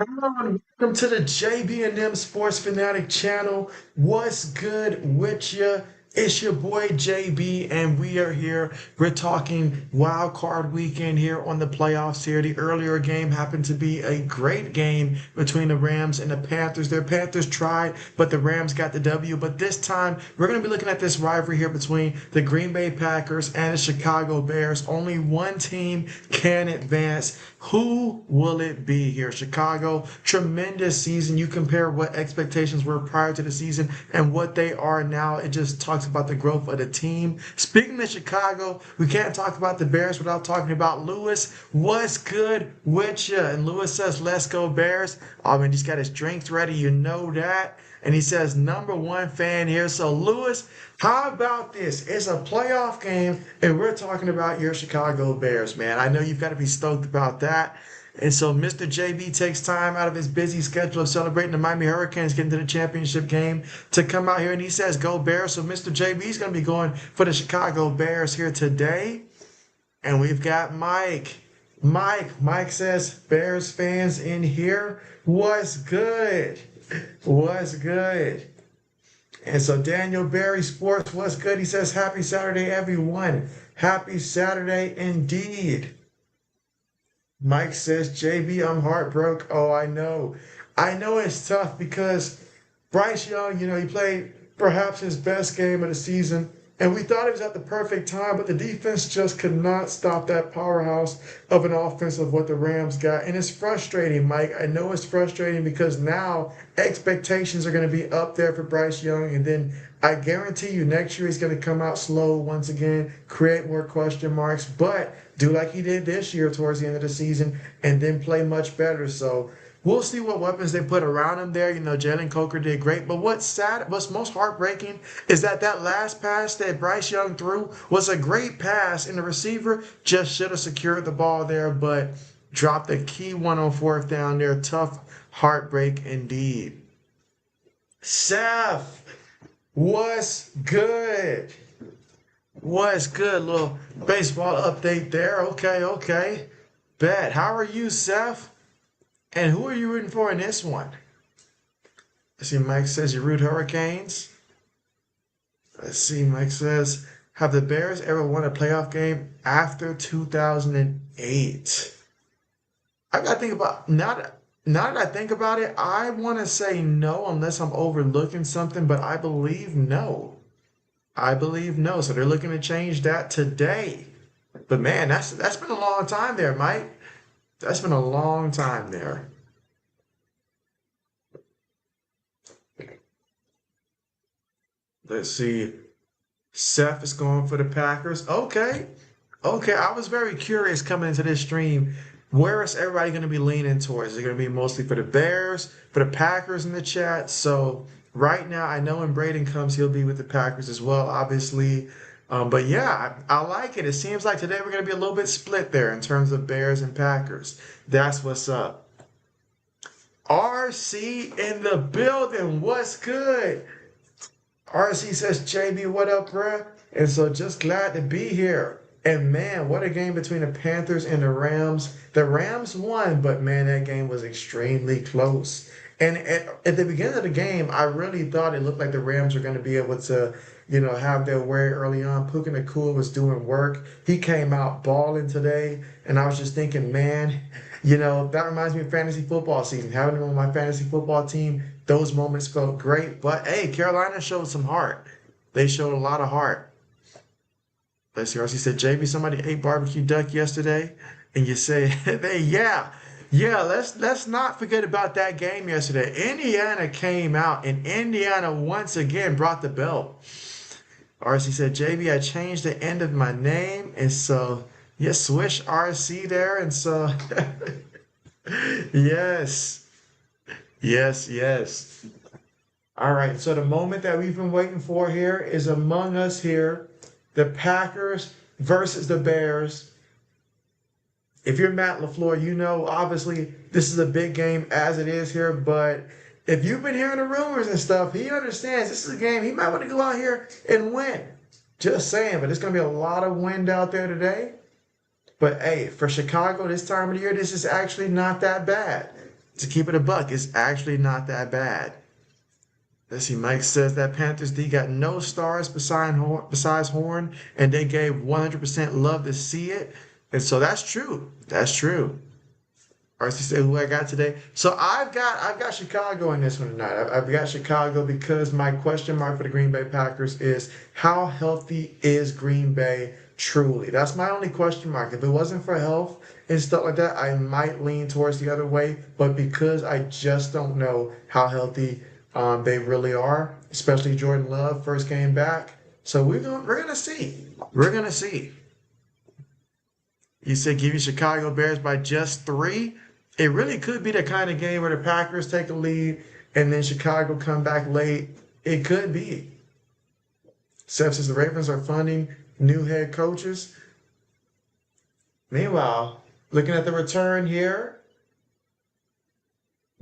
Hello and welcome to the JB&M Sports Fanatic channel. What's good with you? It's your boy JB, and we are here. We're talking wild card weekend here on the playoffs here. The earlier game happened to be a great game between the Rams and the Panthers. Their Panthers tried, but the Rams got the W. But this time, we're going to be looking at this rivalry here between the Green Bay Packers and the Chicago Bears. Only one team can advance. Who will it be here? Chicago, tremendous season. You compare what expectations were prior to the season and what they are now. It just talks about the growth of the team. Speaking of Chicago, we can't talk about the Bears without talking about Lewis. What's good with you? And Lewis says, let's go Bears. I mean, he's got his drinks ready. You know that. And he says, number one fan here. So, Lewis, how about this? It's a playoff game, and we're talking about your Chicago Bears, man. I know you've got to be stoked about that. And so, Mr. JB takes time out of his busy schedule of celebrating the Miami Hurricanes getting to the championship game to come out here, and he says, go Bears. So, Mr. JB is going to be going for the Chicago Bears here today. And we've got Mike. Mike says, Bears fans in here. What's good? What's good? And so Daniel Berry Sports, what's good? He says, happy Saturday, everyone. Happy Saturday indeed. Mike says, JB, I'm heartbroken. Oh, I know. I know it's tough because Bryce Young, he played perhaps his best game of the season. And we thought it was at the perfect time, but the defense just could not stop that powerhouse of an offense of what the Rams got. And it's frustrating, Mike. I know it's frustrating because now expectations are going to be up there for Bryce Young. And then I guarantee you next year he's going to come out slow once again, create more question marks, but do like he did this year towards the end of the season and then play much better. So we'll see what weapons they put around him there. Jalen Coker did great. But what's most heartbreaking is that last pass that Bryce Young threw was a great pass, and the receiver just should have secured the ball there, but dropped a key one on fourth down there. Tough heartbreak indeed. Seth, what's good? What's good? Little baseball update there. Okay. Bet. How are you, Seth? And who are you rooting for in this one? Let's see, Mike says you root Hurricanes. Let's see, Mike says, have the Bears ever won a playoff game after 2008? I gotta think about now that I think about it, I want to say no unless I'm overlooking something, but I believe no. I believe no. So they're looking to change that today. But man, that's been a long time there, Mike. That's been a long time there. Let's see. Seth is going for the Packers. Okay. Okay. I was very curious coming into this stream. Where is everybody going to be leaning towards? Is it going to be mostly for the Bears, for the Packers in the chat? So right now, I know when Braden comes, he'll be with the Packers as well, obviously. But yeah, I like it. It seems like today we're going to be a little bit split there in terms of Bears and Packers. That's what's up. RC in the building. What's good? RC says, JB, what up, bruh? And so just glad to be here. And man, what a game between the Panthers and the Rams. The Rams won, but man, that game was extremely close. And at the beginning of the game, I really thought it looked like the Rams were going to be able to, have their way early on. Puka Nacua was doing work. He came out balling today. And I was just thinking, man, that reminds me of fantasy football season. Having him on my fantasy football team, those moments felt great. But hey, Carolina showed some heart. They showed a lot of heart. Let's see. RC said, JB, somebody ate barbecue duck yesterday. And you say, hey, yeah. Yeah, let's not forget about that game yesterday. Indiana came out, and Indiana once again brought the belt. RC said, JB, I changed the end of my name. And so, yes, swish RC there. And so, yes. Yes. All right, so the moment that we've been waiting for here is among us here. The Packers versus the Bears. If you're Matt LaFleur, obviously this is a big game as it is here, but if you've been hearing the rumors and stuff, he understands this is a game he might want to go out here and win. Just saying, but it's going to be a lot of wind out there today. But hey, for Chicago this time of the year, this is actually not that bad. To keep it a buck, it's actually not that bad. Let's see, Mike says that Panthers D got no stars besides Horn, and they gave 100% love to see it. And so that's true. That's true. RC said who I got today. So I've got Chicago in this one tonight. I've got Chicago because my question mark for the Green Bay Packers is how healthy is Green Bay truly? That's my only question mark. If it wasn't for health and stuff like that, I might lean towards the other way. But because I just don't know how healthy they really are, especially Jordan Love first game back. So we're gonna see. We're gonna see. You said give you Chicago Bears by just 3. It really could be the kind of game where the Packers take the lead and then Chicago come back late. It could be. Seth says the Ravens are funding new head coaches. Meanwhile, looking at the return here,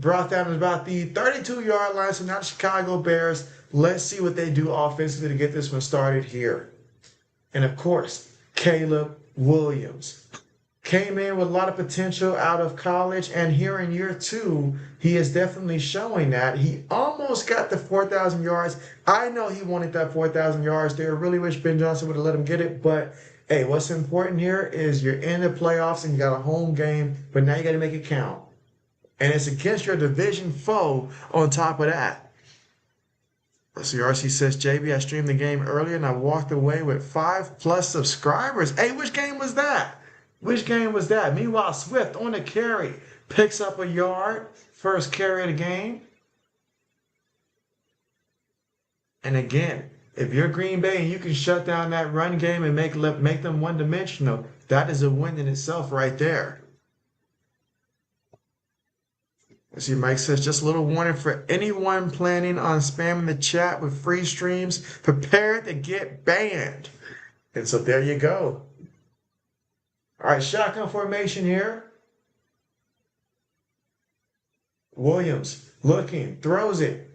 brought down to about the 32-yard line. So now the Chicago Bears, let's see what they do offensively to get this one started here. And of course, Caleb Williams came in with a lot of potential out of college, and here in year 2, he is definitely showing that. He almost got the 4,000 yards. I know he wanted that 4,000 yards there. Really wish Ben Johnson would have let him get it, but hey, what's important here is you're in the playoffs and you got a home game, but now you got to make it count. And it's against your division foe on top of that. RC says, JB, I streamed the game earlier and I walked away with 5+ subscribers. Hey, which game was that? Which game was that? Meanwhile, Swift on the carry picks up a yard. First carry of the game. And again, if you're Green Bay and you can shut down that run game and make them one-dimensional, that is a win in itself right there. Let's see, Mike says, just a little warning for anyone planning on spamming the chat with free streams, prepare to get banned. And so there you go. All right, shotgun formation here. Williams looking, throws it,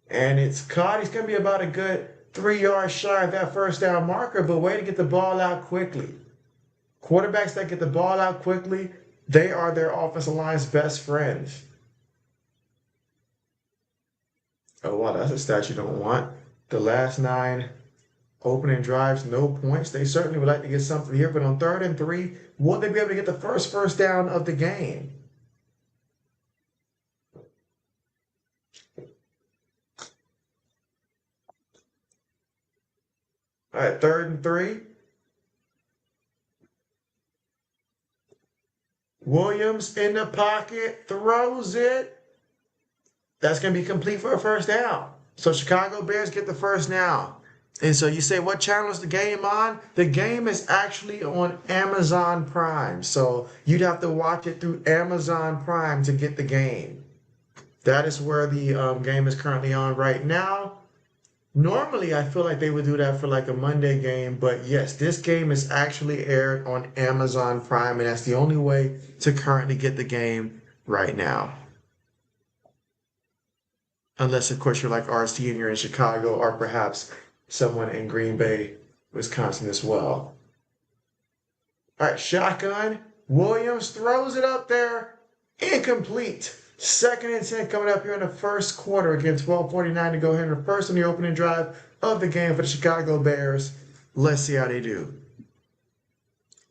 and it's caught. He's going to be about a good 3 yards shy of that first down marker, but way to get the ball out quickly. Quarterbacks that get the ball out quickly, they are their offensive line's best friends. Oh, wow, that's a stat you don't want. The last 9 opening drives, no points. They certainly would like to get something here, but on 3rd and 3, will they be able to get the first down of the game? All right, 3rd and 3. Williams in the pocket, throws it. That's going to be complete for a first down. So Chicago Bears get the first down. And so you say, what channel is the game on? The game is actually on Amazon Prime. So you'd have to watch it through Amazon Prime to get the game. That is where the game is currently on right now. Normally, I feel like they would do that for like a Monday game. But yes, this game is actually aired on Amazon Prime. And that's the only way to currently get the game right now. Unless, of course, you're like RC and you're in Chicago, or perhaps someone in Green Bay, Wisconsin as well. All right, shotgun. Williams throws it up there. Incomplete. 2nd and 10 coming up here in the first quarter. Again, 12:49 to go here in the first on the opening drive of the game for the Chicago Bears. Let's see how they do.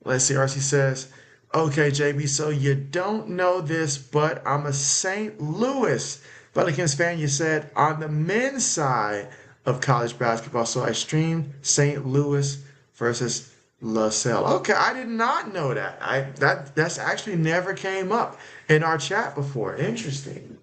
Let's see, RC says, okay, JB, so you don't know this, but I'm a St. Louis Pelicans fan. You said on the men's side of college basketball. So I streamed St. Louis versus LaSalle. Okay, I did not know that. That's actually never came up in our chat before. Interesting.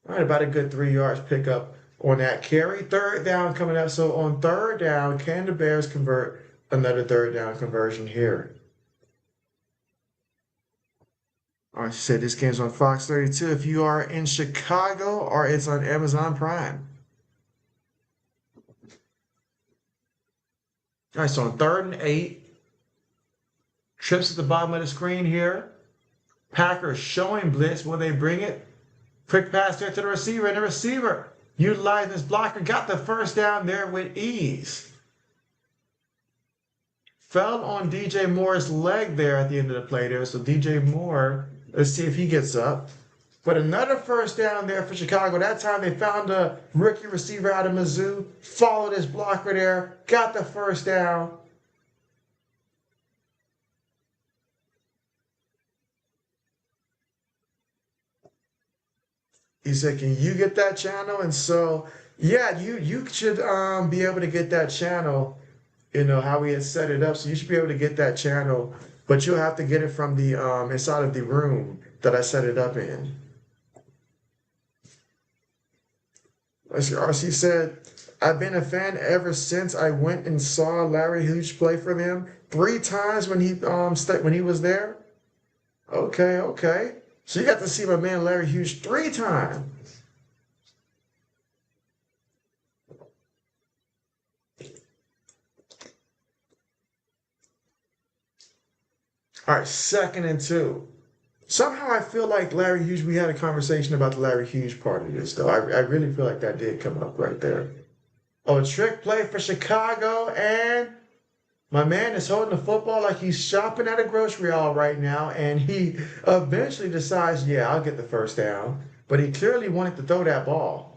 All right, about a good 3 yards pickup on that carry. 3rd down coming up. So on 3rd down, can the Bears convert another 3rd down conversion here? All right, she said this game's on Fox 32 if you are in Chicago, or it's on Amazon Prime. All right, so on 3rd and 8, trips at the bottom of the screen here. Packers showing blitz. Will they bring it? Quick pass there to the receiver, and the receiver utilizing his blocker, got the first down there with ease. Fell on DJ Moore's leg there at the end of the play there, so DJ Moore Let's see if he gets up. But another first down there for Chicago. That time they found a rookie receiver out of Mizzou, followed his blocker there, got the first down. He said, "Can you get that channel?" And so, yeah, you should be able to get that channel. You know how we had set it up, so you should be able to get that channel, but you'll have to get it from the inside of the room that I set it up in. RC said, "I've been a fan ever since I went and saw Larry Hooch play for them 3 times when he was there." Okay, okay. So you got to see my man Larry Hooch 3 times. All right, 2nd and 2. Somehow I feel like Larry Hughes, we had a conversation about the Larry Hughes part of this, though. I really feel like that did come up right there. Oh, a trick play for Chicago, and my man is holding the football like he's shopping at a grocery aisle right now, and he eventually decides, yeah, I'll get the first down. But he clearly wanted to throw that ball.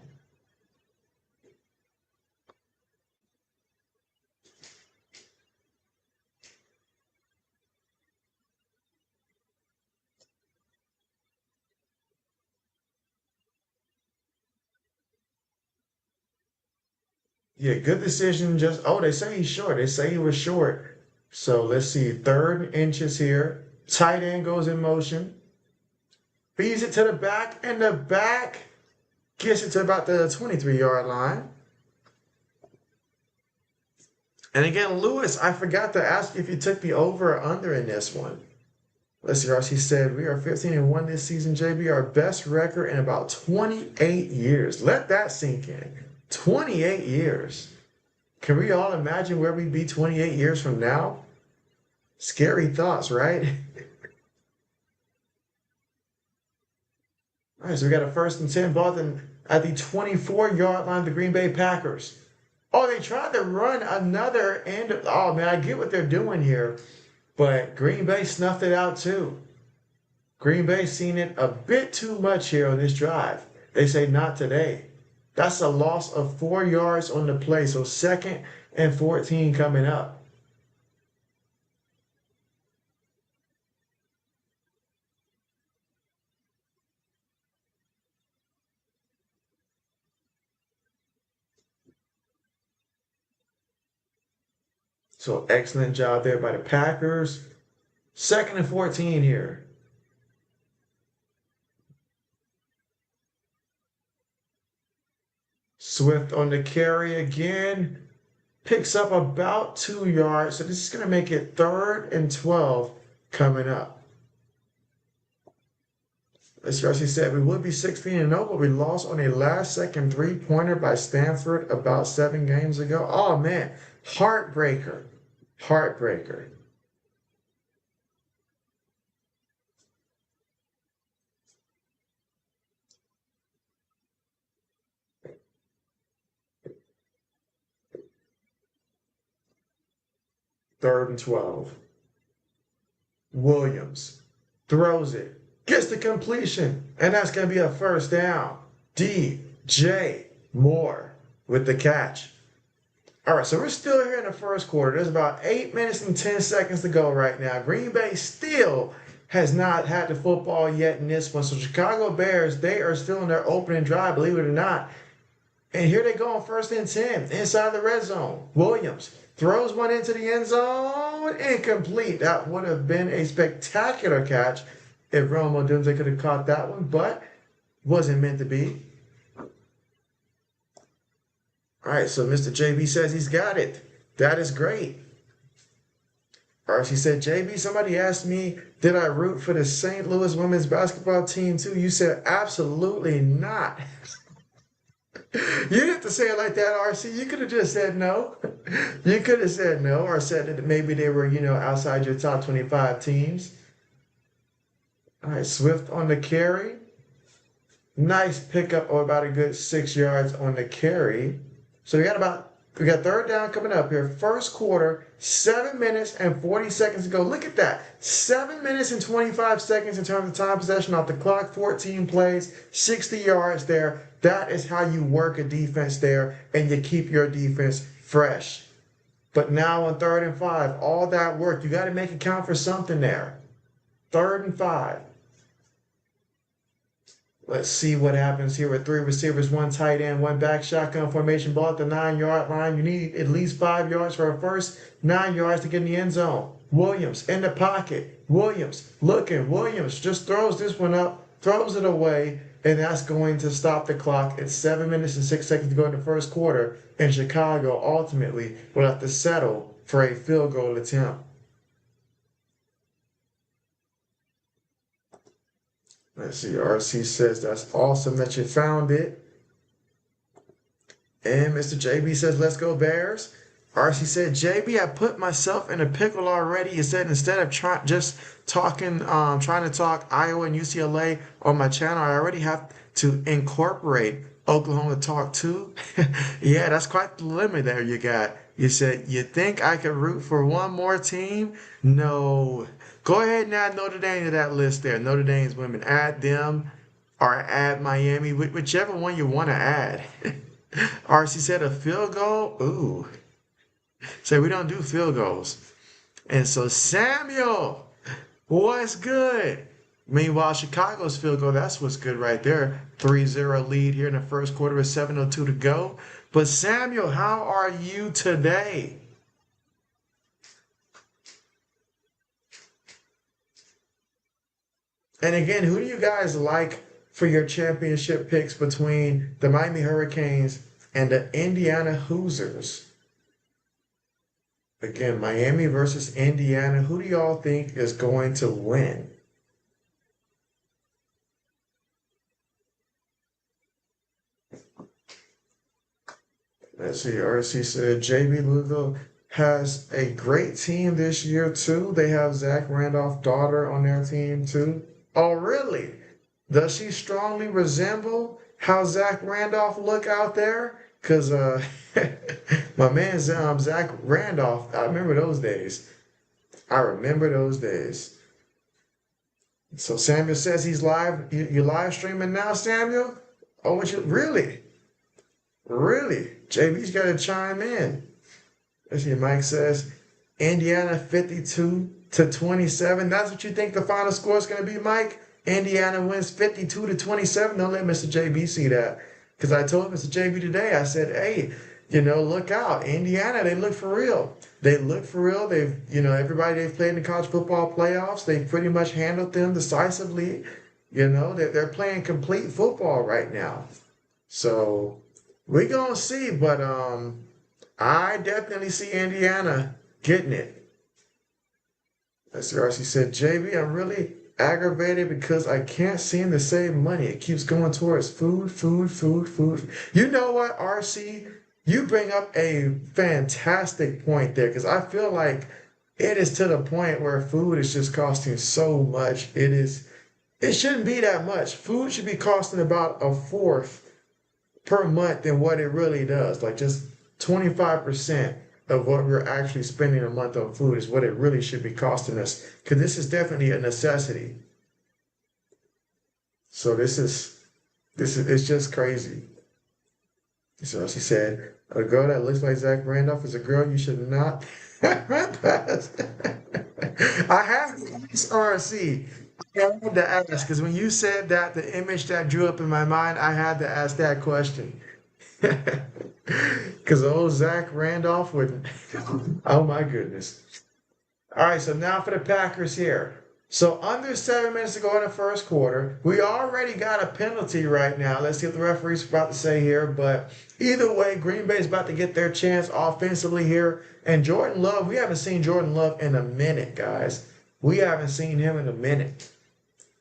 Yeah, good decision. Just, oh, they say he's short. They say he was short. So let's see. 3rd inches here. Tight end goes in motion. Feeds it to the back, and the back gets it to about the 23-yard line. And again, Lewis, I forgot to ask you if you took the over or under in this one. Let's see, RC said, "We are 15-1 this season, JB, our best record in about 28 years. Let that sink in. 28 years. Can we all imagine where we'd be 28 years from now? Scary thoughts, right? All right, so we got a 1st and 10 ball at the 24-yard line of the Green Bay Packers. Oh, they tried to run another end. Oh, man, I get what they're doing here. But Green Bay snuffed it out too. Green Bay seen it a bit too much here on this drive. They say not today. That's a loss of 4 yards on the play. So 2nd and 14 coming up. So excellent job there by the Packers. 2nd and 14 here. Swift on the carry again. Picks up about 2 yards. So this is going to make it 3rd and 12 coming up. As Darcy said, we would be 16-0, but we lost on a last-second 3-pointer by Stanford about 7 games ago. Oh, man. Heartbreaker. Heartbreaker. Third and 12. Williams throws it, gets the completion, and that's going to be a first down. DJ Moore with the catch. All right, so we're still here in the first quarter. There's about 8 minutes and 10 seconds to go right now. Green Bay still has not had the football yet in this one. So Chicago Bears, they are still in their opening drive, believe it or not. And here they go on 1st and 10 inside the red zone. Williams throws one into the end zone, incomplete. That would have been a spectacular catch if Rome Odunze could have caught that one, but wasn't meant to be. All right, so Mr. JB says he's got it. That is great. RC said, JB, somebody asked me, did I root for the St. Louis women's basketball team too? You said, absolutely not. You didn't have to say it like that, RC. You could have just said no. You could have said no, or said that maybe they were, outside your top 25 teams. All right, Swift on the carry. Nice pickup, or about a good 6 yards on the carry. So we got about We got third down coming up here. First quarter, 7 minutes and 40 seconds to go. Look at that. 7 minutes and 25 seconds in terms of time possession off the clock. 14 plays, 60 yards there. That is how you work a defense there, and you keep your defense fresh. But now on 3rd and 5, all that work, you got to make it count for something there. 3rd and 5. Let's see what happens here with 3 receivers, 1 tight end, 1 back, shotgun formation, ball at the 9-yard line. You need at least 5 yards for a first, 9 yards to get in the end zone. Williams in the pocket. Williams looking. Williams just throws this one up, throws it away, and that's going to stop the clock. It's 7 minutes and 6 seconds to go in the first quarter, and Chicago ultimately will have to settle for a field goal attempt. Let's see, RC says that's awesome that you found it. And Mr. JB says, let's go Bears. RC said, JB, I put myself in a pickle already. He said, instead of trying to talk Iowa and UCLA on my channel, I already have to incorporate Oklahoma talk too. Yeah, that's quite the limit there you got. You said, you think I could root for one more team? No. Go ahead and add Notre Dame to that list there. Notre Dame's women. Add them or add Miami, whichever one you want to add. RC said a field goal? Ooh. So we don't do field goals. And so Samuel, what's good? Meanwhile, Chicago's field goal, that's what's good right there. 3-0 lead here in the first quarter with 7:02 to go. But Samuel, how are you today? And again, who do you guys like for your championship picks between the Miami Hurricanes and the Indiana Hoosiers? Again, Miami versus Indiana. Who do y'all think is going to win? Let's see. RC said JB Louisville has a great team this year too. They have Zach Randolph's daughter on their team too. Oh, really? Does she strongly resemble how Zach Randolph look out there? Because my man Zach Randolph, I remember those days. I remember those days. So Samuel says he's live. You live streaming now, Samuel? Oh, what you really? Really? JB's got to chime in. Let's see, Mike says Indiana 52-27. That's what you think the final score is going to be, Mike? Indiana wins 52-27. Don't let Mr. JB see that. Because I told Mr. JB today, I said, hey, look out. Indiana, they look for real. They look for real. They've, everybody they've played in the college football playoffs, they've pretty much handled them decisively. They're playing complete football right now. So we're going to see, but I definitely see Indiana getting it. Let's see, RC said, JB, I'm really aggravated because I can't seem to save money. It keeps going towards food. You know what, RC? You bring up a fantastic point there because I feel like it is to the point where food is just costing so much. It shouldn't be that much. Food should be costing about a fourth per month than what it really does. Like just 25% of what we're actually spending a month on food is what it really should be costing us. Because this is definitely a necessity. So it's just crazy. So she said, a girl that looks like Zach Randolph is a girl you should not run past. I have to ask RC. I had to ask, because when you said that, the image that drew up in my mind, I had to ask that question. Because old Zach Randolph would, oh my goodness. All right, so now for the Packers here. So under 7 minutes to go in the first quarter. We already got a penalty right now. Let's see what the referee's about to say here. But either way, Green Bay's about to get their chance offensively here. And Jordan Love, we haven't seen Jordan Love in a minute, guys. We haven't seen him in a minute.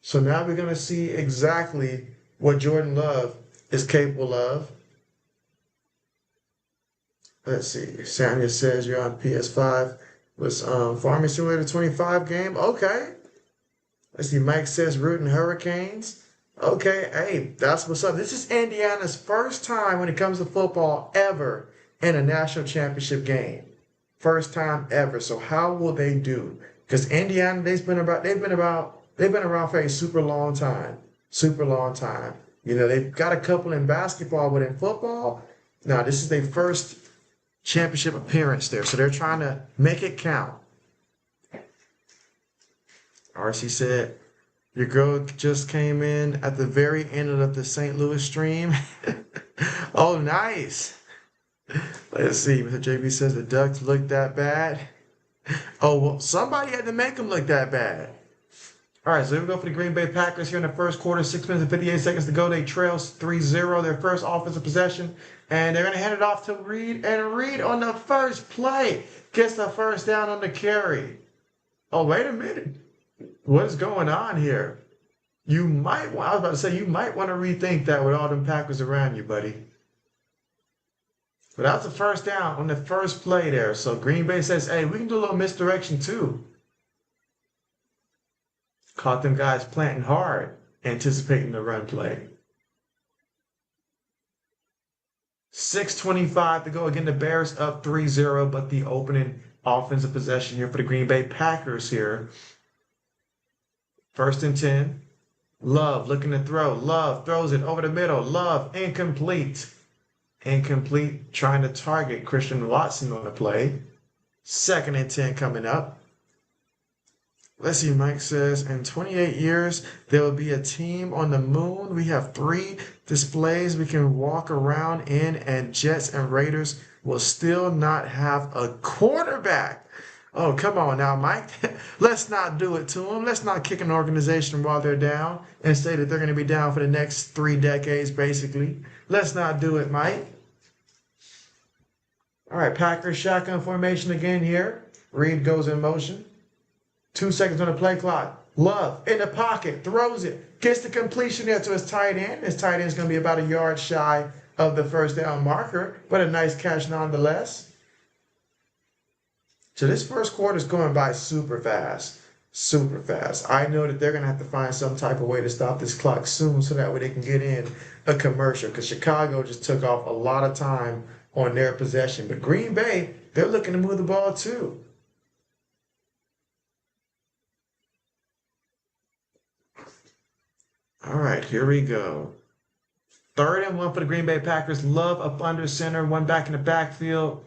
So now we're going to see exactly what Jordan Love is capable of. Let's see. Samuel says you're on PS5. Was Farming Simulator 25 game? Okay. Let's see. Mike says rooting Hurricanes. Okay. Hey, that's what's up. This is Indiana's first time when it comes to football ever in a national championship game. First time ever. So how will they do? Because Indiana, they've been around for a super long time. Super long time. You know, they've got a couple in basketball, but in football, now this is their first championship appearance there. So they're trying to make it count. RC said, your girl just came in at the very end of the St. Louis stream. Oh, nice. Let's see. Mr. JB says the Ducks look that bad. Oh, well, somebody had to make them look that bad. All right, so here we go for the Green Bay Packers here in the first quarter. 6 minutes and 58 seconds to go. They trail 3-0, their first offensive possession. And they're going to hand it off to Reed. And Reed on the first play gets the first down on the carry. Oh, wait a minute. What is going on here? I was about to say, you might want to rethink that with all them Packers around you, buddy. But that was the first down on the first play there. So Green Bay says, hey, we can do a little misdirection too. Caught them guys planting hard, anticipating the run play. 6:25 to go. Again, the Bears up 3-0, but the opening offensive possession here for the Green Bay Packers here. 1st and 10. Love looking to throw. Love throws it over the middle. Love incomplete. Incomplete, trying to target Christian Watson on the play. 2nd and 10 coming up. Let's see, Mike says, in 28 years, there will be a team on the moon. We have 3 displays we can walk around in, and Jets and Raiders will still not have a quarterback. Oh, come on now, Mike. Let's not do it to them. Let's not kick an organization while they're down and say that they're going to be down for the next 3 decades, basically. Let's not do it, Mike. All right, Packers shotgun formation again here. Reed goes in motion. 2 seconds on the play clock. Love in the pocket, throws it, gets the completion there to his tight end. His tight end is going to be about a yard shy of the first down marker, but a nice catch nonetheless. So this first quarter is going by super fast. Super fast. I know that they're going to have to find some type of way to stop this clock soon so that way they can get in a commercial, because Chicago just took off a lot of time on their possession. But Green Bay, they're looking to move the ball too. All right, here we go. 3rd and 1 for the Green Bay Packers. Love up under center, one back in the backfield.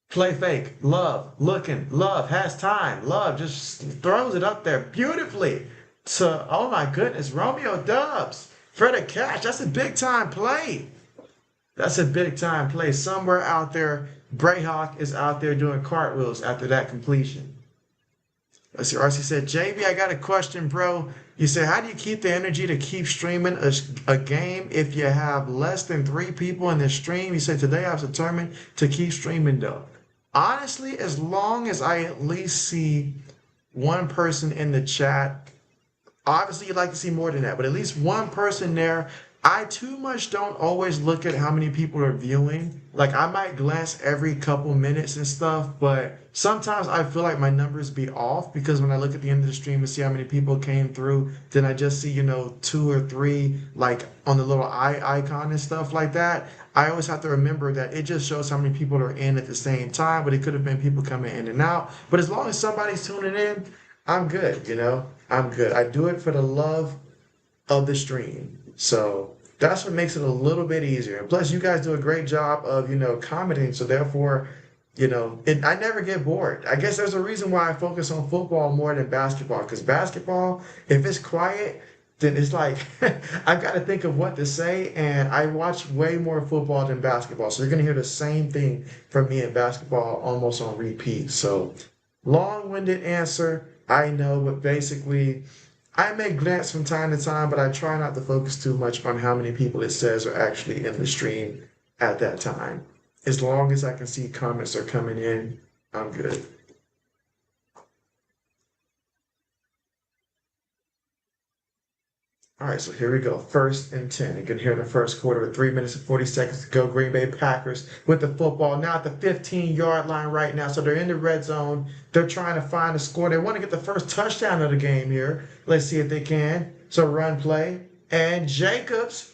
Play fake. Love looking. Love has time. Love just throws it up there beautifully to, oh my goodness, Romeo Doubs for the catch. That's a big time play. That's a big time play. Somewhere out there, Brayhawk is out there doing cartwheels after that completion. Let's see, RC said, JB, I got a question, bro. You said, how do you keep the energy to keep streaming a game if you have less than 3 people in the stream? You said, today I was determined to keep streaming though. Honestly, as long as I at least see one person in the chat, obviously you'd like to see more than that, but at least one person there. I too much don't always look at how many people are viewing. Like, I might glance every couple minutes and stuff, but sometimes I feel like my numbers be off, because when I look at the end of the stream and see how many people came through, then I just see, 2 or 3, like on the little eye icon and stuff like that. I always have to remember that it just shows how many people are in at the same time, but it could have been people coming in and out. But as long as somebody's tuning in, I'm good, I'm good. I do it for the love of the stream. So that's what makes it a little bit easier. And plus, you guys do a great job of, commenting. So therefore, I never get bored. I guess there's a reason why I focus on football more than basketball. Because basketball, if it's quiet, then it's like I've got to think of what to say. And I watch way more football than basketball. So you're going to hear the same thing from me in basketball almost on repeat. So long-winded answer, I know, but basically, I may glance from time to time, but I try not to focus too much on how many people it says are actually in the stream at that time. As long as I can see comments are coming in, I'm good. All right, so here we go. 1st and 10. You can hear in the first quarter with 3 minutes and 40 seconds to go. Green Bay Packers with the football now at the 15-yard line right now. So they're in the red zone. They're trying to find a score. They want to get the first touchdown of the game here. Let's see if they can. So run play. And Jacobs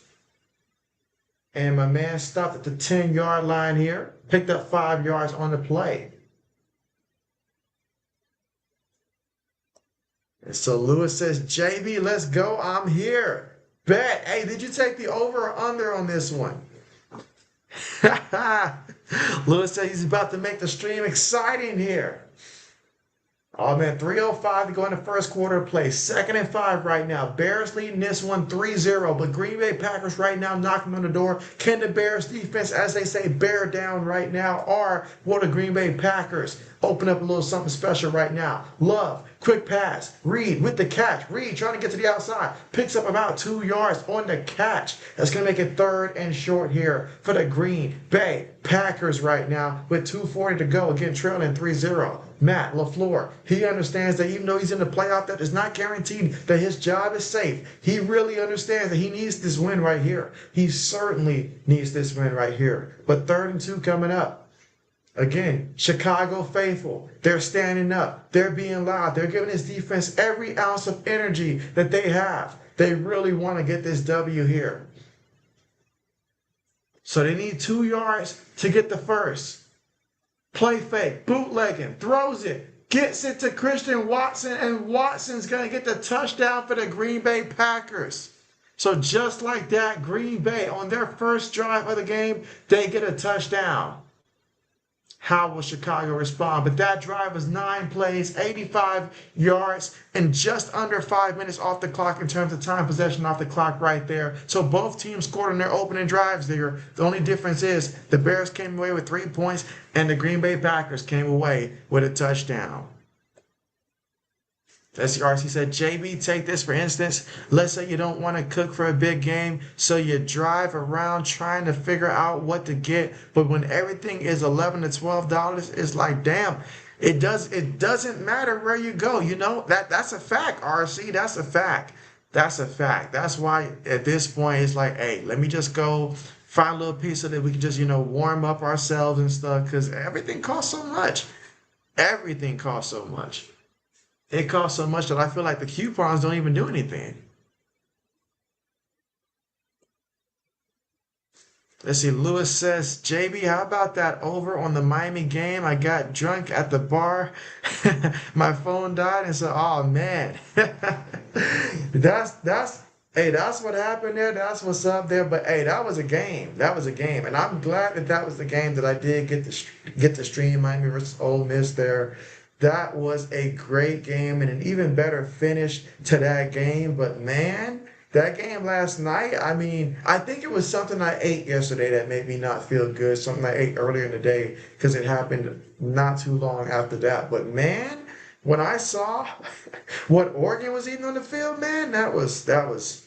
And my man stopped at the 10-yard line here, picked up 5 yards on the play. And so Lewis says, JB, let's go. I'm here. Bet. Hey, did you take the over or under on this one? Lewis said he's about to make the stream exciting here. Oh man, 3:05 to go in the first quarter of play. 2nd and 5 right now. Bears leading this one 3-0, but Green Bay Packers right now knocking on the door. Can the Bears defense, as they say, bear down right now? Or will the Green Bay Packers open up a little something special right now? Love, quick pass. Reed with the catch. Reed trying to get to the outside. Picks up about 2 yards on the catch. That's going to make it 3rd and short here for the Green Bay Packers right now with 2:40 to go. Again, trailing 3-0. Matt LaFleur, he understands that even though he's in the playoff, that is not guaranteed that his job is safe. He really understands that he needs this win right here. He certainly needs this win right here. But 3rd and 2 coming up. Again, Chicago faithful. They're standing up. They're being loud. They're giving his defense every ounce of energy that they have. They really want to get this W here. So they need 2 yards to get the first. Play fake, bootlegging, throws it, gets it to Christian Watson, and Watson's going to get the touchdown for the Green Bay Packers. So just like that, Green Bay, on their first drive of the game, they get a touchdown. How will Chicago respond? But that drive was 9 plays, 85 yards, and just under 5 minutes off the clock in terms of time possession off the clock right there. So both teams scored on their opening drives there. The only difference is the Bears came away with 3 points and the Green Bay Packers came away with a touchdown. SCRC said, JB, take this for instance. Let's say you don't want to cook for a big game, so you drive around trying to figure out what to get. But when everything is $11 to $12, it's like, damn, it doesn't matter where you go. You know, that's a fact, RC. That's a fact. That's a fact. That's why at this point it's like, hey, let me just go find a little piece so that we can just, warm up ourselves and stuff, because everything costs so much. Everything costs so much. It costs so much that I feel like the coupons don't even do anything. Let's see, Lewis says, JB, how about that over on the Miami game? I got drunk at the bar. My phone died and said, oh man. That's what happened there. That's what's up there. But hey, that was a game. That was a game. And I'm glad that was the game that I did get to stream Miami versus Ole Miss there. That was a great game and an even better finish to that game. But man, that game last night, I mean, I think it was something I ate yesterday that made me not feel good. Something I ate earlier in the day because it happened not too long after that. But man, when I saw what Oregon was eating on the field, man, that was bad.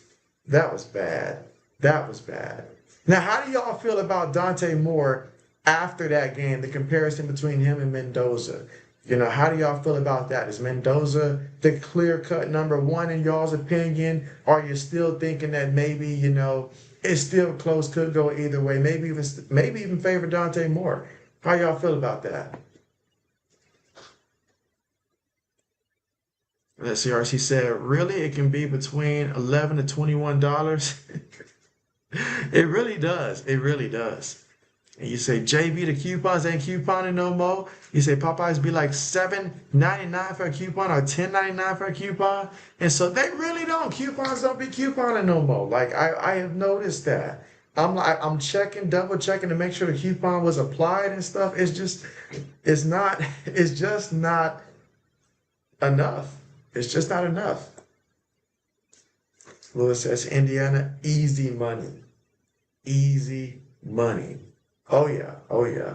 That was bad. Now, how do y'all feel about Dante Moore after that game, the comparison between him and Mendoza? How do y'all feel about that? Is Mendoza the clear-cut number one in y'all's opinion? Or are you still thinking that maybe, it's still close, could go either way? Maybe even favor Dante Moore. How y'all feel about that? Let's see, RC said, really? It can be between $11 to $21? It really does. It really does. And you say, JB, the coupons ain't couponing no more. You say Popeyes be like $7.99 for a coupon or $10.99 for a coupon. And so they really don't. Coupons don't be couponing no more. Like I have noticed that. I'm checking, double checking to make sure the coupon was applied and stuff. It's just not enough. It's just not enough. Lewis says, Indiana, easy money. Easy money. Oh, yeah. Oh, yeah.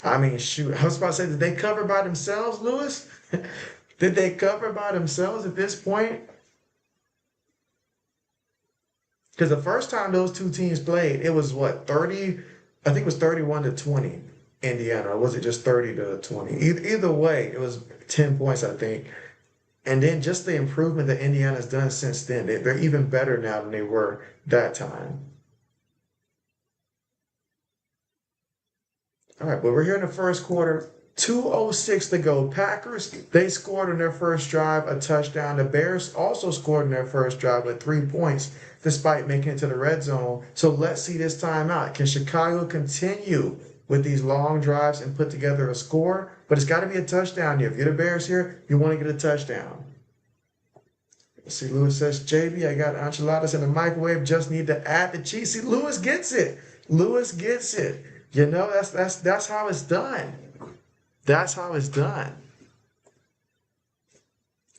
I mean, shoot. I was about to say, did they cover by themselves, Lewis? Did they cover by themselves at this point? Because the first time those two teams played, it was what, 30? I think it was 31 to 20, Indiana. Or was it just 30 to 20? Either way, it was 10 points, I think. And then just the improvement that Indiana's done since then. They're even better now than they were that time. All right, but we're here in the first quarter. 2:06 to go. Packers, they scored on their first drive a touchdown. The Bears also scored in their first drive with 3 points despite making it to the red zone. So let's see this time out. Can Chicago continue with these long drives and put together a score? But it's got to be a touchdown here. If you're the Bears here, you want to get a touchdown. Let's see, Lewis says, JB, I got enchiladas in the microwave. Just need to add the cheese. See, Lewis gets it. Lewis gets it. You know, that's how it's done. That's how it's done.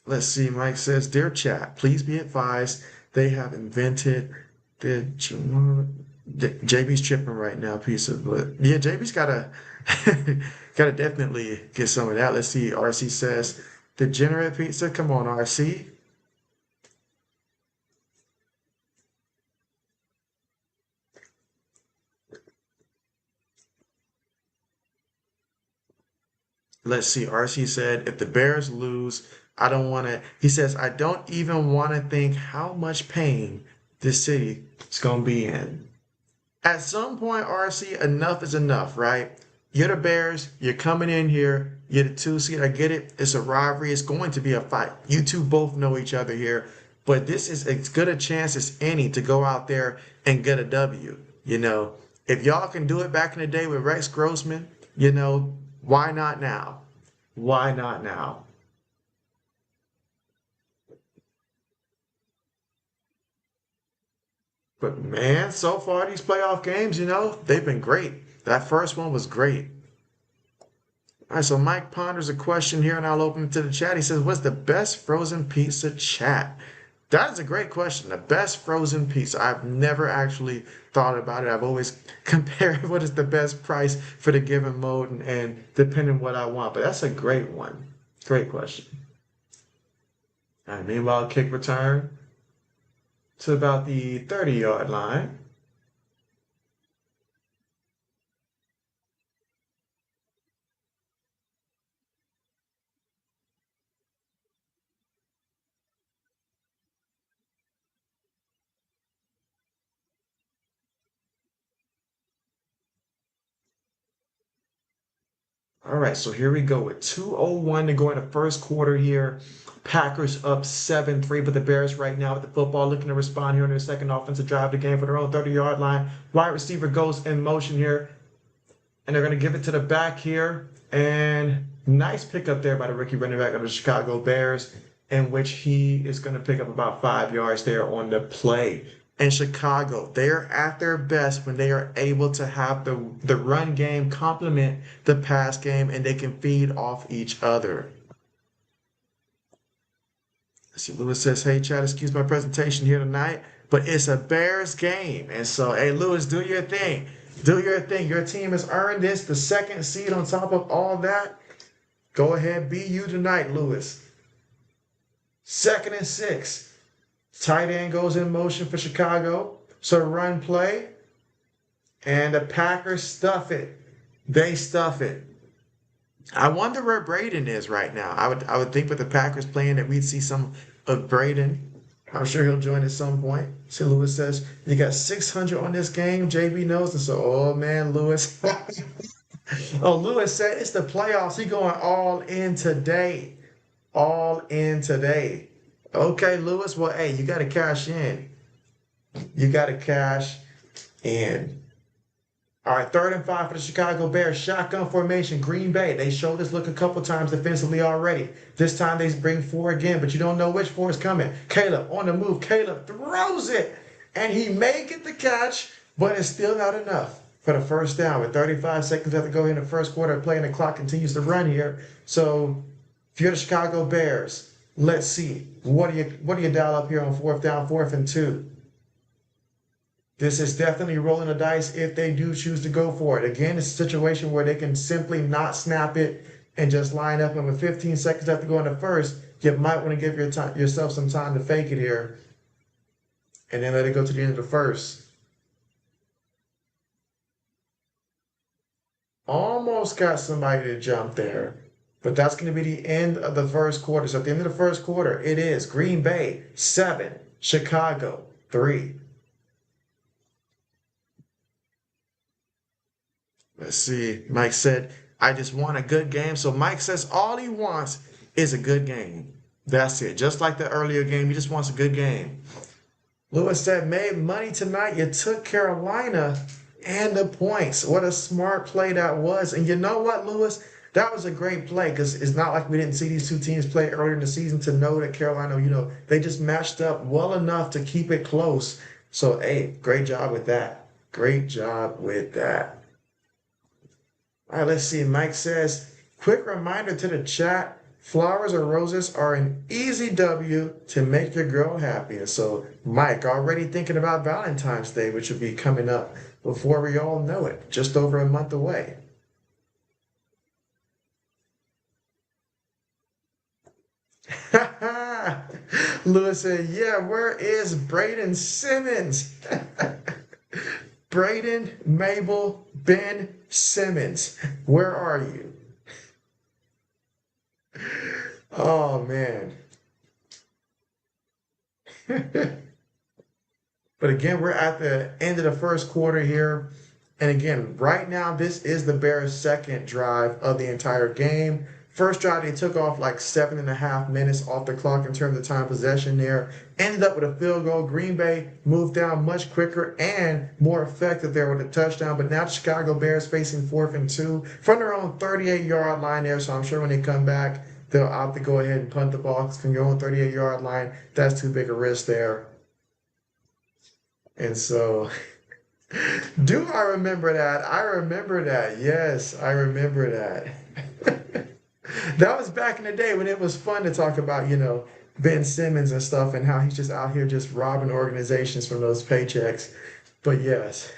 Let's see, Mike says, dear chat, please be advised they have invented the JB's tripping right now, piece of, but yeah, JB's gotta gotta definitely get some of that. Let's see, RC says, degenerate pizza, come on, RC. Let's see. RC said, if the Bears lose, I don't want to. He says, I don't even want to think how much pain this city is going to be in. At some point, RC, enough is enough, right? You're the Bears. You're coming in here. You're the 2 seed. I get it. It's a rivalry. It's going to be a fight. You two both know each other here. But this is as good a chance as any to go out there and get a W. You know, if y'all can do it back in the day with Rex Grossman, you know, why not now? Why not now? But man, so far these playoff games, you know, they've been great. That first one was great. All right, so Mike ponders a question here, and I'll open it to the chat. He says, what's the best frozen pizza chat? That is a great question. The best frozen pizza. I've never actually thought about it. I've always compared what is the best price for the given mode and depending what I want. But that's a great one. Great question. All right, meanwhile, kick return to about the 30-yard line. All right, so here we go with 2:01 to go in the first quarter here. Packers up 7-3, but the Bears right now with the football looking to respond here on their second offensive drive of the game for their own 30-yard line. Wide receiver goes in motion here, and they're going to give it to the back here. And nice pickup there by the rookie running back of the Chicago Bears, in which he is going to pick up about 5 yards there on the play. And Chicago, they're at their best when they are able to have the run game complement the pass game, and they can feed off each other. Let's see, Lewis says, hey, Chad, excuse my presentation here tonight, but it's a Bears game. And so, hey, Lewis, do your thing. Do your thing. Your team has earned this, the second seed on top of all that. Go ahead, be you tonight, Lewis. 2nd and 6. Tight end goes in motion for Chicago. So run play. And the Packers stuff it. They stuff it. I wonder where Braden is right now. I would think with the Packers playing that we'd see some of Braden. I'm sure he'll join at some point. See, Lewis says, you got 600 on this game. JB knows. And so, oh, man, Lewis. Oh, Lewis said it's the playoffs. He going all in today. All in today. Okay, Lewis. Well, hey, you got to cash in. You got to cash in. All right, 3rd and 5 for the Chicago Bears. Shotgun formation, Green Bay. They showed this look a couple times defensively already. This time they bring 4 again, but you don't know which 4 is coming. Caleb on the move. Caleb throws it, and he may get the catch, but it's still not enough for the first down. With 35 seconds left to go in the first quarter, playing the clock continues to run here. So if you're the Chicago Bears, let's see. What do you dial up here on 4th down, 4th and 2? This is definitely rolling the dice if they do choose to go for it. Again, it's a situation where they can simply not snap it and just line up. And with 15 seconds left to go in the first, you might want to give yourself some time to fake it here and then let it go to the end of the first. Almost got somebody to jump there, but that's going to be the end of the first quarter. So at the end of the first quarter, it is Green Bay 7, Chicago 3. Let's see. Mike said, I just want a good game. So Mike says all he wants is a good game. That's it. Just like the earlier game, he just wants a good game. Lewis said, made money tonight. You took Carolina and the points. What a smart play that was. And you know what, Lewis? That was a great play because it's not like we didn't see these two teams play earlier in the season to know that Carolina, they just matched up well enough to keep it close. So, hey, great job with that. Great job with that. All right, let's see. Mike says, quick reminder to the chat. Flowers or roses are an easy W to make your girl happy. And so, Mike, already thinking about Valentine's Day, which will be coming up before we all know it, just over a month away. Lewis said, yeah, where is Braden Simmons? Braden, Mabel, Ben Simmons, where are you? Oh, man. But again, we're at the end of the first quarter here. And again, right now, this is the Bears' second drive of the entire game. First drive, they took off like 7.5 minutes off the clock in terms of time possession there. Ended up with a field goal. Green Bay moved down much quicker and more effective there with a touchdown. But now the Chicago Bears facing 4th and 2 from their own 38-yard line there. So I'm sure when they come back, they'll opt to go ahead and punt the ball from your own 38-yard line. That's too big a risk there. And so, do I remember that? I remember that. Yes, I remember that. That was back in the day when it was fun to talk about, Ben Simmons and stuff and how he's just out here just robbing organizations from those paychecks. But yes.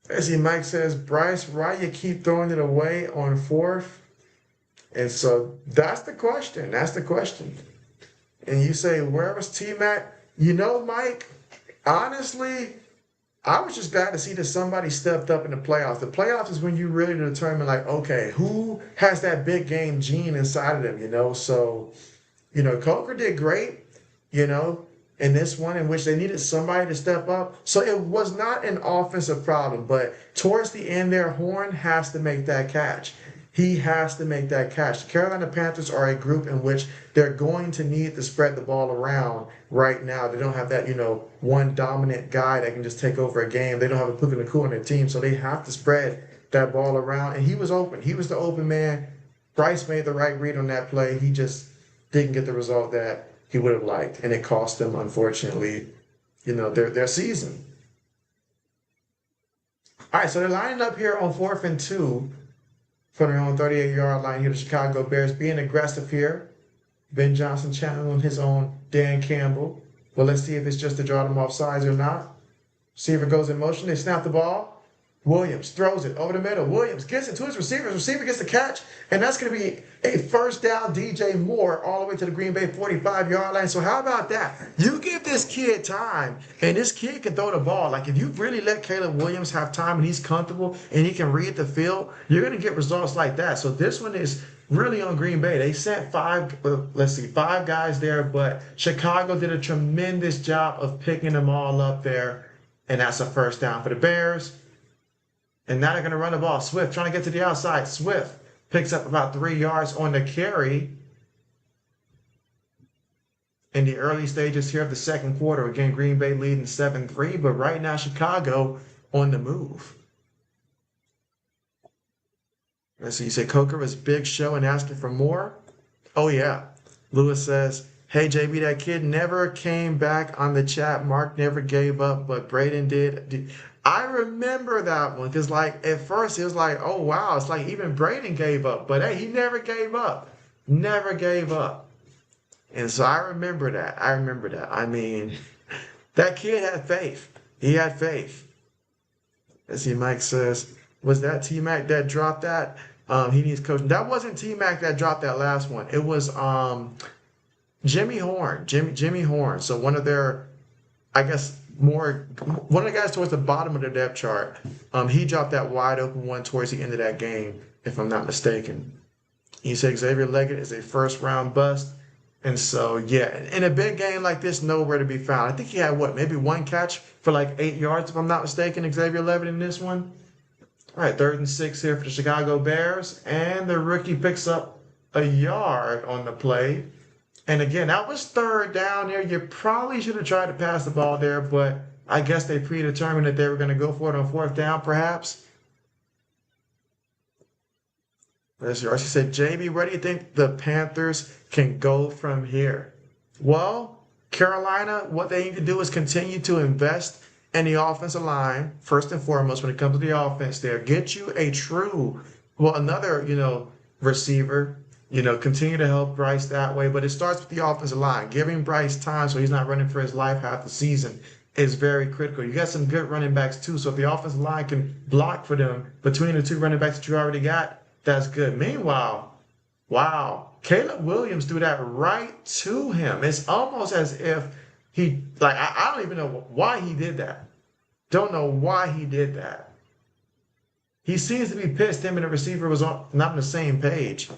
As Mike says, Bryce, why you keep throwing it away on 4th? And so that's the question. That's the question. And you say, where was T-Mac? Mike, honestly, I was just glad to see that somebody stepped up in the playoffs. The playoffs is when you really determine, like, okay, who has that big game gene inside of them, So, Coker did great, in this one in which they needed somebody to step up. So it was not an offensive problem, but towards the end there, Horn has to make that catch. He has to make that catch. The Carolina Panthers are a group in which they're going to need to spread the ball around right now. They don't have that, one dominant guy that can just take over a game. They don't have a Puka Nacua on their team, so they have to spread that ball around. And he was open. He was the open man. Bryce made the right read on that play. He just didn't get the result that he would have liked, and it cost them, unfortunately, their season. All right, so they're lining up here on 4th and 2. From their own 38-yard line here, the Chicago Bears being aggressive here. Ben Johnson channeling his own Dan Campbell. Well, let's see if it's just to draw them off sides or not. See if it goes in motion. They snap the ball. Williams throws it over the middle. Williams gets it to his receiver. Receiver gets the catch, and that's going to be a first down. DJ Moore all the way to the Green Bay 45-yard line. So how about that? You give this kid time, and this kid can throw the ball. Like, if you really let Caleb Williams have time and he's comfortable and he can read the field, you're going to get results like that. So this one is really on Green Bay. They sent five guys there, but Chicago did a tremendous job of picking them all up there, and that's a first down for the Bears. And now they're going to run the ball. Swift trying to get to the outside. Swift picks up about 3 yards on the carry in the early stages here of the second quarter. Again, Green Bay leading 7-3, but right now Chicago on the move. Let's see, you say Coker was big show and asking for more? Oh, yeah. Lewis says, hey, JB, that kid never came back on the chat. Mark never gave up, but Braden did. I remember that one because, like, at first it was like, oh, wow, it's like even Braden gave up. But, hey, he never gave up. Never gave up. And so I remember that. I mean, that kid had faith. He had faith. Let's see, Mike says, was that T-Mac that dropped that? He needs coaching. That wasn't T-Mac that dropped that last one. It was Jimmy Horn. Jimmy Horn. So one of their, I guess, one of the guys towards the bottom of the depth chart. He dropped that wide open one towards the end of that game, if I'm not mistaken. He said Xavier Leggett is a first round bust. And so, yeah, in a big game like this, nowhere to be found. I think he had, maybe one catch for like 8 yards, if I'm not mistaken, Xavier Leggett in this one. All right, 3rd and 6 here for the Chicago Bears, and the rookie picks up a yard on the play. And again, that was 3rd down there. You probably should have tried to pass the ball there, but I guess they predetermined that they were going to go for it on 4th down, perhaps. Let's see. She said, JB, where do you think the Panthers can go from here? Well, Carolina, what they need to do is continue to invest in the offensive line, first and foremost, when it comes to the offense there. Get you a true, well, another, receiver, continue to help Bryce that way. But it starts with the offensive line. Giving Bryce time so he's not running for his life half the season is very critical. You got some good running backs too. So if the offensive line can block for them between the 2 running backs that you already got, that's good. Meanwhile, wow, Caleb Williams threw that right to him. It's almost as if he, like, I don't even know why he did that. Don't know why he did that. He seems to be pissed him and the receiver was not on the same page.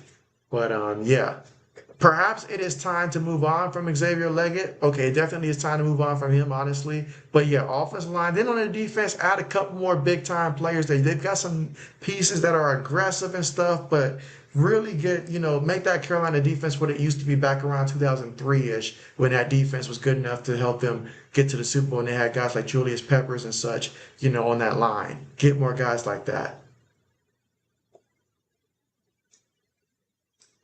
But yeah, perhaps it is time to move on from Xavier Leggett. Okay, it definitely is time to move on from him, honestly. But yeah, offensive line. Then on the defense, add a couple more big-time players. They've got some pieces that are aggressive and stuff, but really get, make that Carolina defense what it used to be back around 2003-ish, when that defense was good enough to help them get to the Super Bowl, and they had guys like Julius Peppers and such, on that line. Get more guys like that.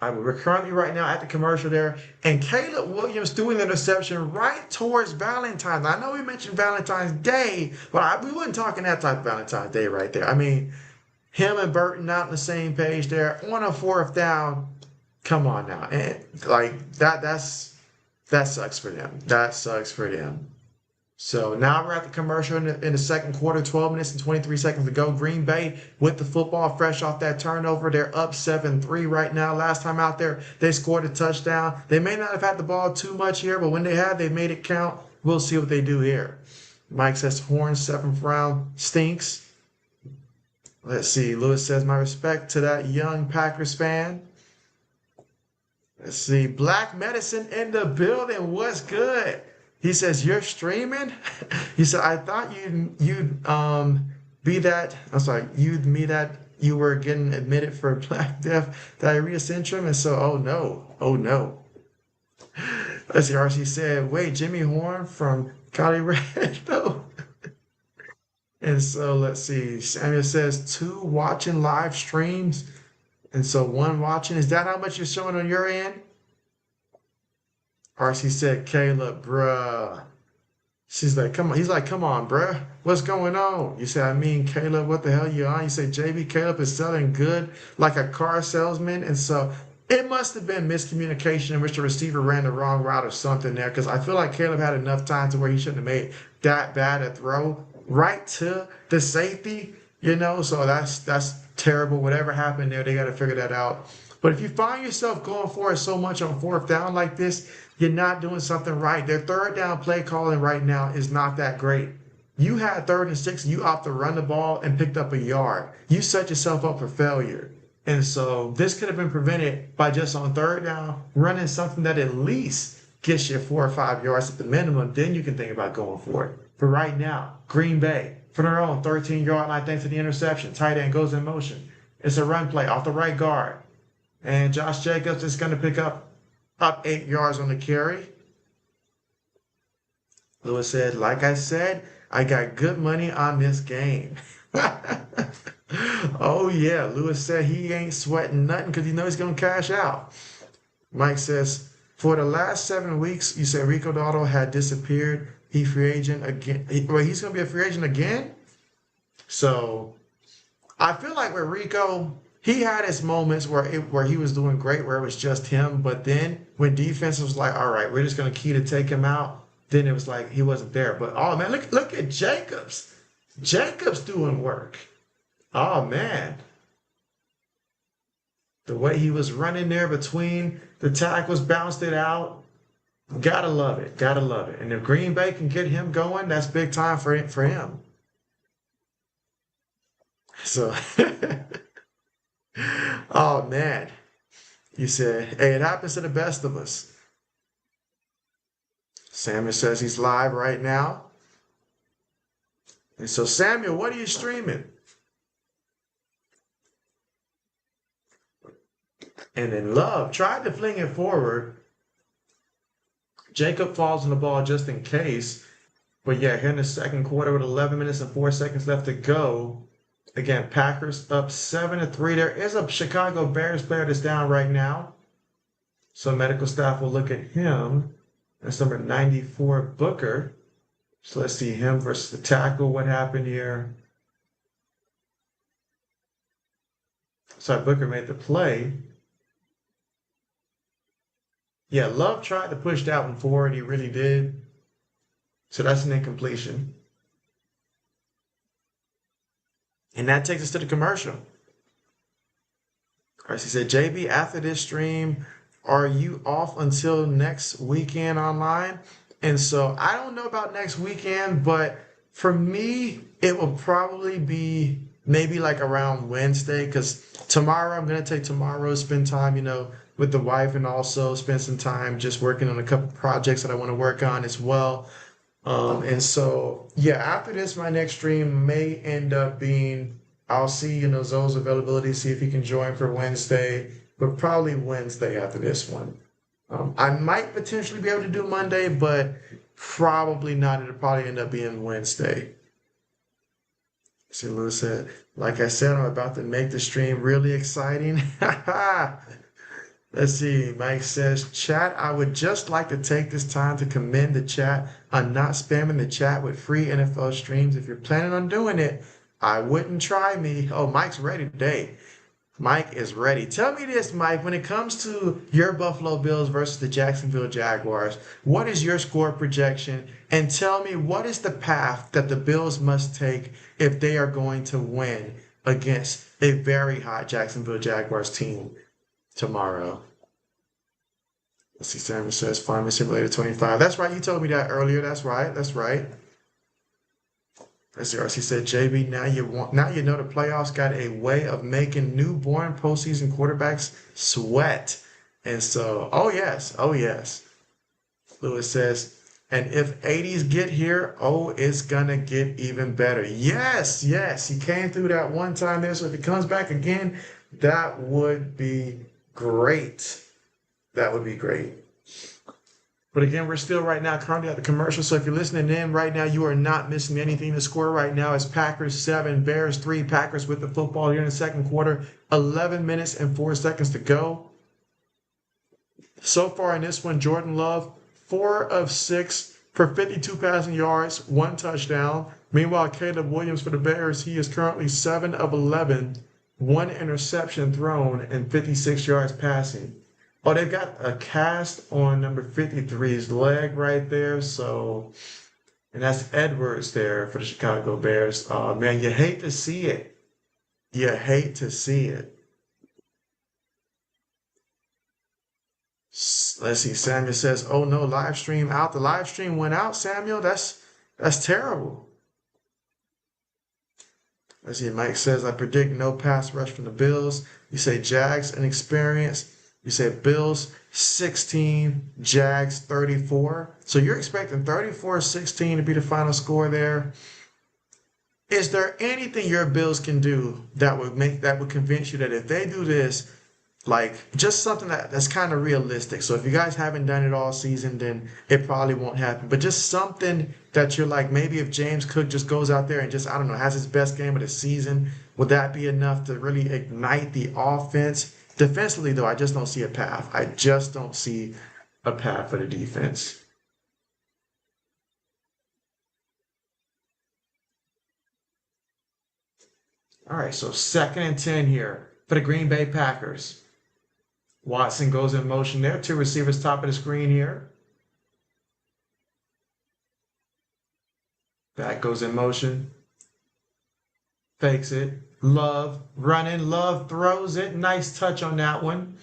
We're currently right now at the commercial there, and Caleb Williams threw an interception right towards Valentine's. I know we mentioned Valentine's Day, but we weren't talking that type of Valentine's Day right there. I mean, him and Burton not on the same page there on a 4th down. Come on now, and like that sucks for them. That sucks for them. So now we're at the commercial in the 2nd quarter, 12 minutes and 23 seconds to go. Green Bay with the football fresh off that turnover. They're up 7-3 right now. Last time out there, they scored a touchdown. They may not have had the ball too much here, but when they have, they made it count. We'll see what they do here. Mike says Horn, 7th round, stinks. Let's see. Lewis says, my respect to that young Packers fan. Let's see. Black Medicine in the building. What's good? He says, you're streaming? He said, I thought you'd be that, I'm sorry, you'd me that you were getting admitted for Black Death Diarrhea Syndrome. And so, oh no. Let's see, RC said, wait, Jimmy Horn from Colorado. And so let's see, Samuel says 2 watching live streams. And so 1 watching. Is that how much you're showing on your end? RC said, Caleb, bruh. She's like, come on. He's like, come on, bruh. What's going on? You say, I mean, Caleb, what the hell you on? You say, JB, Caleb is selling good like a car salesman. And so it must have been miscommunication in which the receiver ran the wrong route or something there, because I feel like Caleb had enough time to where he shouldn't have made that bad a throw right to the safety, So that's terrible. Whatever happened there, they got to figure that out. But if you find yourself going for it so much on 4th down like this, you're not doing something right. Their 3rd down play calling right now is not that great. You had 3rd and 6, and you opted to run the ball and picked up a yard. You set yourself up for failure. And so this could have been prevented by just on 3rd down, running something that at least gets you 4 or 5 yards at the minimum. Then you can think about going for it. But right now, Green Bay, for their own 13-yard line, thanks to the interception. Tight end goes in motion. It's a run play off the right guard. And Josh Jacobs is going to pick up 8 yards on the carry. Lewis said, like I said, I got good money on this game. Oh, yeah. Lewis said he ain't sweating nothing because he knows he's going to cash out. Mike says, for the last 7 weeks, you said Rico Dotto had disappeared. He free agent again. He's going to be a free agent again? So I feel like with Rico, he had his moments where he was doing great, where it was just him. But then when defense was like, all right, we're just going to key to take him out, then it was like he wasn't there. But, oh, man, look at Jacobs. Jacobs doing work. Oh, man. The way he was running there between the tackles, bounced it out. Gotta love it. Gotta love it. And if Green Bay can get him going, that's big time for him. So, oh, man. You said, hey, it happens to the best of us. Samuel says he's live right now. And so, Samuel, what are you streaming? And then Love tried to fling it forward. Jacob falls on the ball just in case. But yeah, here in the second quarter with 11 minutes and 4 seconds left to go. Again, Packers up 7-3. There is a Chicago Bears player that's down right now. So medical staff will look at him. That's number 94, Booker. So let's see him versus the tackle. What happened here? Sorry, Booker made the play. Yeah, Love tried to push that one forward. He really did. So that's an incompletion. And that takes us to the commercial. All right, so he said, JB, after this stream, are you off until next weekend online? And so I don't know about next weekend, but for me, it will probably be maybe like around Wednesday, because tomorrow I'm going to take tomorrow, spend time, with the wife, and also spend some time just working on a couple projects that I want to work on as well. And so, yeah, after this, my next stream may end up being, I'll see, Zoe's availability, see if he can join for Wednesday, but probably Wednesday after this one. I might potentially be able to do Monday, but probably not. It'll probably end up being Wednesday. See, Lewis said, like I said, I'm about to make the stream really exciting. Let's see. Mike says, chat, I would just like to take this time to commend the chat on not spamming the chat with free NFL streams. If you're planning on doing it, I wouldn't try me. Oh, Mike's ready today. Mike is ready. Tell me this, Mike, when it comes to your Buffalo Bills versus the Jacksonville Jaguars, what is your score projection? And tell me, what is the path that the Bills must take if they are going to win against a very hot Jacksonville Jaguars team tomorrow? Let's see, Samuel says, Farming Simulator 25. That's right, you told me that earlier. That's right, that's right. Let's see, RC said, JB, now you know the playoffs got a way of making newborn postseason quarterbacks sweat. And so, oh yes, oh yes. Lewis says, and if 80s get here, oh, it's gonna get even better. Yes, yes, he came through that one time there, so if he comes back again, that would be great. That would be great. But again, we're still right now currently at the commercial. So if you're listening in right now, you are not missing anything. The score right now is Packers 7, Bears 3. Packers with the football here in the second quarter. 11 minutes and 4 seconds to go. So far in this one, Jordan Love, 4 of 6 for 52 passing yards, 1 touchdown. Meanwhile, Caleb Williams for the Bears, he is currently 7 of 11, 1 interception thrown, and 56 yards passing. Oh, they've got a cast on number 53's leg right there. So, and that's Edwards there for the Chicago Bears. Oh, man, you hate to see it. You hate to see it. Let's see. Samuel says, oh, no, live stream out. The live stream went out, Samuel. That's terrible. Let's see. Mike says, I predict no pass rush from the Bills. You say Jags inexperienced. You said Bills 16, Jags 34. So you're expecting 34-16 to be the final score there. Is there anything your Bills can do that would convince you that if they do this, like just something that's kind of realistic? So if you guys haven't done it all season, then it probably won't happen. But just something that you're like, maybe if James Cook just goes out there and just, I don't know, has his best game of the season, would that be enough to really ignite the offense? Defensively, though, I just don't see a path. I just don't see a path for the defense. All right, so 2nd and 10 here for the Green Bay Packers. Watson goes in motion there. 2 receivers top of the screen here. Back goes in motion. Fakes it. Love running. Love throws it. Nice touch on that one.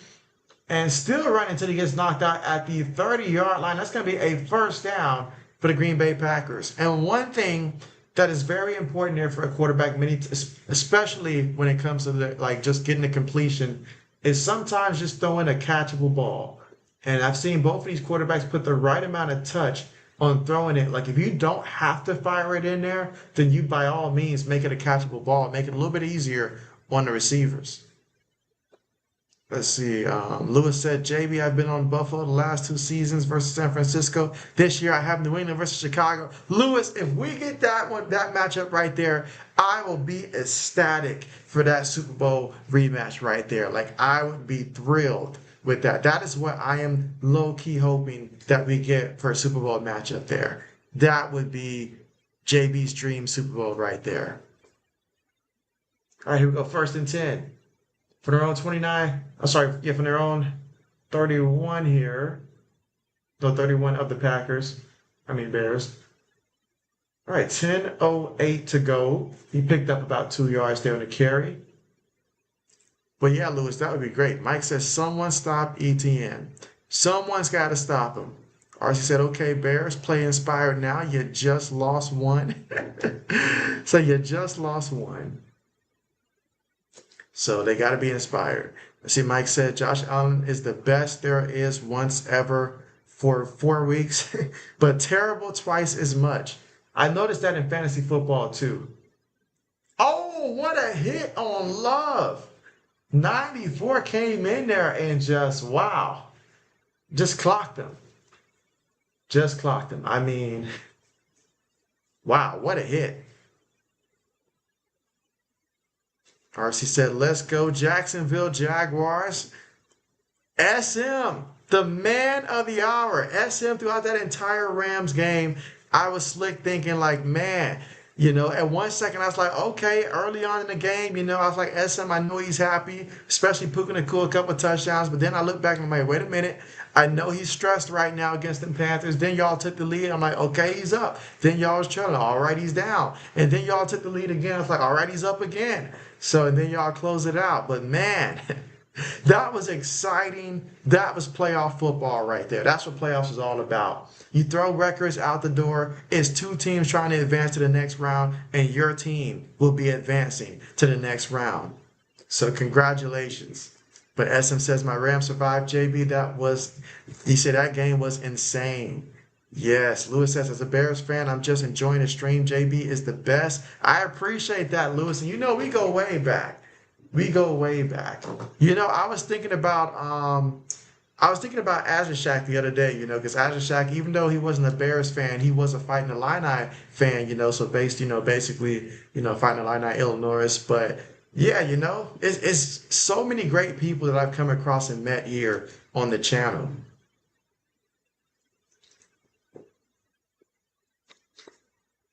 And still running until he gets knocked out at the 30-yard line. That's going to be a first down for the Green Bay Packers. And one thing that is very important there for a quarterback, especially when it comes to just getting a completion, is sometimes just throwing a catchable ball. And I've seen both of these quarterbacks put the right amount of touch on throwing it. Like if you don't have to fire it in there, then you by all means make it a catchable ball. Make it a little bit easier on the receivers. Let's see. Lewis said, JB, I've been on Buffalo the last 2 seasons versus San Francisco. This year I have New England versus Chicago. Lewis, if we get that matchup right there, I will be ecstatic for that Super Bowl rematch right there. Like, I would be thrilled with that. That is what I am low-key hoping that we get for a Super Bowl matchup there. That would be JB's dream Super Bowl right there. All right, here we go. 1st and 10. For their own 29, I'm sorry, yeah, from their own 31 here. No, 31 of the Packers. I mean, Bears. All right, 10:08 to go. He picked up about 2 yards there on the carry. But yeah, Lewis, that would be great. Mike says, someone stop ETN. Someone's got to stop him. RC said, okay, Bears, play inspired now. You just lost one. So you just lost one. So they got to be inspired. I see Mike said Josh Allen is the best there is once ever for 4 weeks, but terrible twice as much. I noticed that in fantasy football too. Oh, what a hit on Love. 94 came in there and just, wow, just clocked him. Just clocked him. I mean, wow, what a hit. RC said, let's go Jacksonville Jaguars. SM, the man of the hour. SM throughout that entire Rams game, I was slick thinking like, man, you know, at 1 second I was like, okay, early on in the game, you know, I was like, SM, I know he's happy, especially Puka Nacua a couple of touchdowns. But then I look back and I'm like, wait a minute. I know he's stressed right now against the Panthers. Then y'all took the lead. I'm like, okay, he's up. Then y'all was trailing. All right, he's down. And then y'all took the lead again. I was like, all right, he's up again. So, and then y'all close it out. But man, that was exciting. That was playoff football right there. That's what playoffs is all about. You throw records out the door. It's 2 teams trying to advance to the next round, and your team will be advancing to the next round. So congratulations. But SM says, my Rams survived, JB. He said that game was insane. Yes, Lewis says, as a Bears fan, I'm just enjoying the stream. JB is the best. I appreciate that, Lewis. And you know, we go way back. We go way back. You know, I was thinking about Shack the other day, you know, because Shack, even though he wasn't a Bears fan, he was a Fighting Illini fan, you know, so basically, you know, Fighting Illini, Illinois. But yeah, you know, it's so many great people that I've come across and met here on the channel.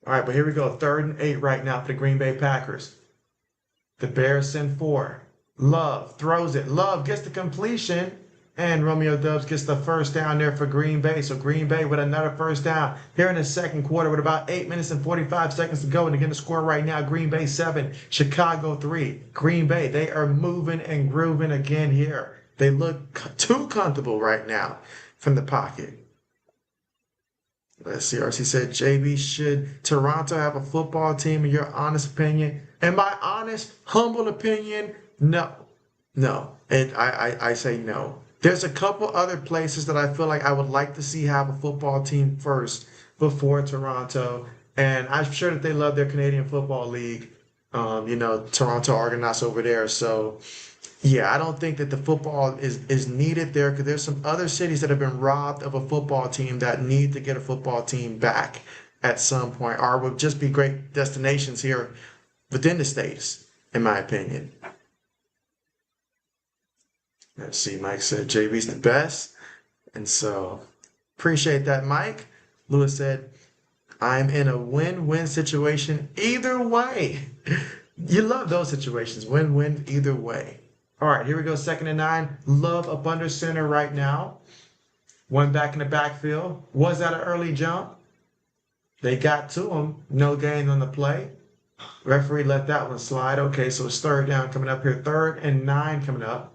All right, but here we go. 3rd and 8 right now for the Green Bay Packers. The Bears send 4. Love throws it. Love gets the completion. And Romeo Dubs gets the first down there for Green Bay. So Green Bay with another first down here in the 2nd quarter with about 8 minutes and 45 seconds to go. And again, the score right now, Green Bay 7, Chicago 3. Green Bay, they are moving and grooving again here. They look too comfortable right now from the pocket. Let's see, RC said, JB, should Toronto have a football team in your honest opinion? In my honest, humble opinion, no. No. And I say no. There's a couple other places that I feel like I would like to see have a football team first before Toronto. And I'm sure that they love their Canadian Football League, you know, Toronto Argonauts over there. So, yeah, I don't think that the football is needed there because there's some other cities that have been robbed of a football team that need to get a football team back at some point, or would just be great destinations here within the States, in my opinion. Let's see, Mike said JB's the best. And so, appreciate that, Mike. Lewis said, I'm in a win-win situation either way. You love those situations, win-win either way. All right, here we go, 2nd and 9. Love up under center right now. One back in the backfield. Was that an early jump? They got to him. No gain on the play. Referee let that one slide. Okay, so it's 3rd down coming up here. 3rd and 9 coming up.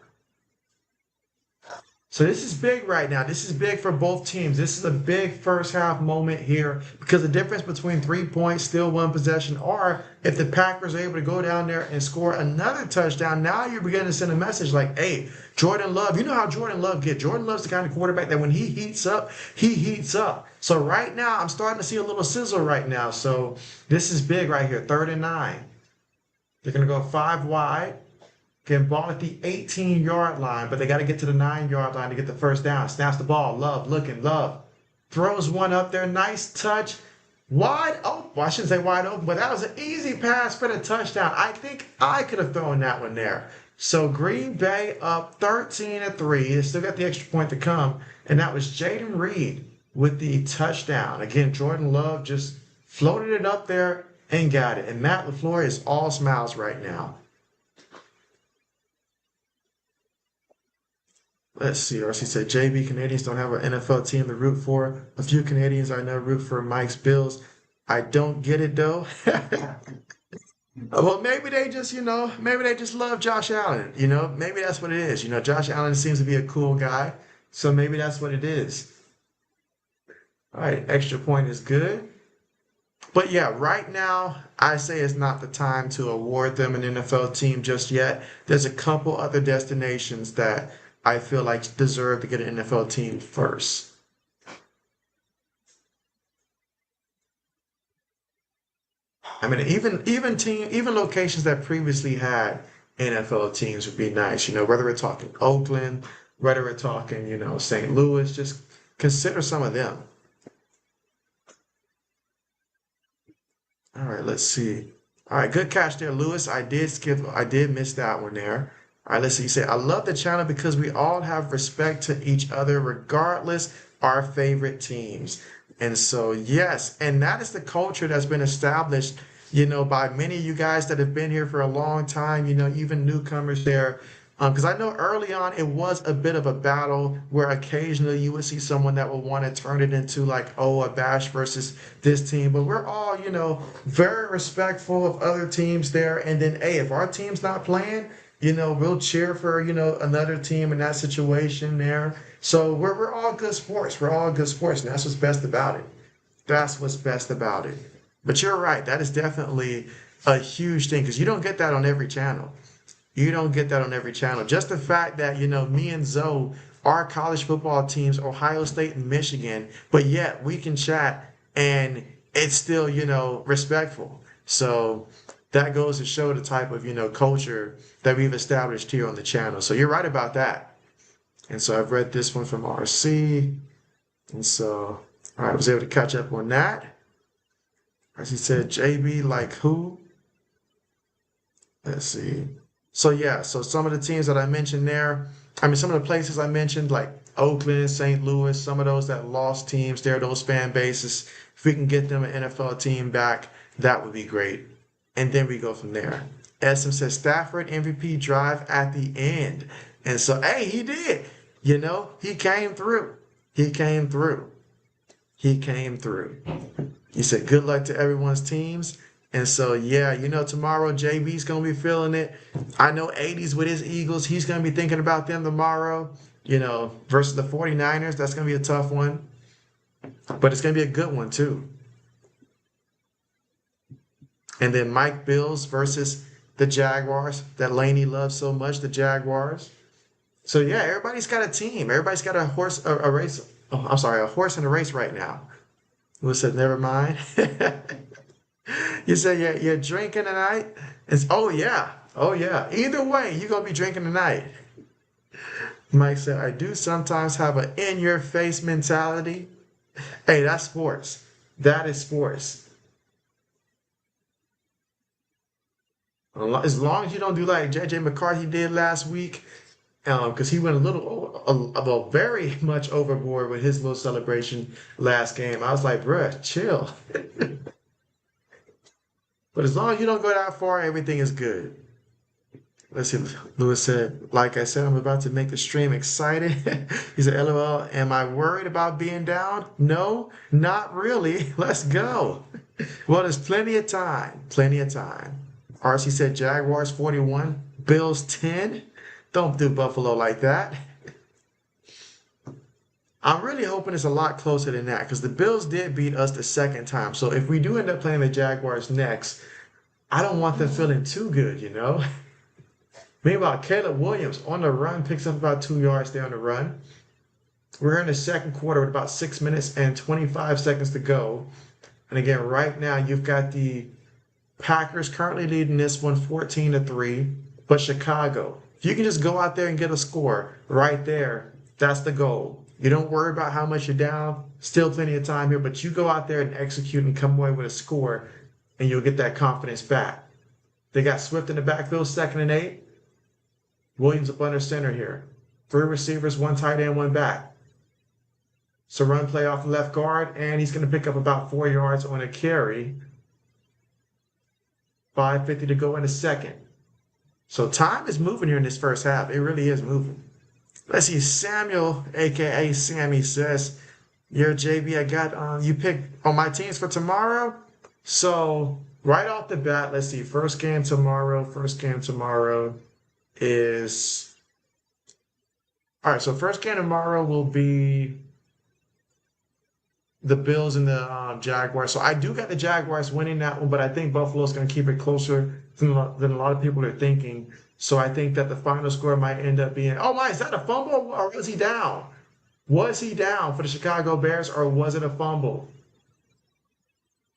So this is big right now. This is big for both teams. This is a big first half moment here because the difference between 3 points, still 1 possession, or if the Packers are able to go down there and score another touchdown, now you're beginning to send a message like, hey, Jordan Love, you know how Jordan Love gets. Jordan Love's the kind of quarterback that when he heats up, he heats up. So right now, I'm starting to see a little sizzle right now. So this is big right here, 3rd and 9. They're going to go 5 wide. getting ball at the 18-yard line, but they got to get to the 9-yard line to get the first down. Snaps the ball. Love looking. Love throws one up there. Nice touch. Wide open. Well, I shouldn't say wide open, but that was an easy pass for the touchdown. I think I could have thrown that one there. So Green Bay up 13-3. They still got the extra point to come. And that was Jaden Reed with the touchdown. Again, Jordan Love just floated it up there and got it. And Matt LaFleur is all smiles right now. Let's see. RC said, JB, Canadians don't have an NFL team to root for. A few Canadians I know root for Mike's Bills. I don't get it, though. Well, maybe they just, maybe they just love Josh Allen. Maybe that's what it is. Josh Allen seems to be a cool guy. So maybe that's what it is. All right, extra point is good. But yeah, right now, I say it's not the time to award them an NFL team just yet. There's a couple other destinations that I feel like deserve to get an NFL team first. I mean, even locations that previously had NFL teams would be nice. Whether we're talking Oakland, whether we're talking, St. Louis, just consider some of them. All right, let's see. All right, good catch there, Lewis. I did miss that one there. All right, let's see. You say, I love the channel because we all have respect to each other, regardless our favorite teams. And so, yes, and that is the culture that's been established, by many of you guys that have been here for a long time, even newcomers there. Because I know early on it was a bit of a battle where occasionally you would see someone that would want to turn it into like, oh, a bash versus this team. But we're all, very respectful of other teams there. And then, hey, if our team's not playing, we'll cheer for, another team in that situation there. So we're all good sports. We're all good sports. And that's what's best about it. That's what's best about it. But you're right. That is definitely a huge thing because you don't get that on every channel. You don't get that on every channel. Just the fact that, me and Zoe are college football teams, Ohio State and Michigan, but yet we can chat and it's still, respectful. So that goes to show the type of, culture that we've established here on the channel. So you're right about that. And so I've read this one from RC. And so, all right, I was able to catch up on that. As he said, JB, like who? Let's see. So yeah, so some of the teams that I mentioned there, some of the places I mentioned, like Oakland, St. Louis, some of those that lost teams there, those fan bases, if we can get them an NFL team back, that would be great. And then we go from there. SM says Stafford MVP drive at the end. And so, hey, he did. He came through. He came through. He came through. He said, good luck to everyone's teams. And so, yeah, tomorrow JB's going to be feeling it. I know 80s with his Eagles. He's going to be thinking about them tomorrow, versus the 49ers. That's going to be a tough one. But it's going to be a good one, too. And then Mike Bills versus the Jaguars that Laney loves so much, the Jaguars. So, yeah, everybody's got a team. Everybody's got a horse and a race right now. Who said, never mind? You say you're drinking tonight? Oh, yeah. Either way, you're going to be drinking tonight. Mike said, I do sometimes have an in-your-face mentality. Hey, that's sports. That is sports. As long as you don't do like JJ McCarthy did last week, because he went very much overboard with his little celebration last game. I was like, bruh, chill. But as long as you don't go that far, everything is good. Let's see. Lewis said, like I said, I'm about to make the stream excited. He said, LOL, am I worried about being down? No, not really. Let's go. Well, there's plenty of time. Plenty of time. RC said Jaguars 41, Bills 10. Don't do Buffalo like that. I'm really hoping it's a lot closer than that because the Bills did beat us the second time. So if we do end up playing the Jaguars next, I don't want them feeling too good, Meanwhile, Caleb Williams on the run picks up about 2 yards down the run. We're in the second quarter with about 6 minutes and 25 seconds to go. And again, right now you've got the Packers currently leading this one 14-3. but Chicago. If you can just go out there and get a score right there, that's the goal. You don't worry about how much you're down. Still plenty of time here, but you go out there and execute and come away with a score, and you'll get that confidence back. They got Swift in the backfield, 2nd and 8. Williams up under center here. 3 receivers, 1 tight end, 1 back. So run play off the left guard, and he's going to pick up about 4 yards on a carry. 5:50 to go in the second. So time is moving here in this first half. It really is moving. Let's see. Samuel, a.k.a. Sammy, says, "Yo, JB, I got you picked on my teams for tomorrow." So right off the bat, let's see. First game tomorrow is... All right, so first game tomorrow will be the Bills and the Jaguars. So I do got the Jaguars winning that one, but I think Buffalo's going to keep it closer than a lot of people are thinking. So I think that the final score might end up being, oh my, is that a fumble or was he down? Was he down for the Chicago Bears or was it a fumble?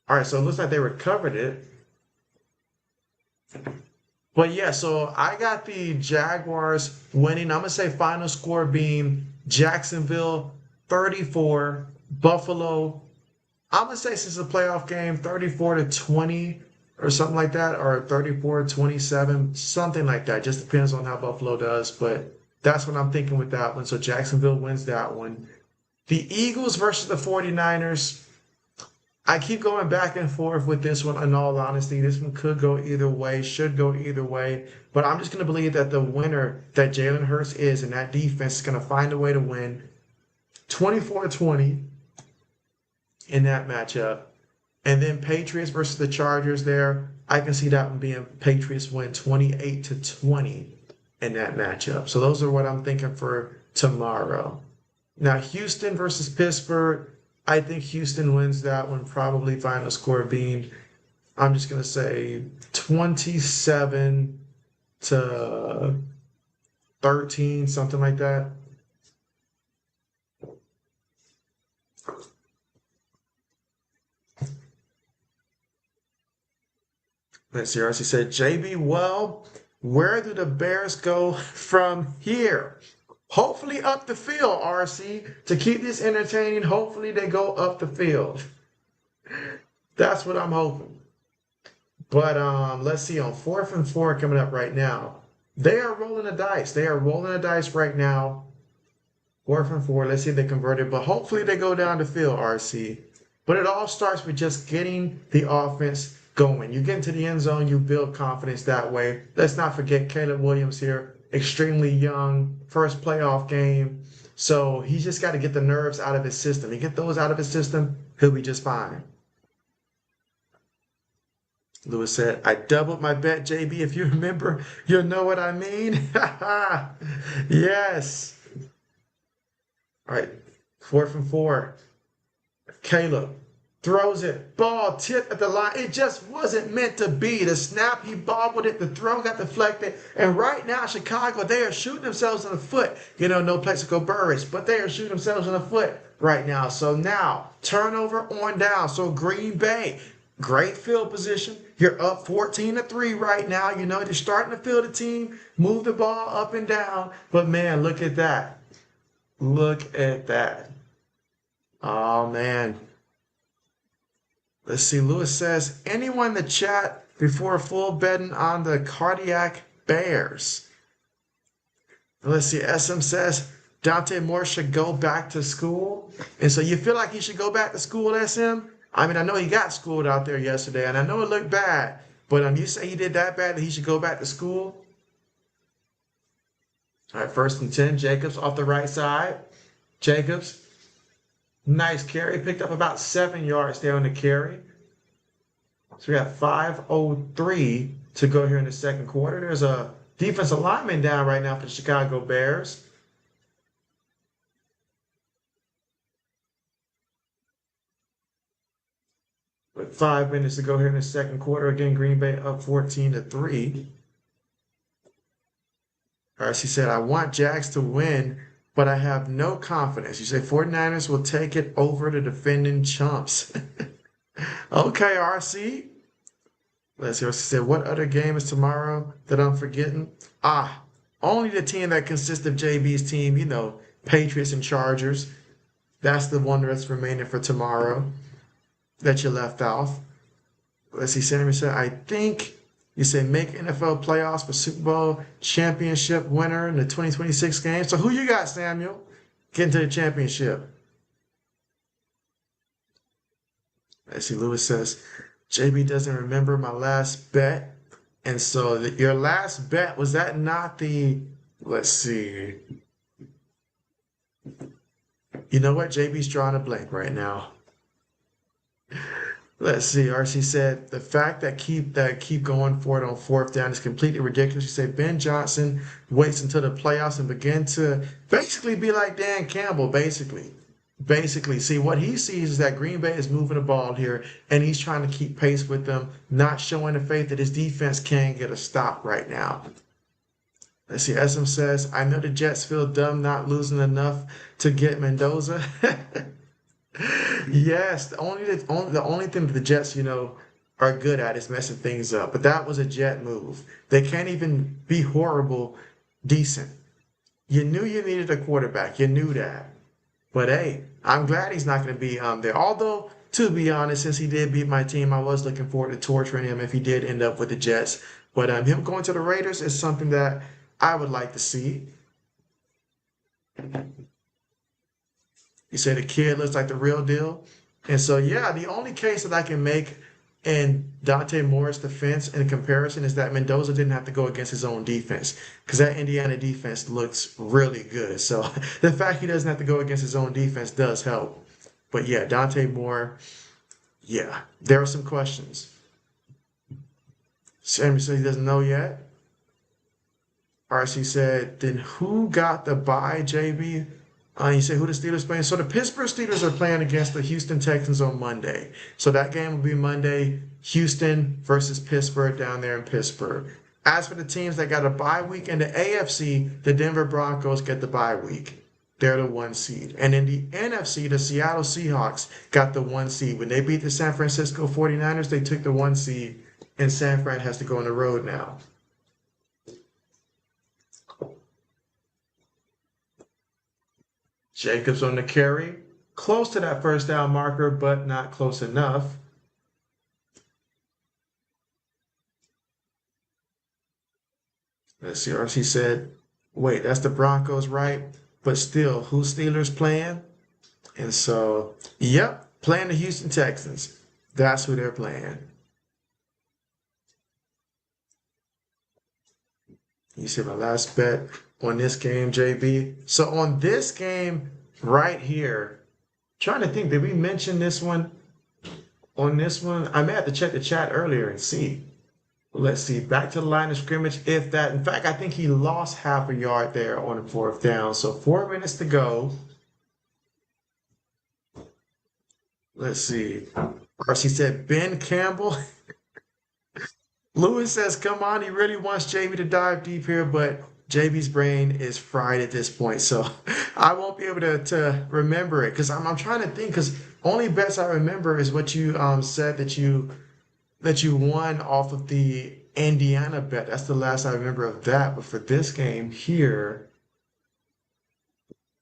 All right, so it looks like they recovered it. But yeah, so I got the Jaguars winning. I'm going to say final score being Jacksonville 34, Buffalo. I'm going to say since it's a playoff game, 34-20 or something like that, or 34-27, something like that. Just depends on how Buffalo does, but that's what I'm thinking with that one. So Jacksonville wins that one. The Eagles versus the 49ers. I keep going back and forth with this one, in all honesty. This one could go either way, should go either way. But I'm just going to believe that the winner that Jalen Hurts is and that defense is going to find a way to win 24-20 in that matchup. And then Patriots versus the Chargers there. I can see that one being Patriots win 28-20 in that matchup. So those are what I'm thinking for tomorrow. Now, Houston versus Pittsburgh. I think Houston wins that one, probably final score being, I'm just going to say 27-13, something like that. Let's see, RC said, JB, well, where do the Bears go from here? Hopefully up the field, RC. To keep this entertaining, hopefully they go up the field. That's what I'm hoping. But let's see, on 4th and 4 coming up right now, they are rolling the dice. They are rolling the dice right now. 4th and 4, let's see if they convert it. But hopefully they go down the field, RC. But it all starts with just getting the offense going. You get into the end zone, you build confidence that way. Let's not forget Caleb Williams here. Extremely young, first playoff game. So he's just got to get the nerves out of his system. You get those out of his system, he'll be just fine. Lewis said, I doubled my bet, JB. If you remember, you'll know what I mean. Yes. All right, 4th and 4. Caleb throws it, ball tipped at the line. It just wasn't meant to be. The snap, he bobbled it, the throw got deflected. And right now, Chicago, they are shooting themselves in the foot. You know, no Plexico Burris, but they are shooting themselves in the foot right now. So now, turnover on down. So Green Bay, great field position. You're up 14-3 right now. You know, you're starting to field the team, move the ball up and down. But man, look at that. Look at that. Oh, man. Let's see. Lewis says, anyone in the chat before full betting on the cardiac Bears? Let's see. SM says, Dante Moore should go back to school. And so you feel like he should go back to school, SM? I mean, I know he got schooled out there yesterday, and I know it looked bad. But you say he did that bad that he should go back to school? All right, 1st and 10. Jacobs off the right side. Jacobs. Nice carry. Picked up about 7 yards there on the carry. So we got 5:03 to go here in the second quarter. There's a defensive lineman down right now for the Chicago Bears. With 5 minutes to go here in the second quarter. Again, Green Bay up 14-3. RC said, I want Jags to win, but I have no confidence. You say 49ers will take it over the defending chumps. Okay, RC. Let's see what she said. What other game is tomorrow that I'm forgetting? Ah, only the team that consists of JB's team, you know, Patriots and Chargers. That's the one that's remaining for tomorrow that you left off. Let's see, Sammy said, I think you say make NFL playoffs for Super Bowl championship winner in the 2026 game. So who you got, Samuel? Getting to the championship. Let's see, Lewis says, JB doesn't remember my last bet. And so your last bet, was that not the, let's see. You know what? JB's drawing a blank right now. Let's see. RC said the fact that keep going for it on fourth down is completely ridiculous. She said Ben Johnson waits until the playoffs and begin to basically be like Dan Campbell, basically. See, what he sees is that Green Bay is moving the ball here, and he's trying to keep pace with them, not showing the faith that his defense can get a stop right now. Let's see. SM says, I know the Jets feel dumb not losing enough to get Mendoza. Yes, the only thing that the Jets, you know, are good at is messing things up. But that was a Jet move. They can't even be horrible, decent. You knew you needed a quarterback. You knew that. But hey, I'm glad he's not going to be there. Although, to be honest, since he did beat my team, I was looking forward to torturing him if he did end up with the Jets. But him going to the Raiders is something that I would like to see. You say the kid looks like the real deal. And so, yeah, the only case that I can make in Dante Moore's defense in comparison is that Mendoza didn't have to go against his own defense because that Indiana defense looks really good. So the fact he doesn't have to go against his own defense does help. But yeah, Dante Moore, yeah, there are some questions. Sammy said he doesn't know yet. RC said, then who got the bye, JB? You say who the Steelers playing? So the Pittsburgh Steelers are playing against the Houston Texans on Monday. So that game will be Monday, Houston versus Pittsburgh down there in Pittsburgh. As for the teams that got a bye week in the AFC, the Denver Broncos get the bye week. They're the 1 seed. And in the NFC, the Seattle Seahawks got the 1 seed. When they beat the San Francisco 49ers, they took the 1 seed, and San Fran has to go on the road now. Jacobs on the carry. Close to that first down marker, but not close enough. Let's see, RC said, wait, that's the Broncos, right? But still, who's Steelers playing? And so, yep, playing the Houston Texans. That's who they're playing. You see my last bet on this game, JB. So on this game right here, trying to think, did we mention this one? On this one, I may have to check the chat earlier and see. Let's see, back to the line of scrimmage. If that, in fact, I think he lost half a yard there on the fourth down. So 4 minutes to go. Let's see. RC said Ben Campbell. Lewis says, come on, he really wants JB to dive deep here, but JB's brain is fried at this point. So I won't be able to remember it because I'm trying to think because only bets I remember is what you said that you won off of the Indiana bet. That's the last I remember of that. But for this game here,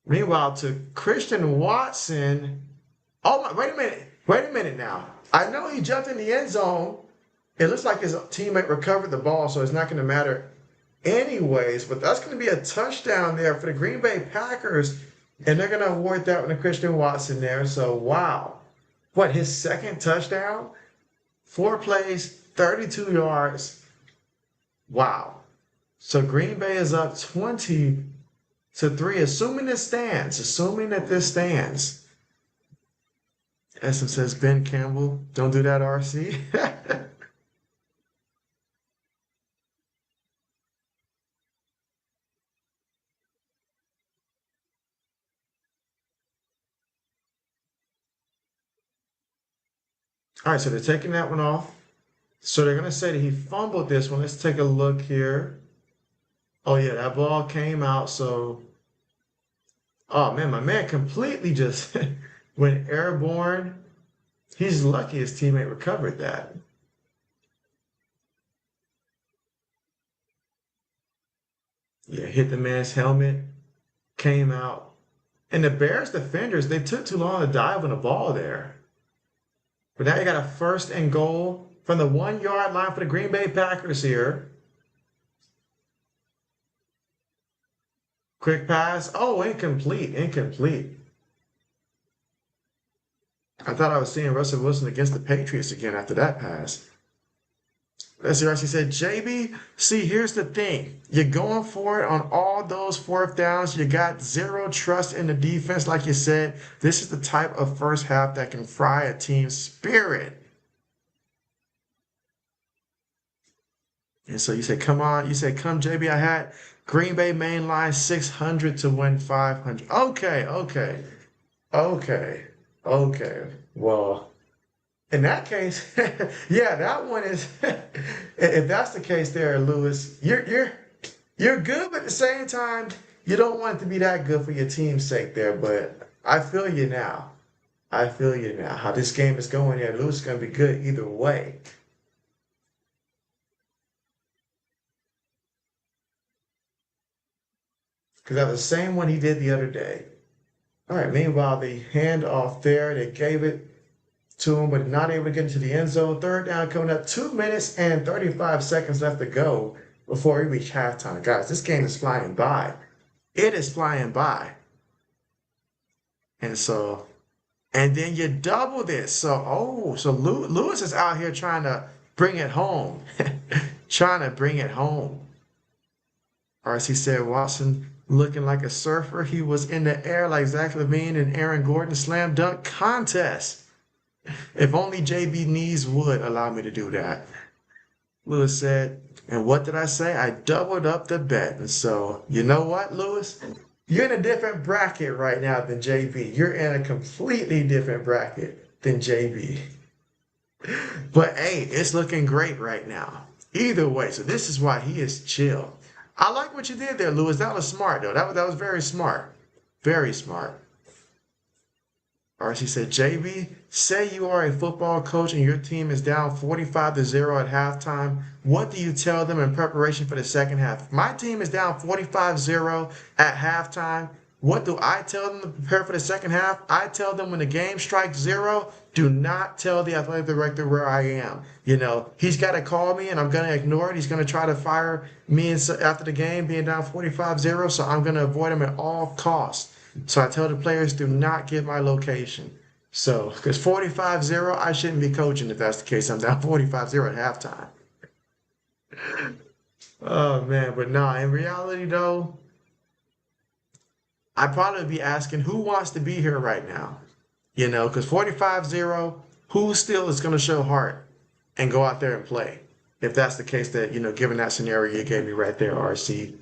meanwhile, to Christian Watson. Oh my, wait a minute now. I know he jumped in the end zone. It looks like his teammate recovered the ball, so it's not going to matter anyways. But that's going to be a touchdown there for the Green Bay Packers, and they're going to award that one to Christian Watson there. So, wow. What, his second touchdown? 4 plays, 32 yards. Wow. So Green Bay is up 20-3, assuming that this stands. Essence says Ben Campbell. Don't do that, RC. All right, so they're taking that one off. So they're going to say that he fumbled this one. Let's take a look here. Oh, yeah, that ball came out. So, oh, man, my man completely just went airborne. He's lucky his teammate recovered that. Yeah, hit the man's helmet, came out. And the Bears defenders, they took too long to dive on the ball there. But now you got a 1st and goal from the 1 yard line for the Green Bay Packers here. Quick pass. Oh, incomplete. Incomplete. I thought I was seeing Russell Wilson against the Patriots again after that pass. Let's see, he said, JB, see, here's the thing. You're going for it on all those 4th downs. You got zero trust in the defense, like you said. This is the type of first half that can fry a team's spirit. And so you say, come on. You say, come, JB, I had Green Bay main line 600 to win 500. Okay, okay, okay, okay. Well, in that case, yeah, that one is. If that's the case, there, Lewis, you're good, but at the same time, you don't want it to be that good for your team's sake there. But I feel you now. I feel you now. How this game is going here, Lewis is gonna be good either way. Because that was the same one he did the other day. All right. Meanwhile, the handoff there, they gave it to him, but not able to get into the end zone. 3rd down coming up, 2 minutes and 35 seconds left to go before we reach halftime. Guys, this game is flying by. It is flying by. And so, and then you double this. So Lewis is out here trying to bring it home. Trying to bring it home. Or as he said, Watson looking like a surfer. He was in the air like Zach LaVine and Aaron Gordon slam dunk contest. If only JB knees would allow me to do that. Lewis said, and what did I say? I doubled up the bet. And so, you know what, Lewis? You're in a different bracket right now than JB. You're in a completely different bracket than JB. But hey, it's looking great right now. Either way, so this is why he is chill. I like what you did there, Lewis. That was smart, though. That was very smart. Very smart. RC said, JB, say you are a football coach and your team is down 45-0 at halftime. What do you tell them in preparation for the second half? If my team is down 45-0 at halftime, what do I tell them to prepare for the second half? I tell them when the game strikes 0, do not tell the athletic director where I am. You know, he's got to call me and I'm going to ignore it. He's going to try to fire me after the game being down 45-0, so I'm going to avoid him at all costs. So I tell the players, do not give my location. So, because 45-0, I shouldn't be coaching if that's the case. I'm down 45-0 at halftime. Oh, man. But nah, in reality, though, I'd probably be asking who wants to be here right now. You know, because 45-0, who still is going to show heart and go out there and play? If that's the case that, you know, given that scenario you gave me right there, RC,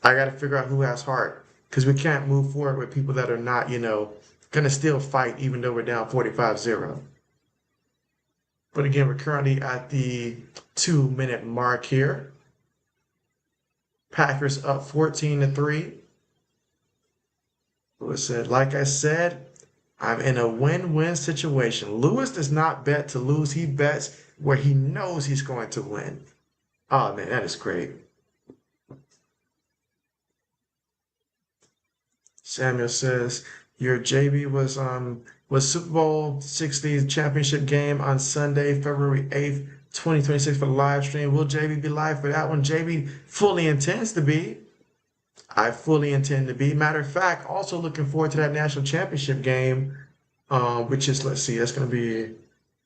I got to figure out who has heart. Because we can't move forward with people that are not, you know, going to still fight even though we're down 45-0. But again, we're currently at the 2-minute mark here. Packers up 14-3. Lewis said, like I said, I'm in a win-win situation. Lewis does not bet to lose. He bets where he knows he's going to win. Oh, man, that is great. Samuel says, your JB was Super Bowl 60 championship game on Sunday, February 8th, 2026 for the live stream. Will JB be live for that one? JB fully intends to be. I fully intend to be. Matter of fact, also looking forward to that national championship game, which is, let's see, that's going to be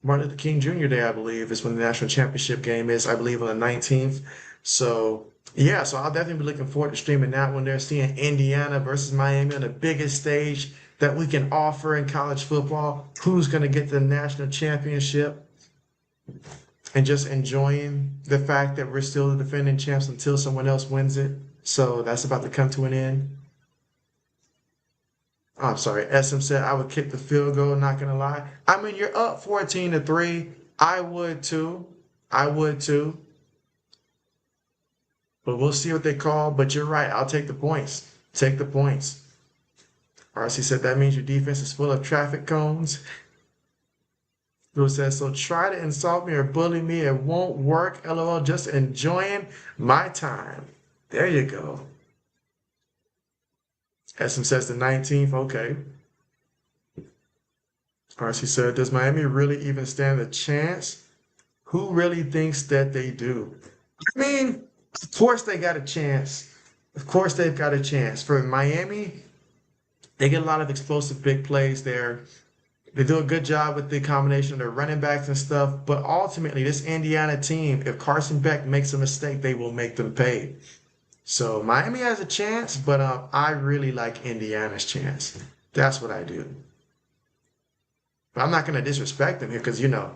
Martin Luther King Jr. Day, I believe, is when the national championship game is, I believe, on the 19th. So, yeah, so I'll definitely be looking forward to streaming that one there, seeing Indiana versus Miami on the biggest stage that we can offer in college football. Who's going to get the national championship? And just enjoying the fact that we're still the defending champs until someone else wins it. So that's about to come to an end. Oh, I'm sorry. SM said I would kick the field goal, not going to lie. I mean, you're up 14-3. I would too. I would too. But we'll see what they call. But you're right. I'll take the points. Take the points. RC said that means your defense is full of traffic cones. Lou says, so try to insult me or bully me. It won't work. LOL. Just enjoying my time. There you go. SM says the 19th. Okay. RC said, does Miami really even stand a chance? Who really thinks that they do? I mean, of course they got a chance. Of course they've got a chance. For Miami, they get a lot of explosive big plays there. They do a good job with the combination of their running backs and stuff. But ultimately, this Indiana team, if Carson Beck makes a mistake, they will make them pay. So Miami has a chance, but I really like Indiana's chance. That's what I do. But I'm not going to disrespect them here because, you know,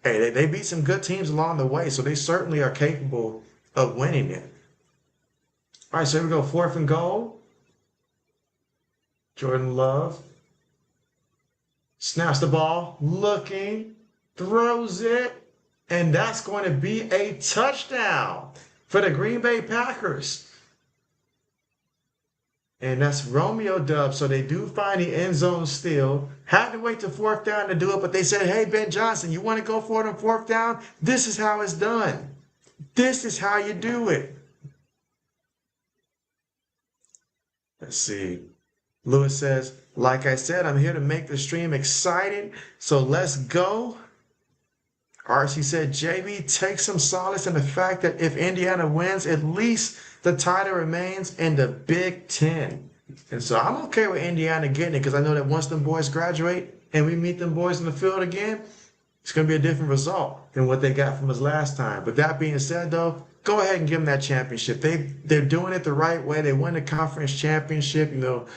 hey, they beat some good teams along the way, so they certainly are capable of winning it. All right, so here we go, 4th and goal. Jordan Love snaps the ball, looking, throws it, and that's going to be a touchdown for the Green Bay Packers. And that's Romeo Dubs. So they do find the end zone still. Had to wait to 4th down to do it, but they said, hey, Ben Johnson, you want to go for it on 4th down? This is how it's done. This is how you do it. Let's see. Lewis says, like I said, I'm here to make the stream exciting, so let's go. RC said, JB, take some solace in the fact that if Indiana wins, at least the title remains in the Big Ten. And so I'm okay with Indiana getting it because I know that once them boys graduate and we meet them boys in the field again, it's going to be a different result than what they got from us last time. But that being said, though, go ahead and give them that championship. They're doing it the right way. They won the conference championship, you know,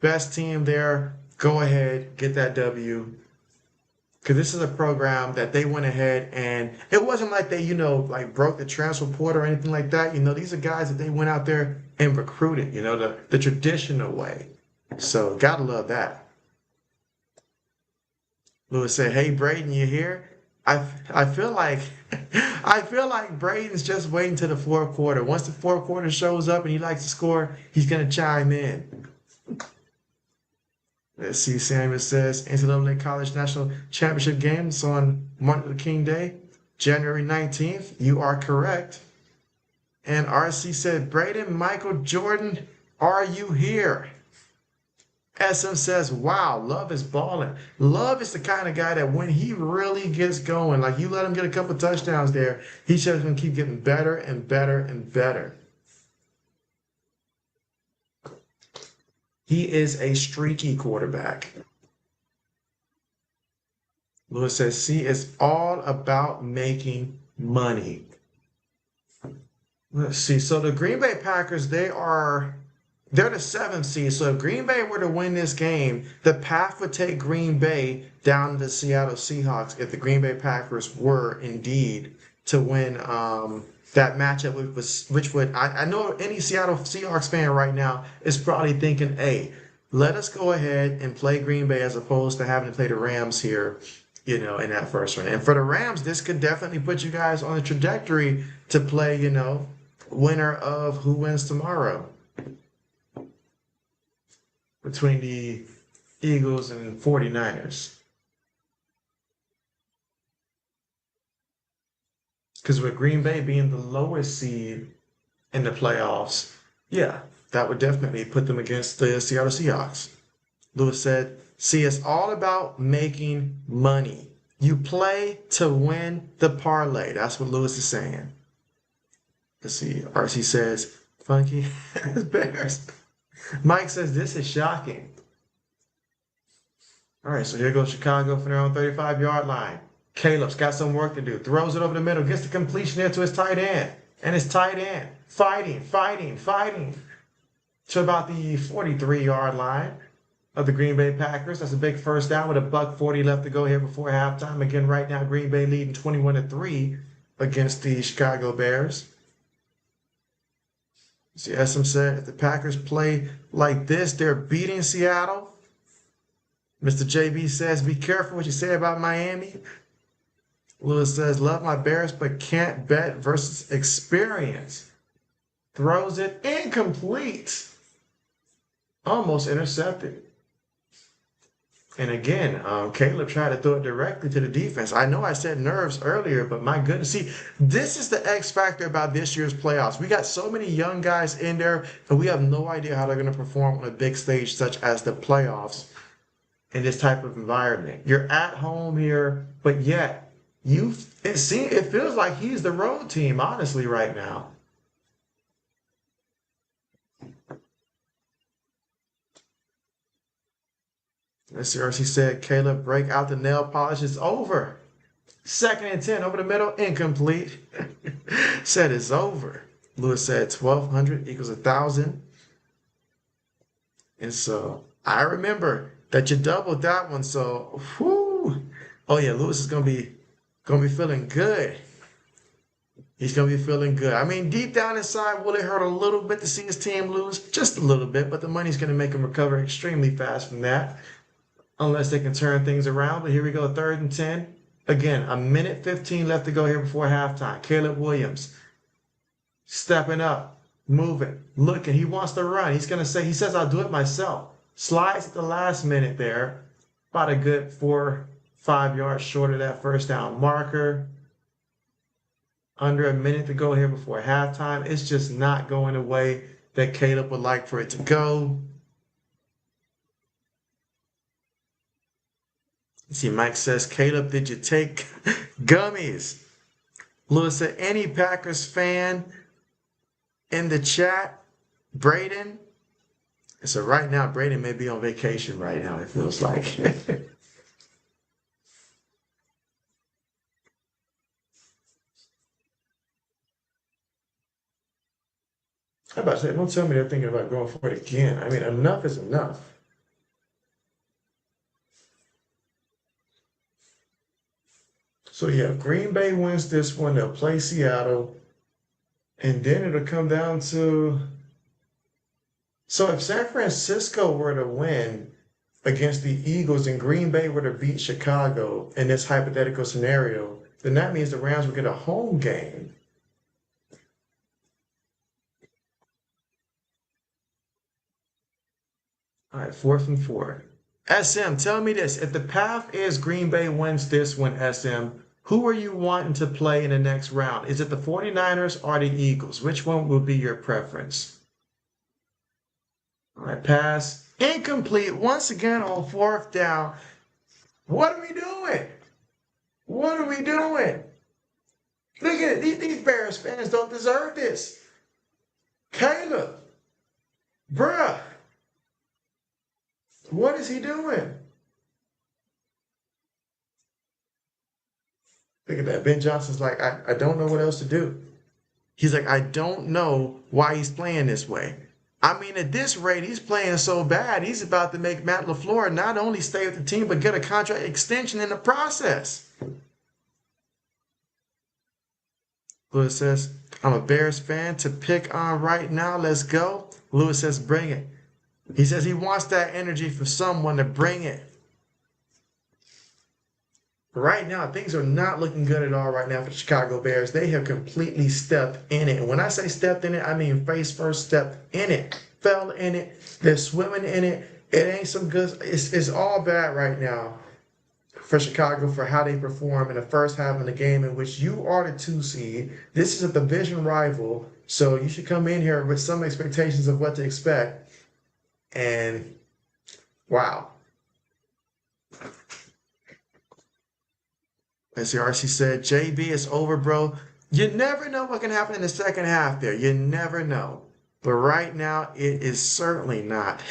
best team there. Go ahead, get that W. Because this is a program that they went ahead and it wasn't like they, you know, like broke the transfer portal or anything like that. You know, these are guys that they went out there and recruited, you know, the traditional way. So gotta love that. Lewis said, hey, Braden, you here? I feel like I feel like Braden's just waiting to the 4th quarter. Once the 4th quarter shows up and he likes to score, he's gonna chime in. Let's see, Samuel says, NCAA College National Championship games on Martin Luther King Day, January 19th. You are correct. And RC said, Braden, Michael Jordan, are you here? SM says, wow, Love is balling. Love is the kind of guy that when he really gets going, like you let him get a couple touchdowns there, he's just going to keep getting better and better and better. He is a streaky quarterback. Lewis says, see, it's all about making money. Let's see. So the Green Bay Packers, they're the 7th seed. So if Green Bay were to win this game, the path would take Green Bay down to the Seattle Seahawks if the Green Bay Packers were indeed to win that matchup, which would, I know any Seattle Seahawks fan right now is probably thinking, hey, let us go ahead and play Green Bay as opposed to having to play the Rams here, you know, in that first round. And for the Rams, this could definitely put you guys on a trajectory to play, you know, winner of who wins tomorrow between the Eagles and 49ers. Because with Green Bay being the lowest seed in the playoffs, yeah, that would definitely put them against the Seattle Seahawks. Lewis said, see, it's all about making money. You play to win the parlay. That's what Lewis is saying. Let's see. RC says, funky Bears. Mike says, this is shocking. All right, so here goes Chicago from their own 35-yard line. Caleb's got some work to do. Throws it over the middle. Gets the completion there to his tight end. And his tight end fighting to about the 43-yard line of the Green Bay Packers. That's a big first down with $1:40 left to go here before halftime. Again, right now, Green Bay leading 21-3 against the Chicago Bears. See, SM said, if the Packers play like this, they're beating Seattle. Mr. JB says, be careful what you say about Miami. Lewis says, love my Bears, but can't bet versus experience. Throws it incomplete. Almost intercepted. And again, Caleb tried to throw it directly to the defense. I know I said nerves earlier, but my goodness. See, this is the X factor about this year's playoffs. We got so many young guys in there, and we have no idea how they're going to perform on a big stage such as the playoffs in this type of environment. You're at home here, but yet it feels like he's the road team, honestly, right now. Let's see, RC said, Caleb, break out the nail polish. It's over. Second and 10 over the middle, incomplete. Said it's over. Lewis said 1,200 equals 1,000. And so I remember that you doubled that one. So, whoo. Oh yeah, Lewis is gonna be feeling good. He's gonna be feeling good. I mean, deep down inside, will it hurt a little bit to see his team lose? Just a little bit, but the money's gonna make him recover extremely fast from that, unless they can turn things around. But here we go, third and 10. Again, a minute 15 left to go here before halftime. Caleb Williams stepping up, moving, looking. He wants to run. He says, I'll do it myself. Slides at the last minute there, about a good 4-5 yards short of that first down marker. Under a minute to go here before halftime. It's just not going the way that Caleb would like for it to go. See, Mike says, Caleb, did you take gummies? Lewis said, any Packers fan in the chat? Braden? So right now, Braden may be on vacation right now, it feels like. I'm about to say, don't tell me they're thinking about going for it again. I mean, enough is enough. So yeah, Green Bay wins this one. They'll play Seattle. And then it'll come down to... So if San Francisco were to win against the Eagles and Green Bay were to beat Chicago in this hypothetical scenario, then that means the Rams would get a home game. All right, 4th and 4. SM, tell me this. If the path is Green Bay wins this one, SM, who are you wanting to play in the next round? Is it the 49ers or the Eagles? Which one will be your preference? All right, pass. Incomplete once again on 4th down. What are we doing? What are we doing? Look at it. These Bears fans don't deserve this. Caleb. Bruh. What is he doing? Look at that. Ben Johnson's like, I don't know what else to do. He's like, I don't know why he's playing this way. I mean, at this rate, he's playing so bad, he's about to make Matt LaFleur not only stay with the team, but get a contract extension in the process. Lewis says, I'm a Bears fan to pick on right now. Let's go. Lewis says, bring it. He says he wants that energy for someone to bring it. Right now, things are not looking good at all right now for the Chicago Bears. They have completely stepped in it. And when I say stepped in it, I mean face first stepped in it. Fell in it. They're swimming in it. It ain't some good. It's all bad right now for Chicago for how they perform in the first half of the game in which you are the 2 seed. This is a division rival. So you should come in here with some expectations of what to expect. And wow. As the RC said, JB, it's over, bro. You never know what can happen in the second half there. You never know. But right now, it is certainly not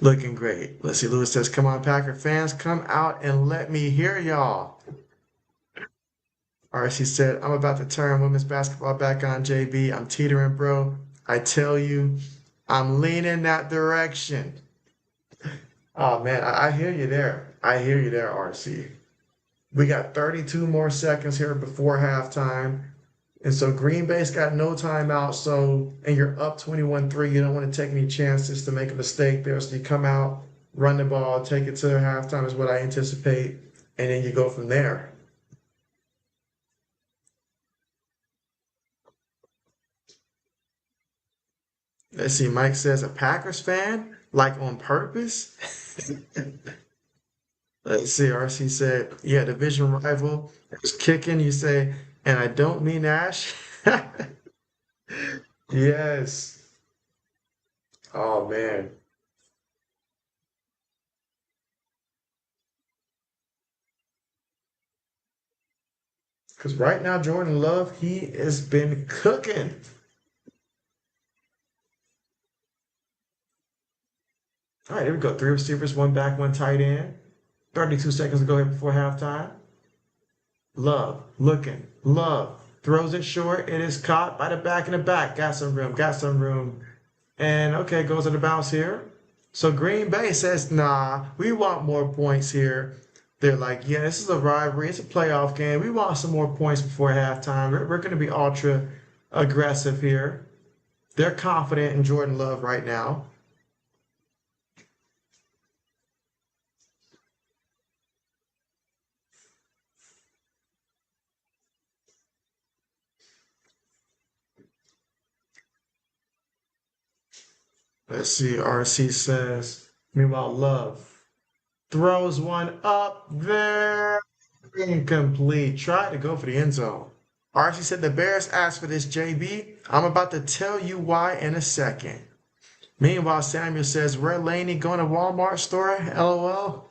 looking great. Let's see, Lewis says, come on, Packer fans, come out and let me hear y'all. RC said, I'm about to turn women's basketball back on, JB. I'm teetering, bro. I tell you, I'm leaning that direction. Oh, man, I hear you there. I hear you there, RC. We got 32 more seconds here before halftime. And so Green Bay's got no timeout. So, and you're up 21-3. You don't want to take any chances to make a mistake there. So you come out, run the ball, take it to halftime is what I anticipate. And then you go from there. Let's see. Mike says, a Packers fan? Like on purpose? Let's see. RC said, yeah, division rival is kicking. You say, and I don't mean Ash. Yes. Oh man. Because right now, Jordan Love, he has been cooking. All right, here we go. Three receivers, one back, one tight end. 32 seconds to go here before halftime. Love, looking, Love throws it short. It is caught by the back in the back. Got some room, got some room. And okay, goes to the bounce here. So Green Bay says, nah, we want more points here. They're like, yeah, this is a rivalry. It's a playoff game. We want some more points before halftime. We're going to be ultra aggressive here. They're confident in Jordan Love right now. Let's see. RC says, meanwhile, Love throws one up there. Incomplete. Tried to go for the end zone. RC said the Bears asked for this, JB. I'm about to tell you why in a second. Meanwhile, Samuel says, where Laney going to Walmart store? LOL.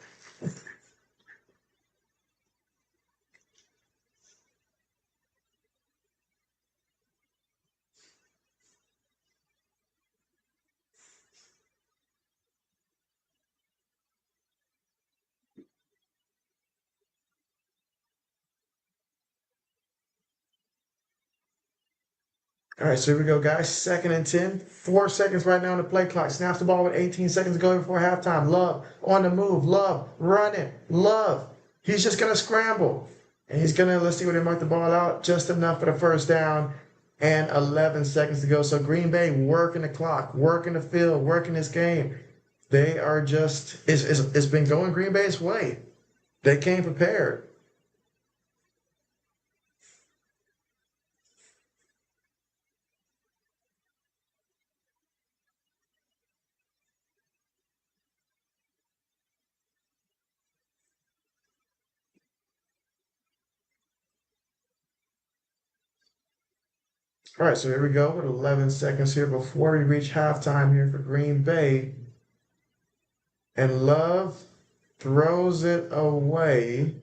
All right, so here we go, guys. Second and 10. 4 seconds right now on the play clock. Snaps the ball with 18 seconds to go before halftime. Love on the move. Love running. Love. He's just going to scramble. And he's going to, let's see what they mark the ball out. Just enough for the first down. And 11 seconds to go. So Green Bay working the clock, working the field, working this game. They are just, it's been going Green Bay's way. They came prepared. All right, so here we go with 11 seconds here before we reach halftime here for Green Bay. And Love throws it away.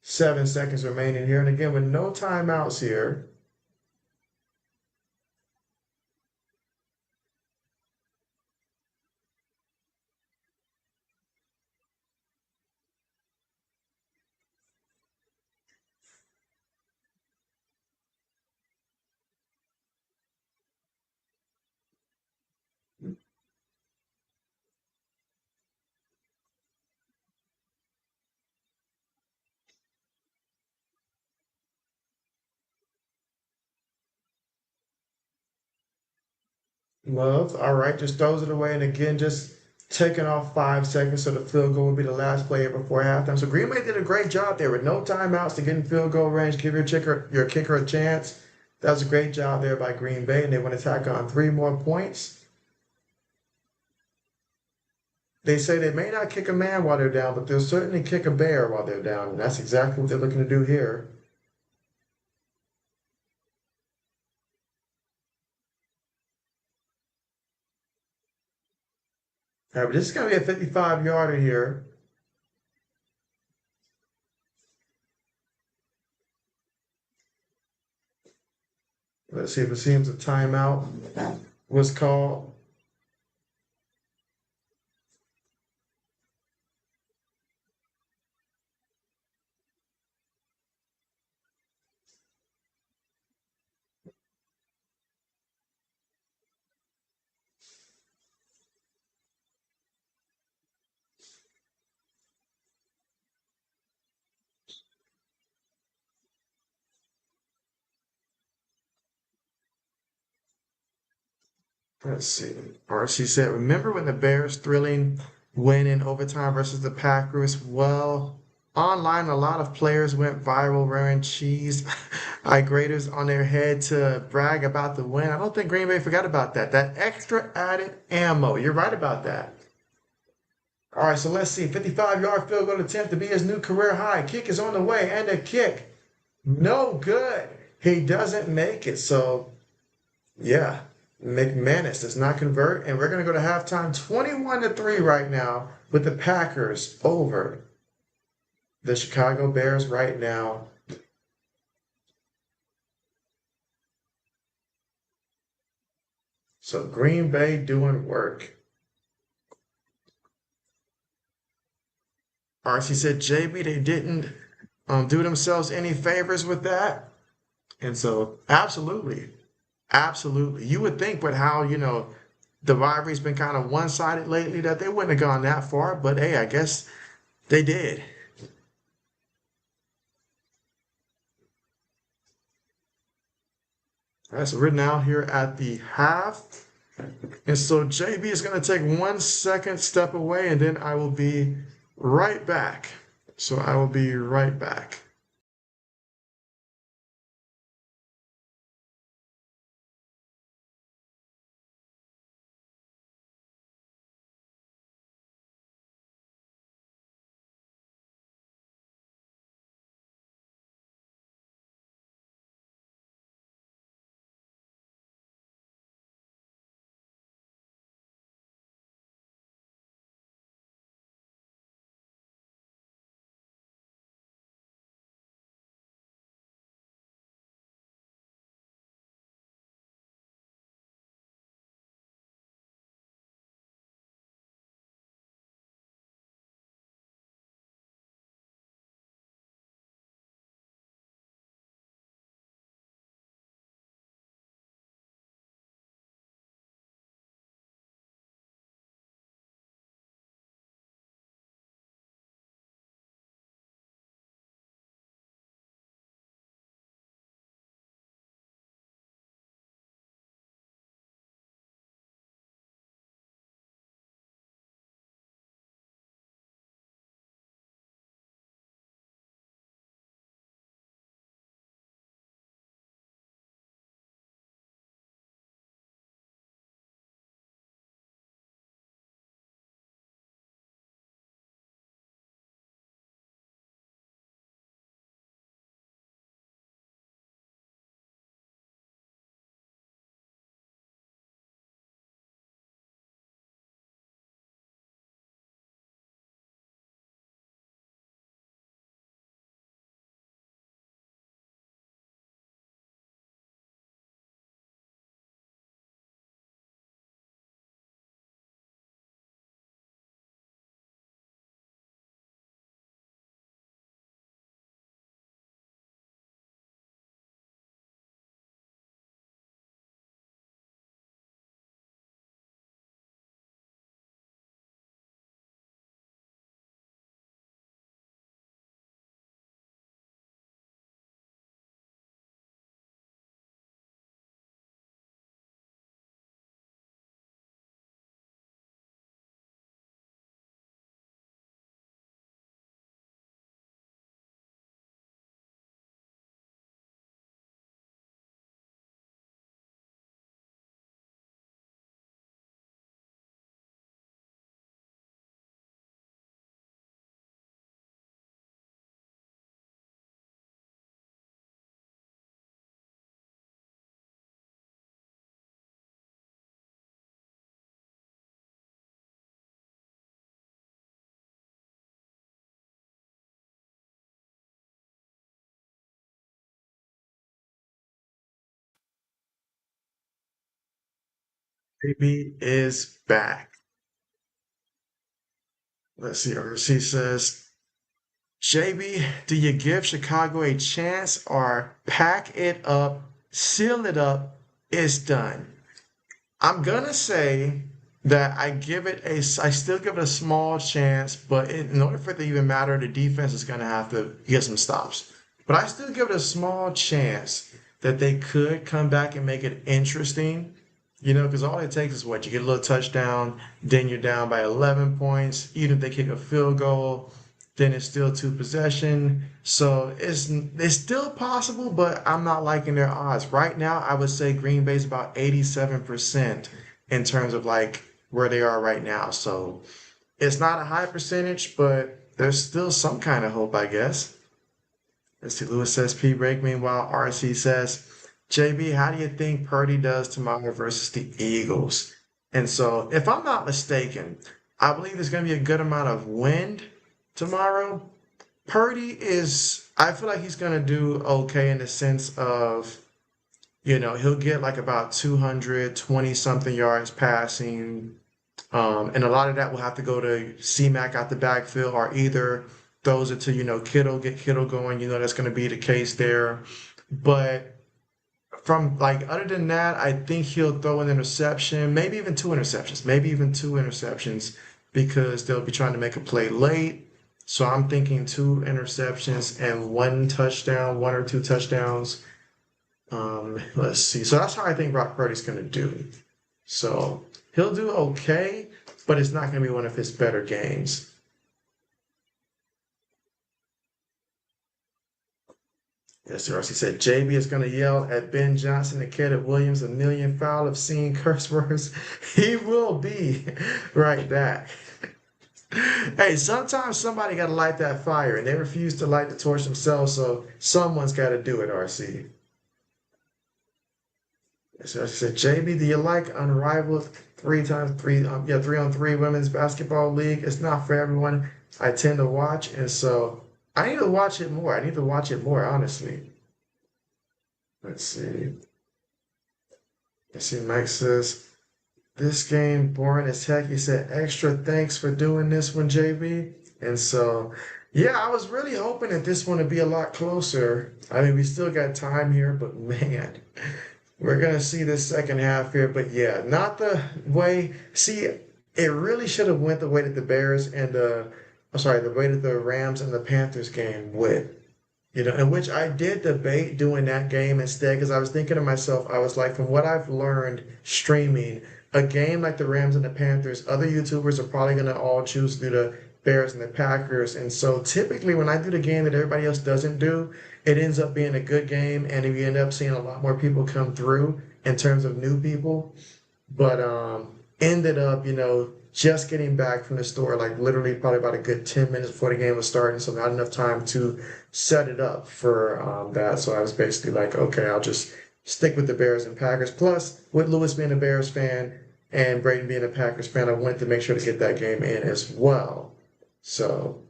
7 seconds remaining here. And again, with no timeouts here. Love, all right, just throws it away. And again, just taking off 5 seconds. So the field goal will be the last play before halftime. So Green Bay did a great job there with no timeouts to get in field goal range, give your kicker a chance. That was a great job there by Green Bay. And they want to tack on 3 more points. They say they may not kick a man while they're down, but they'll certainly kick a bear while they're down. And that's exactly what they're looking to do here. All right, but this is going to be a 55-yarder here. Let's see if it seems a timeout was called. Let's see. RC said, remember when the Bears thrilling win in overtime versus the Packers? Well, online, a lot of players went viral wearing cheese eye graters on their head to brag about the win. I don't think Green Bay forgot about that. That extra added ammo. You're right about that. All right, so let's see. 55-yard field goal attempt to be his new career high. Kick is on the way, and a kick. No good. He doesn't make it. So, yeah, McManus does not convert, and we're going to go to halftime 21-3 right now with the Packers over the Chicago Bears right now. So Green Bay doing work. RC said, JB, they didn't do themselves any favors with that. And so, absolutely. Absolutely. You would think with how, the rivalry's been kind of one-sided lately that they wouldn't have gone that far, but hey, I guess they did. That's written out here at the half. And so JB is going to take 1 second step away, and then I will be right back. So I will be right back. JB is back. Let's see. RC says, JB, do you give Chicago a chance or pack it up, seal it up, it's done? I'm gonna say that I still give it a small chance, but in order for it to even matter, the defense is gonna have to get some stops. But I still give it a small chance that they could come back and make it interesting. Because all it takes is what? You get a little touchdown, then you're down by 11 points. Even if they kick a field goal, then it's still two possession. So it's still possible, but I'm not liking their odds. Right now, I would say Green Bay's about 87% in terms of like where they are right now. So It's not a high percentage, but there's still some kind of hope, I guess. Let's see. Lewis says P break. Meanwhile, RC says, JB, how do you think Purdy does tomorrow versus the Eagles? And so, if I'm not mistaken, I believe there's going to be a good amount of wind tomorrow. Purdy is, I feel like he's going to do okay in the sense of, he'll get like about 220 something yards passing. And a lot of that will have to go to C-Mac out the backfield or either throws it to, Kittle, get Kittle going. That's going to be the case there. But from like other than that, I think he'll throw an interception, maybe even two interceptions because they'll be trying to make a play late. So I'm thinking two interceptions and one touchdown, one or two touchdowns. Let's see. So that's how I think Brock Purdy's going to do. So he'll do okay, but it's not going to be one of his better games. Yes, sir. He said JB is going to yell at Ben Johnson and Caleb Williams a million foul of seeing curse words. He will be right back. Hey, sometimes somebody got to light that fire, and they refuse to light the torch themselves, so someone's got to do it, RC. So I said, JB, do you like Unrivaled 3x3 women's basketball league? It's not for everyone. I tend to watch, and so I need to watch it more. Honestly. Let's see. Mike says, this game boring as heck. He said, extra thanks for doing this one, JB. And so, yeah, I was really hoping that this one would be a lot closer. I mean, we still got time here, but man, we're going to see this second half here. But yeah, not the way. See, it really should have went the way that the the way that the Rams and the Panthers game went. In which I did debate doing that game instead because I was thinking to myself, I was like, from what I've learned streaming, a game like the Rams and the Panthers, other YouTubers are probably going to all choose to do the Bears and the Packers. And so typically when I do the game that everybody else doesn't do, it ends up being a good game and we end up seeing a lot more people come through in terms of new people. But ended up, just getting back from the store, like literally probably about a good 10 minutes before the game was starting. So not enough time to set it up for that. So I was basically like, okay, I'll just stick with the Bears and Packers. Plus, with Lewis being a Bears fan and Braden being a Packers fan, I wanted to make sure to get that game in as well. So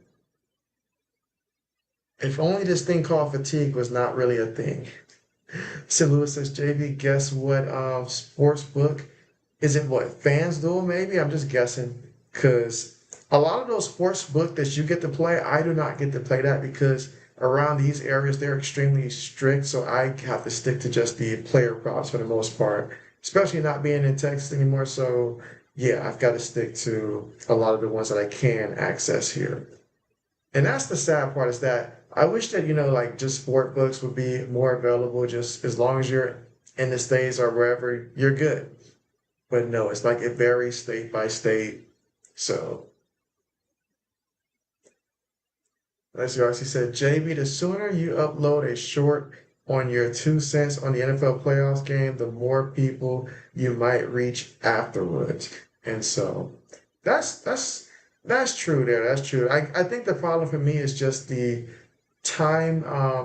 if only this thing called fatigue was not really a thing. So Lewis says, JB, guess what sports book? Is it what, FanDuel maybe? I'm just guessing. Because a lot of those sports book that you get to play, I do not get to play that because around these areas, they're extremely strict. So I have to stick to just the player props for the most part, especially not being in Texas anymore. So yeah, I've got to stick to a lot of the ones that I can access here. And that's the sad part is that I wish that, like just sport books would be more available just as long as you're in the States or wherever, you're good. But no, it's like it varies state by state. So, let's see, he said, JB, the sooner you upload a short on your 2 cents on the NFL playoffs game, the more people you might reach afterwards. And so that's true there. That's true. I think the problem for me is just the time,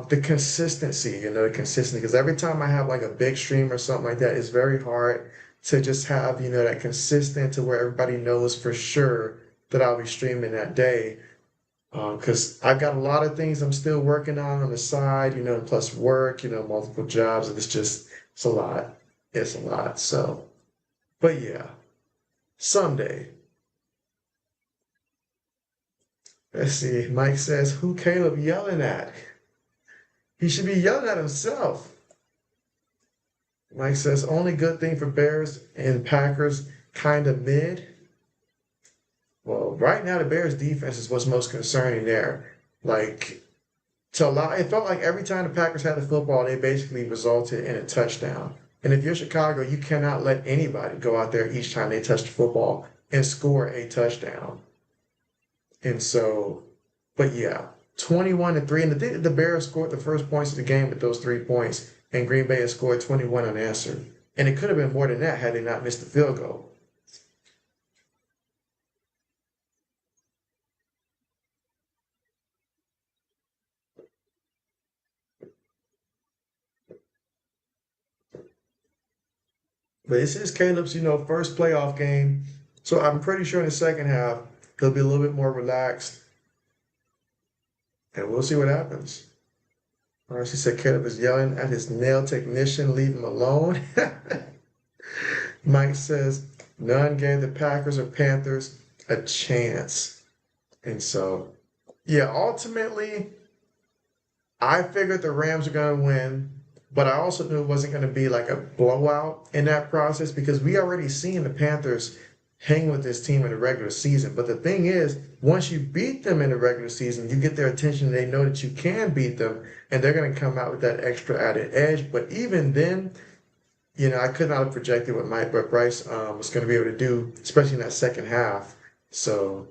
the consistency, because every time I have like a big stream or something like that, it's very hard to just have, that consistent to where everybody knows for sure that I'll be streaming that day. Because I've got a lot of things I'm still working on the side, plus work, multiple jobs. And it's a lot. It's a lot. So, but yeah, someday. Let's see. Mike says, who Caleb yelling at? He should be yelling at himself. Mike says, only good thing for Bears and Packers, kind of mid. Well, right now the Bears defense is what's most concerning there. Like, it felt like every time the Packers had the football, they basically resulted in a touchdown. And if you're Chicago, you cannot let anybody go out there each time they touch the football and score a touchdown. And so, but yeah, 21-3. And the Bears scored the first points of the game with those 3 points. And Green Bay has scored 21 unanswered. And it could have been more than that had they not missed the field goal. But this is Caleb's, first playoff game. So I'm pretty sure in the second half, he'll be a little bit more relaxed. And we'll see what happens. All right, she said Caleb is yelling at his nail technician, leave him alone. Mike says, none gave the Packers or Panthers a chance. And so, yeah, ultimately, I figured the Rams are going to win, but I also knew it wasn't going to be like a blowout in that process because we already seen the Panthers hang with this team in the regular season. But the thing is, once you beat them in the regular season, you get their attention. They know that you can beat them, and they're going to come out with that extra added edge. But even then, I could not have projected what Bryce was going to be able to do, especially in that second half. So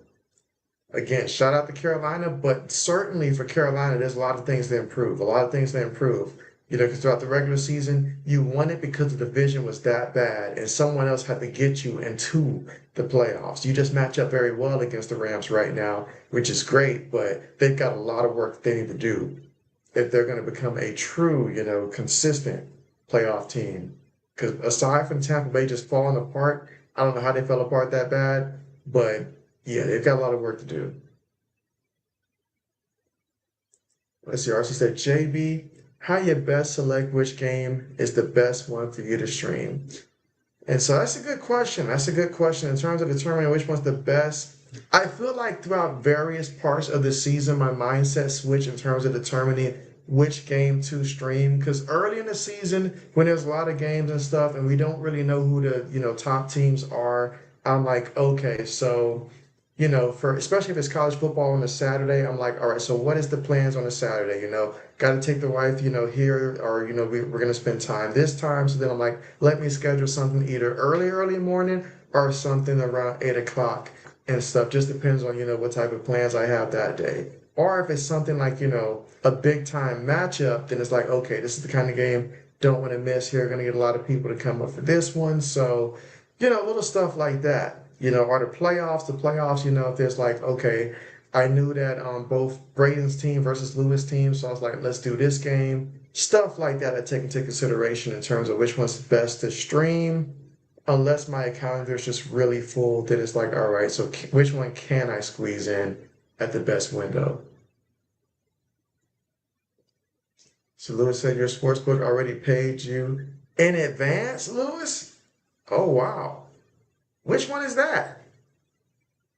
again, shout out to Carolina, but certainly for Carolina, there's a lot of things to improve. A lot of things to improve. Because throughout the regular season, you won it because the division was that bad, and someone else had to get you into the playoffs. You just match up very well against the Rams right now, which is great, but they've got a lot of work they need to do if they're going to become a true, consistent playoff team. Because aside from Tampa Bay just falling apart, I don't know how they fell apart that bad, but yeah, they've got a lot of work to do. Let's see, RC said, JB, how you best select which game is the best one for you to stream? And so that's a good question. That's a good question in terms of determining which one's the best. I feel like throughout various parts of the season, my mindset switched in terms of determining which game to stream. Because early in the season, when there's a lot of games and stuff, and we don't really know who the top teams are, I'm like, okay, so for especially if it's college football on a Saturday, I'm like, all right, so what is the plans on a Saturday? Got to take the wife, here, or we're gonna spend time this time. So then I'm like, let me schedule something either early morning or something around 8 o'clock and stuff. Just depends on what type of plans I have that day. Or if it's something like a big time matchup, then it's like, okay, this is the kind of game don't want to miss here. Gonna get a lot of people to come up for this one. So little stuff like that. Or the playoffs, if there's like, okay, I knew that both Braden's team versus Lewis' team, so I was like, let's do this game. Stuff like that I take into consideration in terms of which one's best to stream. Unless my calendar is just really full, then it's like, all right, so which one can I squeeze in at the best window? So Lewis said your sportsbook already paid you in advance, Lewis? Oh, wow. Which one is that?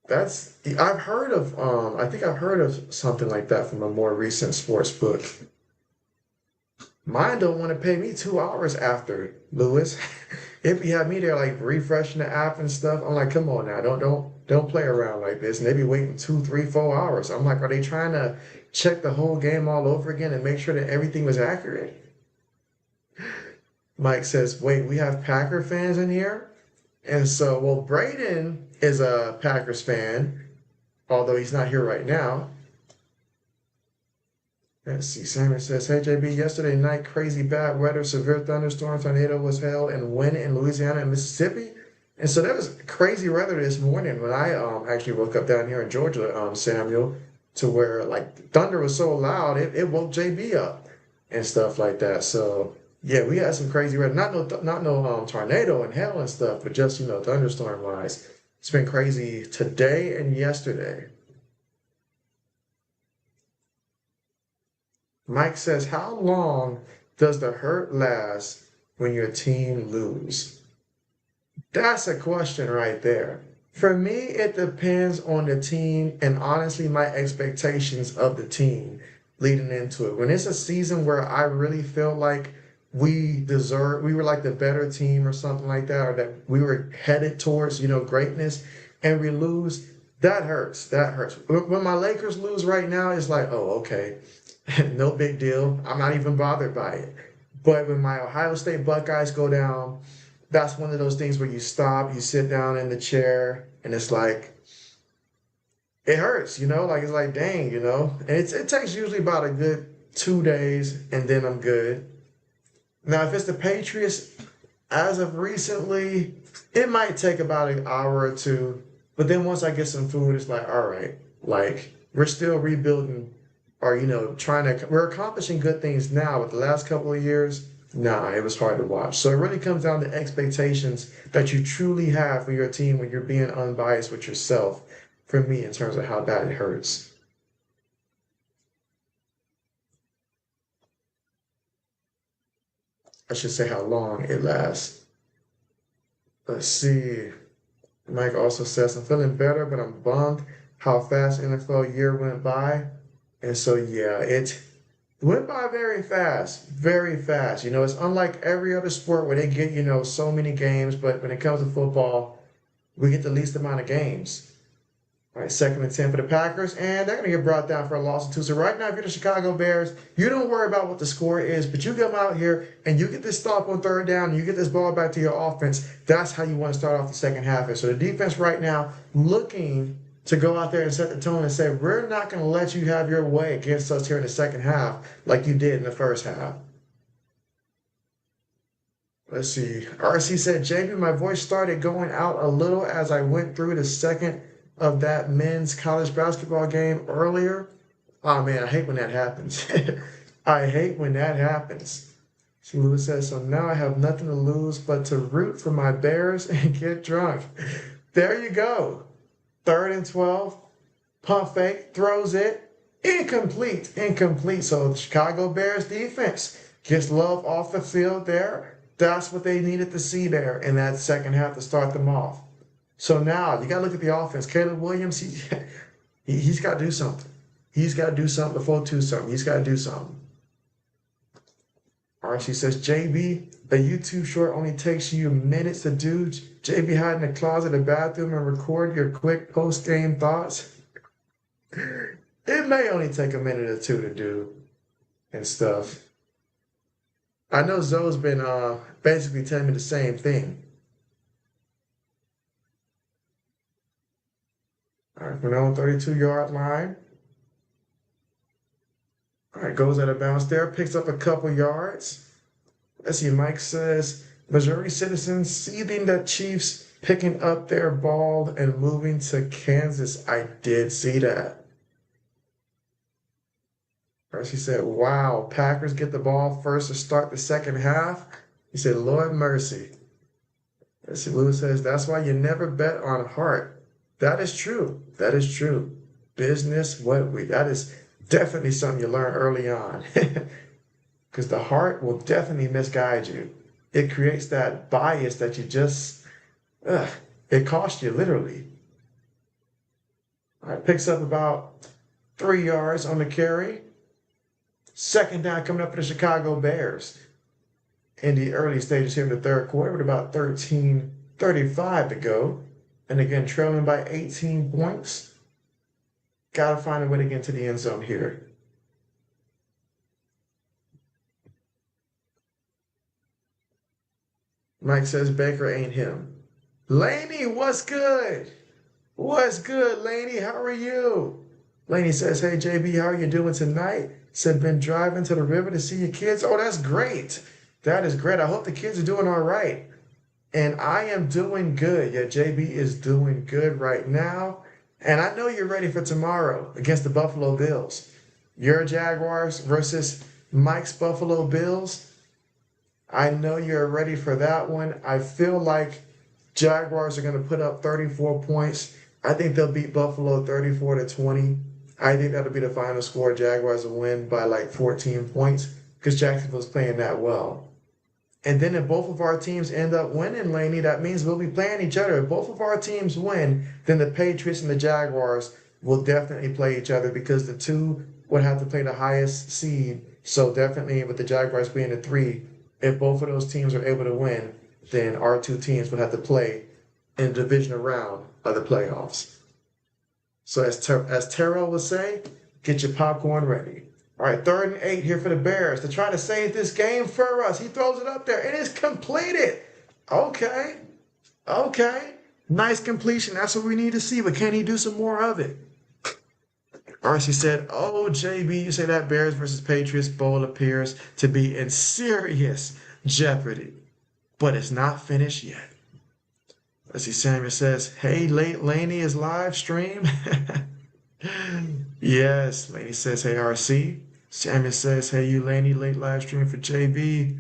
I've heard of I think I've heard of something like that from a more recent sports book. Mine don't want to pay me 2 hours after, Lewis. If you have me there like refreshing the app and stuff, I'm like, come on now, don't play around like this. And they be waiting 2, 3, 4 hours. I'm like, are they trying to check the whole game all over again and make sure that everything was accurate? Mike says, wait, we have Packer fans in here? And so, well, Braden is a Packers fan, although he's not here right now. Let's see. Simon says, hey, JB, yesterday night, crazy bad weather, severe thunderstorm, tornado was held and wind in Louisiana and Mississippi. And so there was crazy weather this morning when I actually woke up down here in Georgia, Samuel, to where like thunder was so loud, it woke JB up and stuff like that. So yeah, we had some crazy weather. Not no tornado and hail and stuff, but just thunderstorm wise. It's been crazy today and yesterday. Mike says, how long does the hurt last when your team lose? That's a question right there. For me, it depends on the team and honestly my expectations of the team leading into it. When it's a season where I really feel like we were like the better team or something like that, or that we were headed towards, greatness, and we lose, that hurts. That hurts. When my Lakers lose right now, it's like, oh, okay, no big deal. I'm not even bothered by it. But when my Ohio State Buckeyes go down, that's one of those things where you stop, you sit down in the chair, and it's like, it hurts, like it's like, dang, And it takes usually about a good 2 days, and then I'm good. Now, if it's the Patriots, as of recently, it might take about an hour or two. But then once I get some food, it's like, all right, like we're still rebuilding or, we're accomplishing good things now. But the last couple of years, Nah, it was hard to watch. So it really comes down to expectations that you truly have for your team when you're being unbiased with yourself. For me, in terms of how bad it hurts. I should say how long it lasts. Let's see. Mike also says, I'm feeling better, but I'm bummed how fast NFL year went by. And so, yeah, it went by very fast, very fast. You know, it's unlike every other sport where they get, so many games, but when it comes to football, we get the least amount of games. All right, 2nd and 10 for the Packers, and they're going to get brought down for a loss of two. So right now, if you're the Chicago Bears, you don't worry about what the score is, but you come out here and you get this stop on 3rd down, and you get this ball back to your offense. That's how you want to start off the second half. So the defense right now looking to go out there and set the tone and say, we're not going to let you have your way against us here in the second half like you did in the first half. Let's see. RC said, JB, my voice started going out a little as I went through the second of that men's college basketball game earlier. Oh man, I hate when that happens. I hate when that happens. So Lewis says, so now I have nothing to lose but to root for my Bears and get drunk. There you go. 3rd and 12. Pump fake, throws it. Incomplete. Incomplete. So the Chicago Bears defense gets love off the field there. That's what they needed to see there in that second half to start them off. So now you got to look at the offense. Caleb Williams, he's got to do something. He's got to do something before do something. He's got to do something. RC says, JB, a YouTube short only takes you minutes to do. JB hide in the closet, the bathroom, and record your quick post-game thoughts. It may only take a minute or two to do and stuff. I know Zoe's been basically telling me the same thing. All right, we're on 32-yard line. All right, goes out of bounds there, picks up a couple yards. Let's see, Mike says, Missouri citizens seething that Chiefs picking up their ball and moving to Kansas. I did see that. She said, wow, Packers get the ball first to start the second half. He said, Lord mercy. Let's see, Lewis says, that's why you never bet on heart. That is true. That is true. Business, that is definitely something you learn early on. Because the heart will definitely misguide you. It creates that bias that you just, it costs you literally. All right, picks up about 3 yards on the carry. 2nd down coming up for the Chicago Bears in the early stages here in the 3rd quarter with about 13:35 to go. And again, trailing by 18 points. Got to find a way to get into the end zone here. Mike says Baker ain't him. Laney, what's good? What's good, Laney? How are you? Laney says, hey, JB, how are you doing tonight? Said, been driving to the river to see your kids. Oh, that's great. That is great. I hope the kids are doing all right. And I am doing good. Yeah, JB is doing good right now. And I know you're ready for tomorrow against the Buffalo Bills. Your Jaguars versus Mike's Buffalo Bills. I know you're ready for that one. I feel like Jaguars are going to put up 34 points. I think they'll beat Buffalo 34-20. I think that'll be the final score. Jaguars will win by like 14 points because Jacksonville's playing that well. And then if both of our teams end up winning, Laney, that means we'll be playing each other. If both of our teams win, then the Patriots and the Jaguars will definitely play each other because the two would have to play the highest seed. So definitely with the Jaguars being the 3, if both of those teams are able to win, then our two teams would have to play in the divisional round of the playoffs. So as Terrell would say, get your popcorn ready. All right, 3rd and 8 here for the Bears to try to save this game for us. He throws it up there. It is completed. Okay. Nice completion. That's what we need to see, but can he do some more of it? RC said, oh, JB, you say that Bears versus Patriots Bowl appears to be in serious jeopardy, but it's not finished yet. Let's see, Samuel says, hey, Laney is live stream. Yes, Laney says, hey, RC. Samuel says, hey, you Laney, late live stream for JB.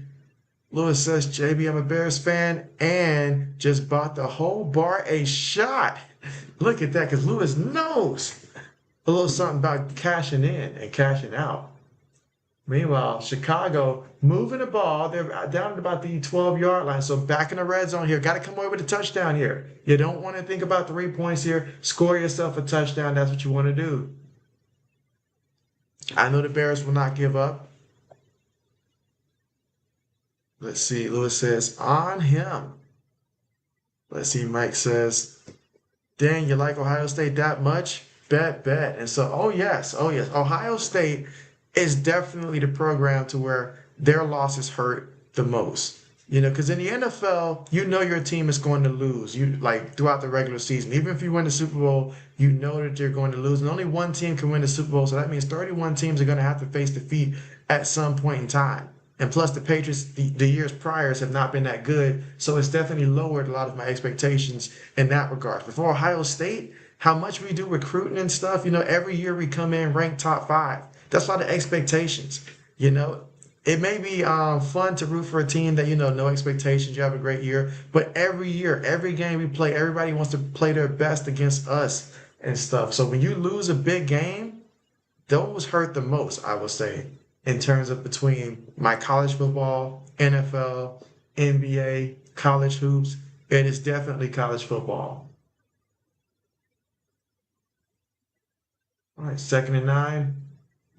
Lewis says, JB, I'm a Bears fan and just bought the whole bar a shot. Look at that, because Lewis knows a little something about cashing in and cashing out. Meanwhile, Chicago moving the ball. They're down at about the 12-yard line. So back in the red zone here. Got to come away with a touchdown here. You don't want to think about 3 points here. Score yourself a touchdown. That's what you want to do. I know the Bears will not give up. Let's see. Lewis says, on him. Let's see. Mike says, dang, you like Ohio State that much? Bet, bet. And so, oh, yes. Oh, yes. Ohio State is definitely the program to where their losses hurt the most. You know, because in the NFL, you know your team is going to lose. You like throughout the regular season. Even if you win the Super Bowl, you know that you're going to lose. And only one team can win the Super Bowl. So that means 31 teams are going to have to face defeat at some point in time. And plus, the Patriots, the years prior have not been that good. So it's definitely lowered a lot of my expectations in that regard. But for Ohio State, how much we do recruiting and stuff, you know, every year we come in ranked top 5. That's a lot of expectations. You know, it may be fun to root for a team that, you know, no expectations, you have a great year. But every year, every game we play, everybody wants to play their best against us and stuff. So when you lose a big game, those hurt the most, I would say, in terms of between my college football, NFL, NBA, college hoops. It is definitely college football. All right, 2nd and 9.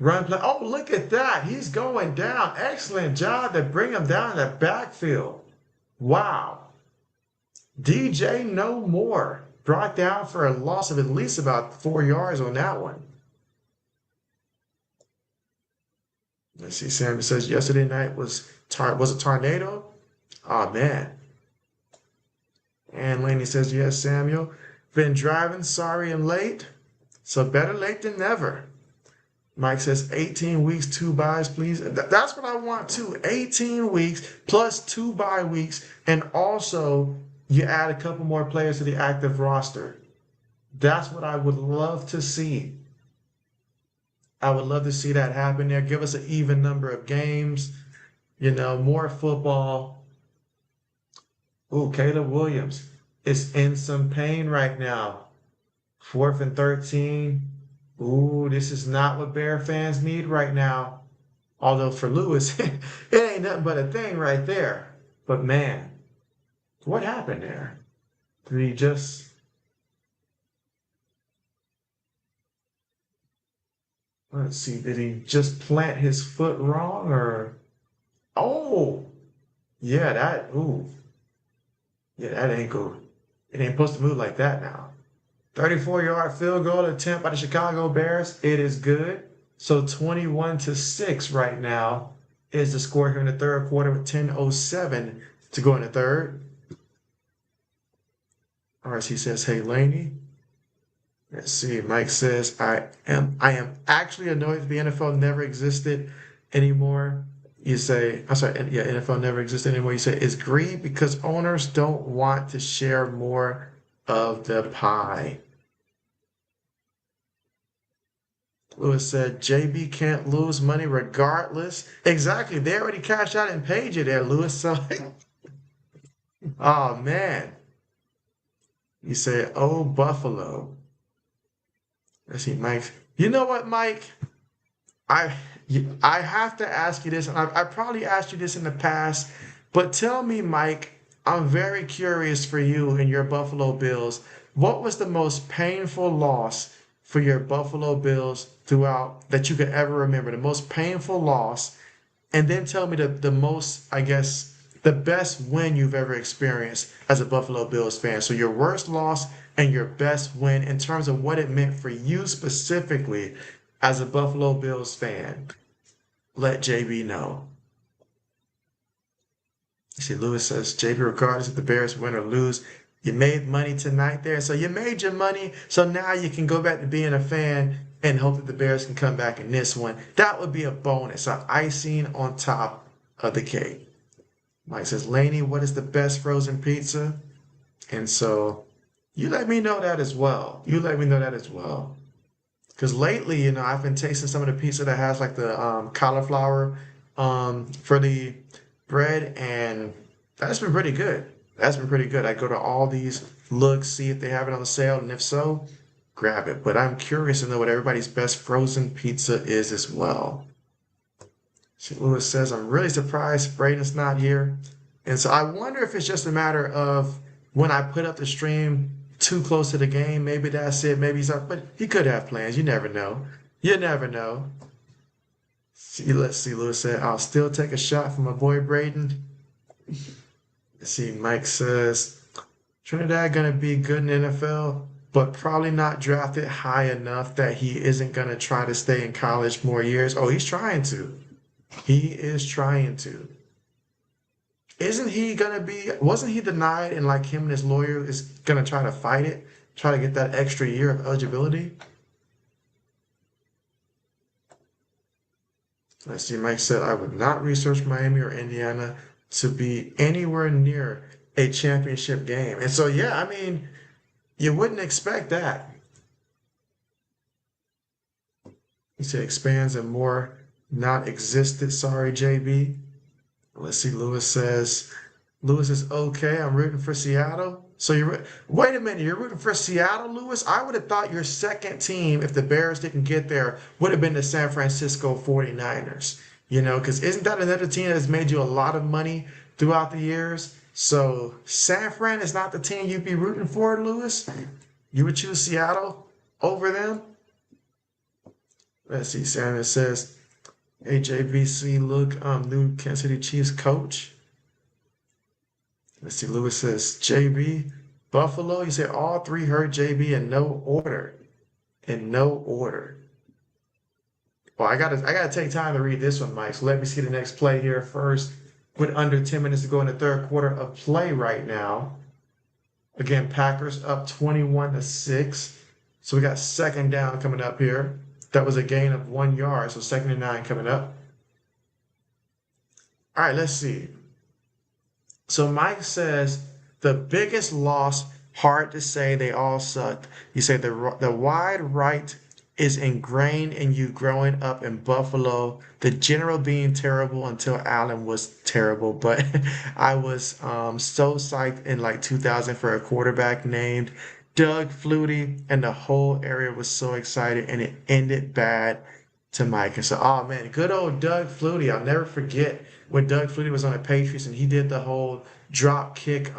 Run play. Oh, look at that. He's going down. Excellent job to bring him down in the backfield. Wow. DJ no more. Brought down for a loss of at least about 4 yards on that one. Let's see. Sammy says yesterday night was a tornado. Oh, man. And Laney says, yes, Samuel. Been driving, sorry I'm late. So better late than never. Mike says 18 weeks, 2 buys, please. That's what I want too. 18 weeks plus 2 bye weeks. And also you add a couple more players to the active roster. That's what I would love to see. I would love to see that happen there. Give us an even number of games, you know, more football. Ooh, Caleb Williams is in some pain right now. 4th and 13. Ooh, this is not what Bear fans need right now. Although for Lewis, it ain't nothing but a thing right there. But man, what happened there? Did he just... Let's see, did he just plant his foot wrong or... Oh, yeah, yeah, that ankle, it ain't supposed to move like that now. 34-yard field goal attempt by the Chicago Bears. It is good. So 21-6 right now is the score here in the 3rd quarter with 10:07 to go in the 3rd. RC says, hey, Laney. Let's see. Mike says, I am actually annoyed that the NFL never existed anymore. You say, I'm sorry, yeah, NFL never existed anymore. You say, it's greed because owners don't want to share more of the pie. Lewis said, JB can't lose money regardless. Exactly. They already cashed out and paid you there, Lewis. So, oh, man. You say, oh, Buffalo. Let's see, Mike. You know what, Mike? I have to ask you this, and I probably asked you this in the past, but tell me, Mike, I'm very curious for you and your Buffalo Bills. What was the most painful loss for your Buffalo Bills throughout that you could ever remember? The most painful loss, and then tell me the most, I guess, the best win you've ever experienced as a Buffalo Bills fan. So your worst loss and your best win in terms of what it meant for you specifically as a Buffalo Bills fan. Let JB know. You see, Lewis says, JB, regardless if the Bears win or lose, you made money tonight there. So you made your money. So now you can go back to being a fan and hope that the Bears can come back in this one. That would be a bonus, an icing on top of the cake. Mike says, Laney, what is the best frozen pizza? And so you let me know that as well. You let me know that as well. Because lately, you know, I've been tasting some of the pizza that has like the cauliflower for the spread, and that's been pretty good. That's been pretty good. I go to all these, look, see if they have it on sale, and if so, grab it. But I'm curious to know what everybody's best frozen pizza is as well. St. Louis says, I'm really surprised Braden's not here. And so I wonder if it's just a matter of when I put up the stream too close to the game, maybe that's it. Maybe he's up, but he could have plans. You never know. You never know. See, let's see. Lewis said, I'll still take a shot from my boy Braden. Let's see. Mike says, Trinidad gonna be good in the NFL, but probably not drafted high enough that he isn't gonna try to stay in college more years. Oh, he's trying to. He is trying to. Isn't he gonna be, wasn't he denied and like him and his lawyer is gonna try to fight it, try to get that extra year of eligibility? Let's see, Mike said, I would not research Miami or Indiana to be anywhere near a championship game. And so, yeah, I mean, you wouldn't expect that. He said expands and more not existed. Sorry, JB. Let's see, Lewis says, Lewis is okay. I'm rooting for Seattle. So wait a minute, you're rooting for Seattle, Lewis? I would have thought your second team, if the Bears didn't get there, would have been the San Francisco 49ers. You know, because isn't that another team that has made you a lot of money throughout the years? So San Fran is not the team you'd be rooting for, Lewis? You would choose Seattle over them? Let's see, Samuel says, hey, JVC, look, new Kansas City Chiefs coach. Let's see, Lewis says, JB, Buffalo. You said all three heard JB in no order. In no order. Well, I gotta take time to read this one, Mike. So let me see the next play here first. With under 10 minutes to go in the third quarter of play right now. Again, Packers up 21-6. So we got second down coming up here. That was a gain of 1 yard. So 2nd and 9 coming up. All right, let's see. So Mike says the biggest loss, hard to say, they all sucked. You say the wide right is ingrained in you growing up in Buffalo. The general being terrible until Allen was terrible. But I was so psyched in like 2000 for a quarterback named Doug Flutie, and the whole area was so excited, and it ended bad to Mike. And so, oh man, good old Doug Flutie. I'll never forget when Doug Flutie was on the Patriots and he did the whole drop kick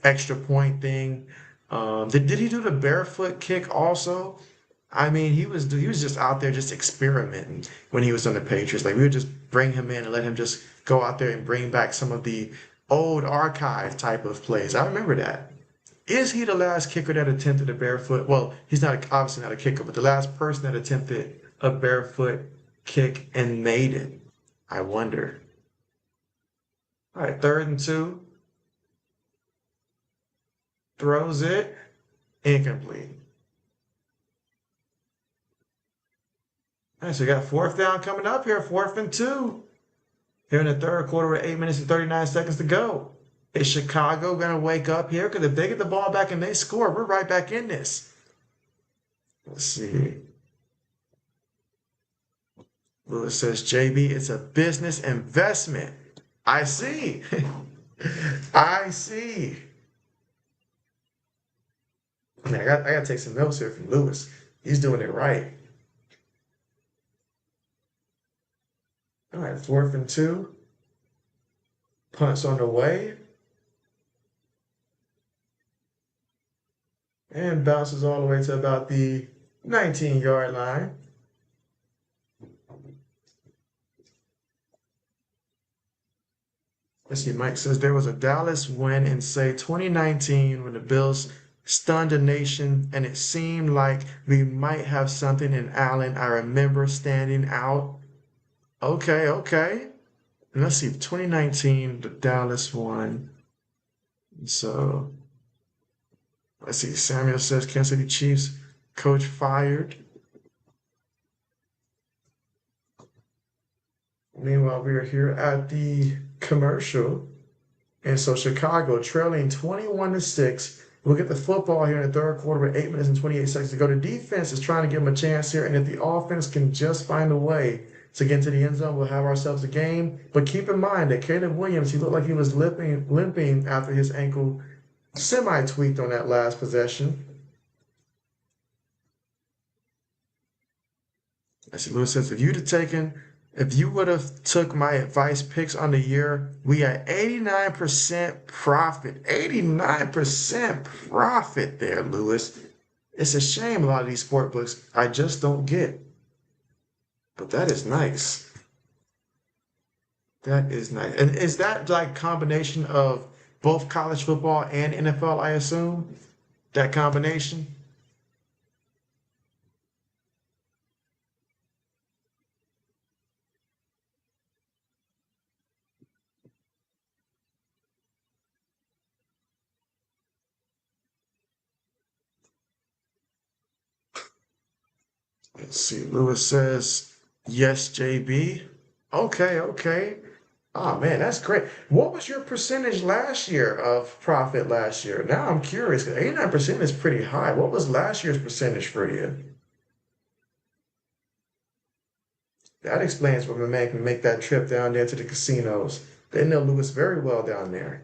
extra point thing. Did he do the barefoot kick also? I mean, he was just out there just experimenting when he was on the Patriots. Like we would just bring him in and let him just go out there and bring back some of the old archive type of plays. I remember that. Is he the last kicker that attempted a barefoot? Well, he's not obviously not a kicker, but the last person that attempted a barefoot kick and made it. I wonder. All right, 3rd and 2. Throws it. Incomplete. All right, so we got 4th down coming up here. 4th and 2. Here in the third quarter with 8 minutes and 39 seconds to go. Is Chicago going to wake up here? Because if they get the ball back and they score, we're right back in this. Let's see. Lewis says, JB, it's a business investment. I see. I see. Man, I got to take some notes here from Lewis. He's doing it right. All right, 4th and 2. Punts on the way. And bounces all the way to about the 19-yard line. Let's see, Mike says there was a Dallas win in, say, 2019 when the Bills stunned the nation and it seemed like we might have something in Allen. I remember standing out. Okay, okay. And let's see, 2019, the Dallas won. So, let's see, Samuel says Kansas City Chiefs coach fired. Meanwhile, we are here at the commercial. And so Chicago trailing 21-6. We'll get the football here in the third quarter with 8 minutes and 28 seconds to go. The defense is trying to give them a chance here. And if the offense can just find a way to get into the end zone, we'll have ourselves a game. But keep in mind that Caleb Williams, he looked like he was limping after his ankle semi-tweaked on that last possession. As Lewis says, if you would have took my advice picks on the year, we had 89% profit. 89% profit there, Lewis. It's a shame a lot of these sport books I just don't get. But that is nice. That is nice. And is that like combination of both college football and NFL, I assume? That combination? Let's see. Lewis says, yes, JB. Okay, okay. Oh man, that's great. What was your percentage last year of profit last year? Now I'm curious. 89% is pretty high. What was last year's percentage for you? That explains what my man can make that trip down there to the casinos. They know Lewis very well down there.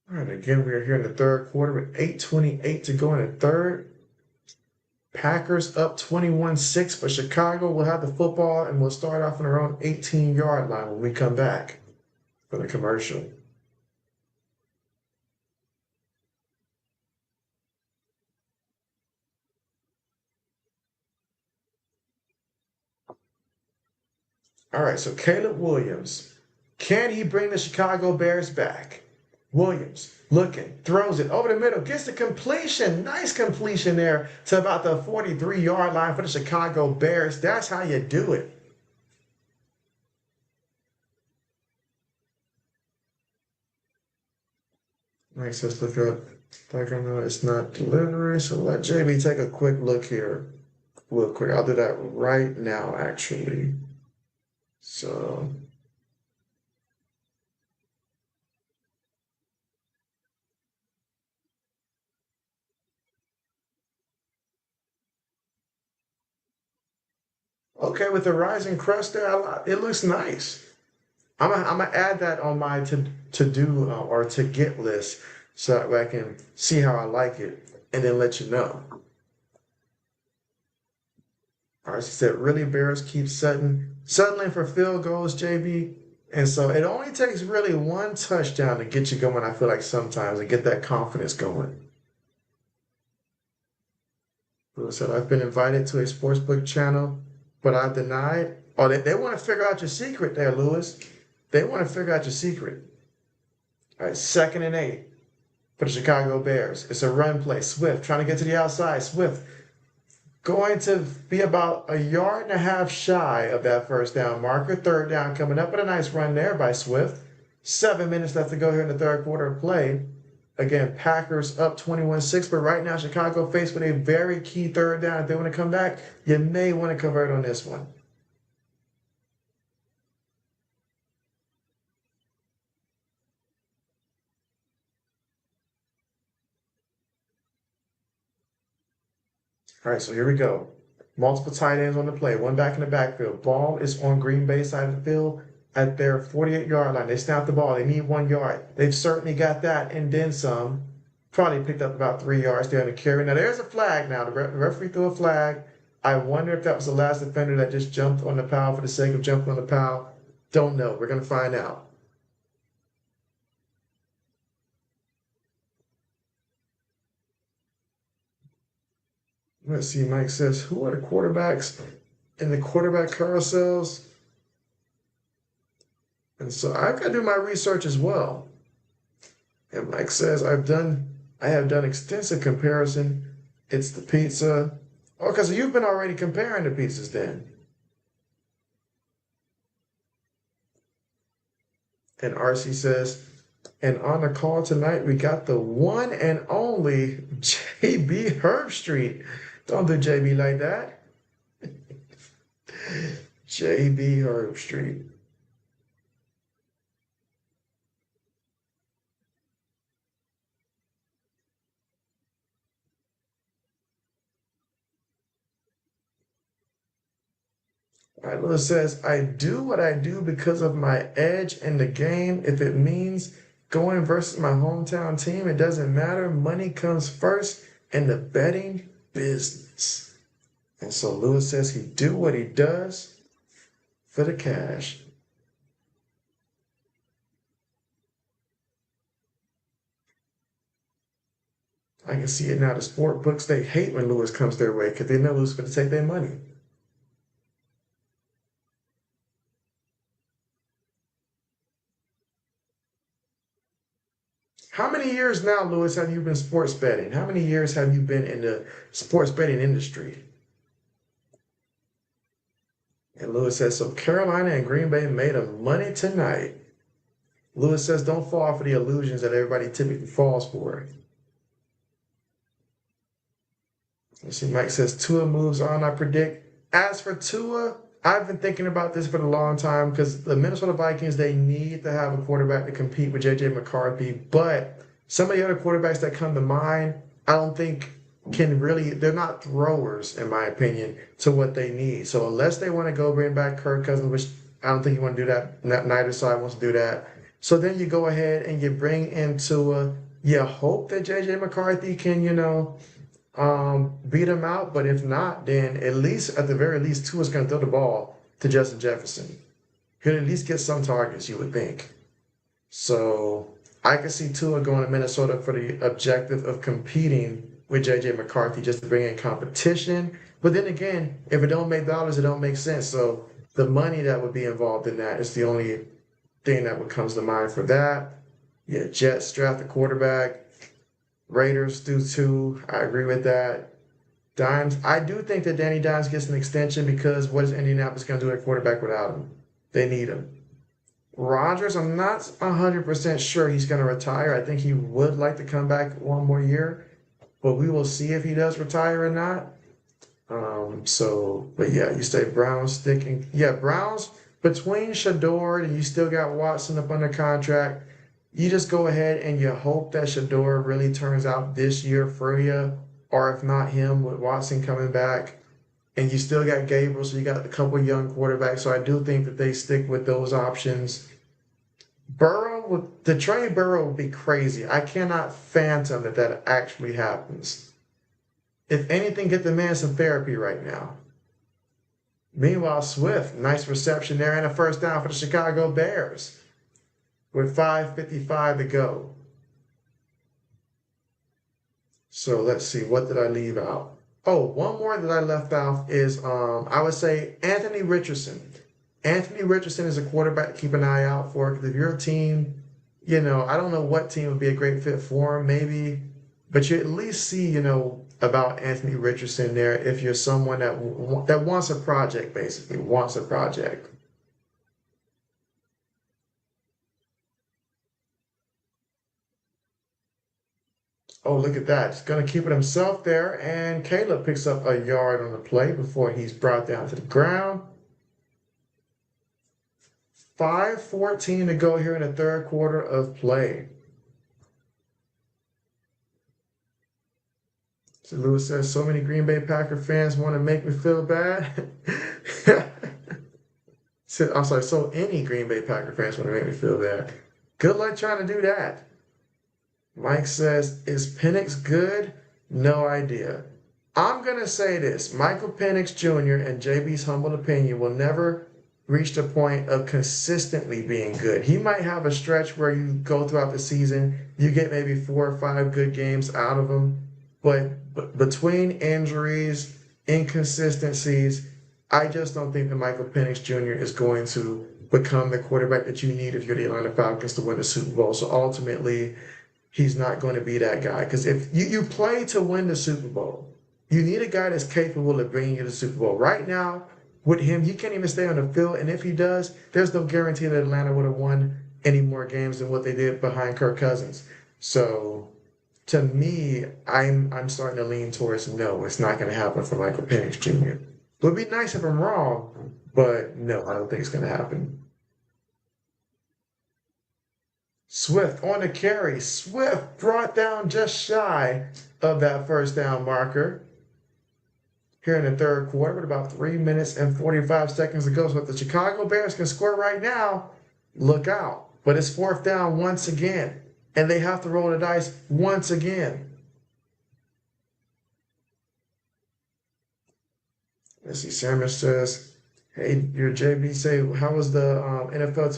All right, again, we're here in the third quarter with 8:28 to go in the third. Packers up 21-6, but Chicago will have the football and we'll start off on our own 18-yard line when we come back for the commercial. All right, so Caleb Williams. Can he bring the Chicago Bears back? Williams looking, throws it over the middle, gets the completion. Nice completion there to about the 43-yard line for the Chicago Bears. That's how you do it. Makes us look up. Like I know it's not delivery, so let JB take a quick look here. Real quick. I'll do that right now, actually. So. Okay, with the rising crust there, it looks nice. I'm gonna add that on my to do or to get list so that I can see how I like it and then let you know. All right, she said, really Bears keep settling for field goals, JB. And so it only takes really one touchdown to get you going, I feel like sometimes, and get that confidence going. Who said, I've been invited to a sportsbook channel, but I denied. Oh, they want to figure out your secret there, Lewis. They want to figure out your secret. All right, 2nd and 8 for the Chicago Bears. It's a run play. Swift trying to get to the outside. Swift going to be about 1.5 yards shy of that first down marker. Third down coming up, but a nice run there by Swift. 7 minutes left to go here in the third quarter of play. Again, Packers up 21-6, but right now Chicago faced with a very key third down. If they want to come back, you may want to convert on this one. All right, so here we go. Multiple tight ends on the play, one back in the backfield. Ball is on Green Bay side of the field at their 48-yard line. They snap the ball. They need 1 yard. They've certainly got that and then some. Probably picked up about 3 yards there on the carry. Now, there's a flag now. The referee threw a flag. I wonder if that was the last defender that just jumped on the pile for the sake of jumping on the pile. Don't know. We're going to find out. Let's see, Mike says, who are the quarterbacks in the quarterback carousels? And so I've got to do my research as well. And Mike says, I have done extensive comparison. It's the pizza. Okay, so you've been already comparing the pizzas then. And RC says, and on the call tonight, we got the one and only JB Herbstreit. Don't do JB like that. JB Herb Street. All right, Lewis says, I do what I do because of my edge in the game. If it means going versus my hometown team, it doesn't matter. Money comes first in the betting business. And so Lewis says he do what he does for the cash. I can see it now. The sport books, they hate when Lewis comes their way because they know Lewis is going to take their money. How many years now, Lewis, have you been sports betting? How many years have you been in the sports betting industry? And Lewis says, so Carolina and Green Bay made them money tonight. Lewis says, don't fall for the illusions that everybody typically falls for. Let's see, Mike says, Tua moves on, I predict. As for Tua, I've been thinking about this for a long time because the Minnesota Vikings, they need to have a quarterback to compete with J.J. McCarthy. But some of the other quarterbacks that come to mind, I don't think can really, they're not throwers, in my opinion, to what they need. So unless they want to go bring back Kirk Cousins, which I don't think you want to do that, neither side wants to do that. So then you go ahead and you bring in Tua. You hope that J.J. McCarthy can, beat him out. But if not, then at least, at the very least, Tua's going to throw the ball to Justin Jefferson. He'll at least get some targets, you would think. So I can see Tua going to Minnesota for the objective of competing with J.J. McCarthy just to bring in competition. But then again, if it don't make dollars, it don't make sense. So the money that would be involved in that is the only thing that would comes to mind for that. Yeah, Jets draft a quarterback. Raiders do too. I agree with that. Dimes, I do think that Danny Dimes gets an extension because what is Indianapolis going to do at quarterback without him? They need him. Rodgers, I'm not 100% sure he's going to retire. I think he would like to come back one more year, but we will see if he does retire or not. But yeah, you say Browns sticking. Yeah, Browns between Shador and you still got Watson up under contract. You just go ahead and you hope that Shador really turns out this year for you, or if not him, with Watson coming back. And you still got Gabriel, so you got a couple young quarterbacks. So I do think that they stick with those options. Burrow, the trade Burrow would be crazy. I cannot phantom that actually happens. If anything, get the man some therapy right now. Meanwhile, Swift, nice reception there and a first down for the Chicago Bears with 5:55 to go. So let's see, what did I leave out? Oh, one more that I left out is I would say Anthony Richardson. Anthony Richardson is a quarterback to keep an eye out for because if your team, I don't know what team would be a great fit for him, maybe, but you at least see, about Anthony Richardson there if you're someone that wants a project, basically, wants a project. Oh, look at that. He's going to keep it himself there. And Caleb picks up a yard on the play before he's brought down to the ground. 5:14 to go here in the third quarter of play. So Lewis says, so many Green Bay Packer fans want to make me feel bad. I'm sorry, so any Green Bay Packer fans want to make me feel bad. Good luck trying to do that. Mike says, is Penix good? No idea. I'm going to say this. Michael Penix Jr. and JB's humble opinion will never reach the point of consistently being good. He might have a stretch where you go throughout the season, you get maybe 4 or 5 good games out of him. But between injuries, inconsistencies, I just don't think that Michael Penix Jr. is going to become the quarterback that you need if you're the Atlanta Falcons to win the Super Bowl. So ultimately, he's not going to be that guy. Because if you play to win the Super Bowl, you need a guy that's capable of bringing you the Super Bowl. Right now, with him, he can't even stay on the field. And if he does, there's no guarantee that Atlanta would have won any more games than what they did behind Kirk Cousins. So to me, I'm starting to lean towards no, it's not going to happen for Michael Penix Jr. Would be nice if I'm wrong, but no, I don't think it's going to happen. Swift on the carry. Swift brought down just shy of that first down marker here in the third quarter with about 3 minutes and 45 seconds to go. So if the Chicago Bears can score right now, look out. But it's fourth down once again, and they have to roll the dice once again. Let's see. Sanders says, "Hey, your JB say, how was the NFL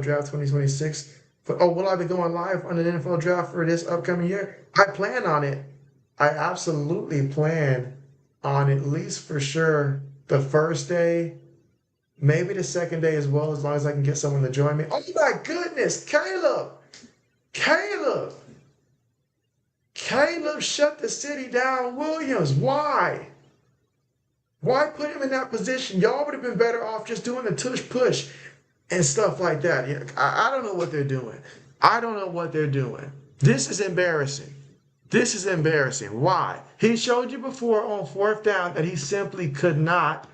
Draft 2026? Oh, will I be going live on the NFL Draft for this upcoming year? I plan on it. I absolutely plan on at least for sure the first day, maybe the second day as long as I can get someone to join me. Oh my goodness, Caleb! Caleb! Caleb shut the city down, Williams. Why? Why put him in that position? Y'all would have been better off just doing the tush push and stuff like that. I don't know what they're doing. I don't know what they're doing. This is embarrassing. This is embarrassing. Why? He showed you before on fourth down that he simply could not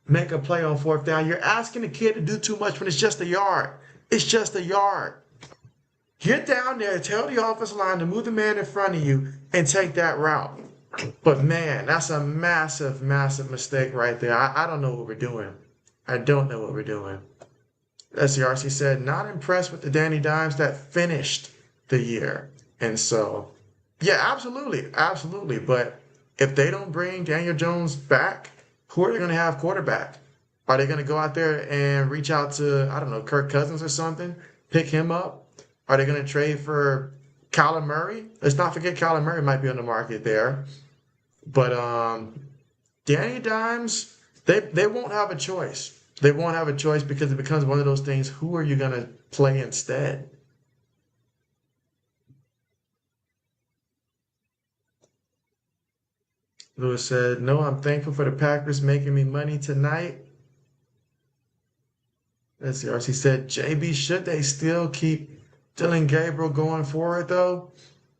make a play on fourth down. You're asking the kid to do too much when it's just a yard. It's just a yard. Get down there, tell the offensive line to move the man in front of you and take that route. But man, that's a massive, massive mistake right there. I don't know what we're doing. I don't know what we're doing. SCRC said, not impressed with the Danny Dimes that finished the year. And so, yeah, absolutely, absolutely. But if they don't bring Daniel Jones back, who are they going to have quarterback? Are they going to go out there and reach out to, I don't know, Kirk Cousins or something, pick him up? Are they going to trade for Kyler Murray? Let's not forget Kyler Murray might be on the market there. But Danny Dimes, they won't have a choice. They won't have a choice because it becomes one of those things. Who are you going to play instead? Lewis said, no, I'm thankful for the Packers making me money tonight. Let's see. RC said, JB, should they still keep Dylan Gabriel going forward, though?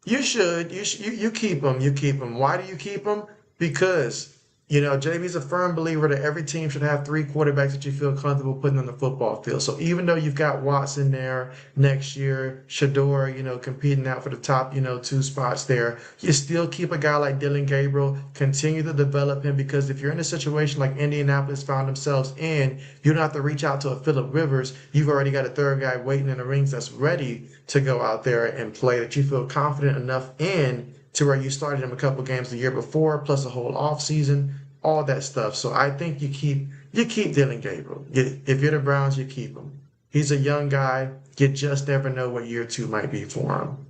You should. You keep him. You keep him. Why do you keep him? Because, JB's a firm believer that every team should have three quarterbacks that you feel comfortable putting on the football field. So even though you've got Watson there next year, Shador, competing out for the top, two spots there, you still keep a guy like Dylan Gabriel, continue to develop him because if you're in a situation like Indianapolis found themselves in, you don't have to reach out to a Phillip Rivers. You've already got a third guy waiting in the rings that's ready to go out there and play that you feel confident enough in to where you started him a couple games the year before, plus a whole off season, all that stuff. So I think you keep Dylan Gabriel. If you're the Browns, you keep him. He's a young guy. You just never know what year two might be for him.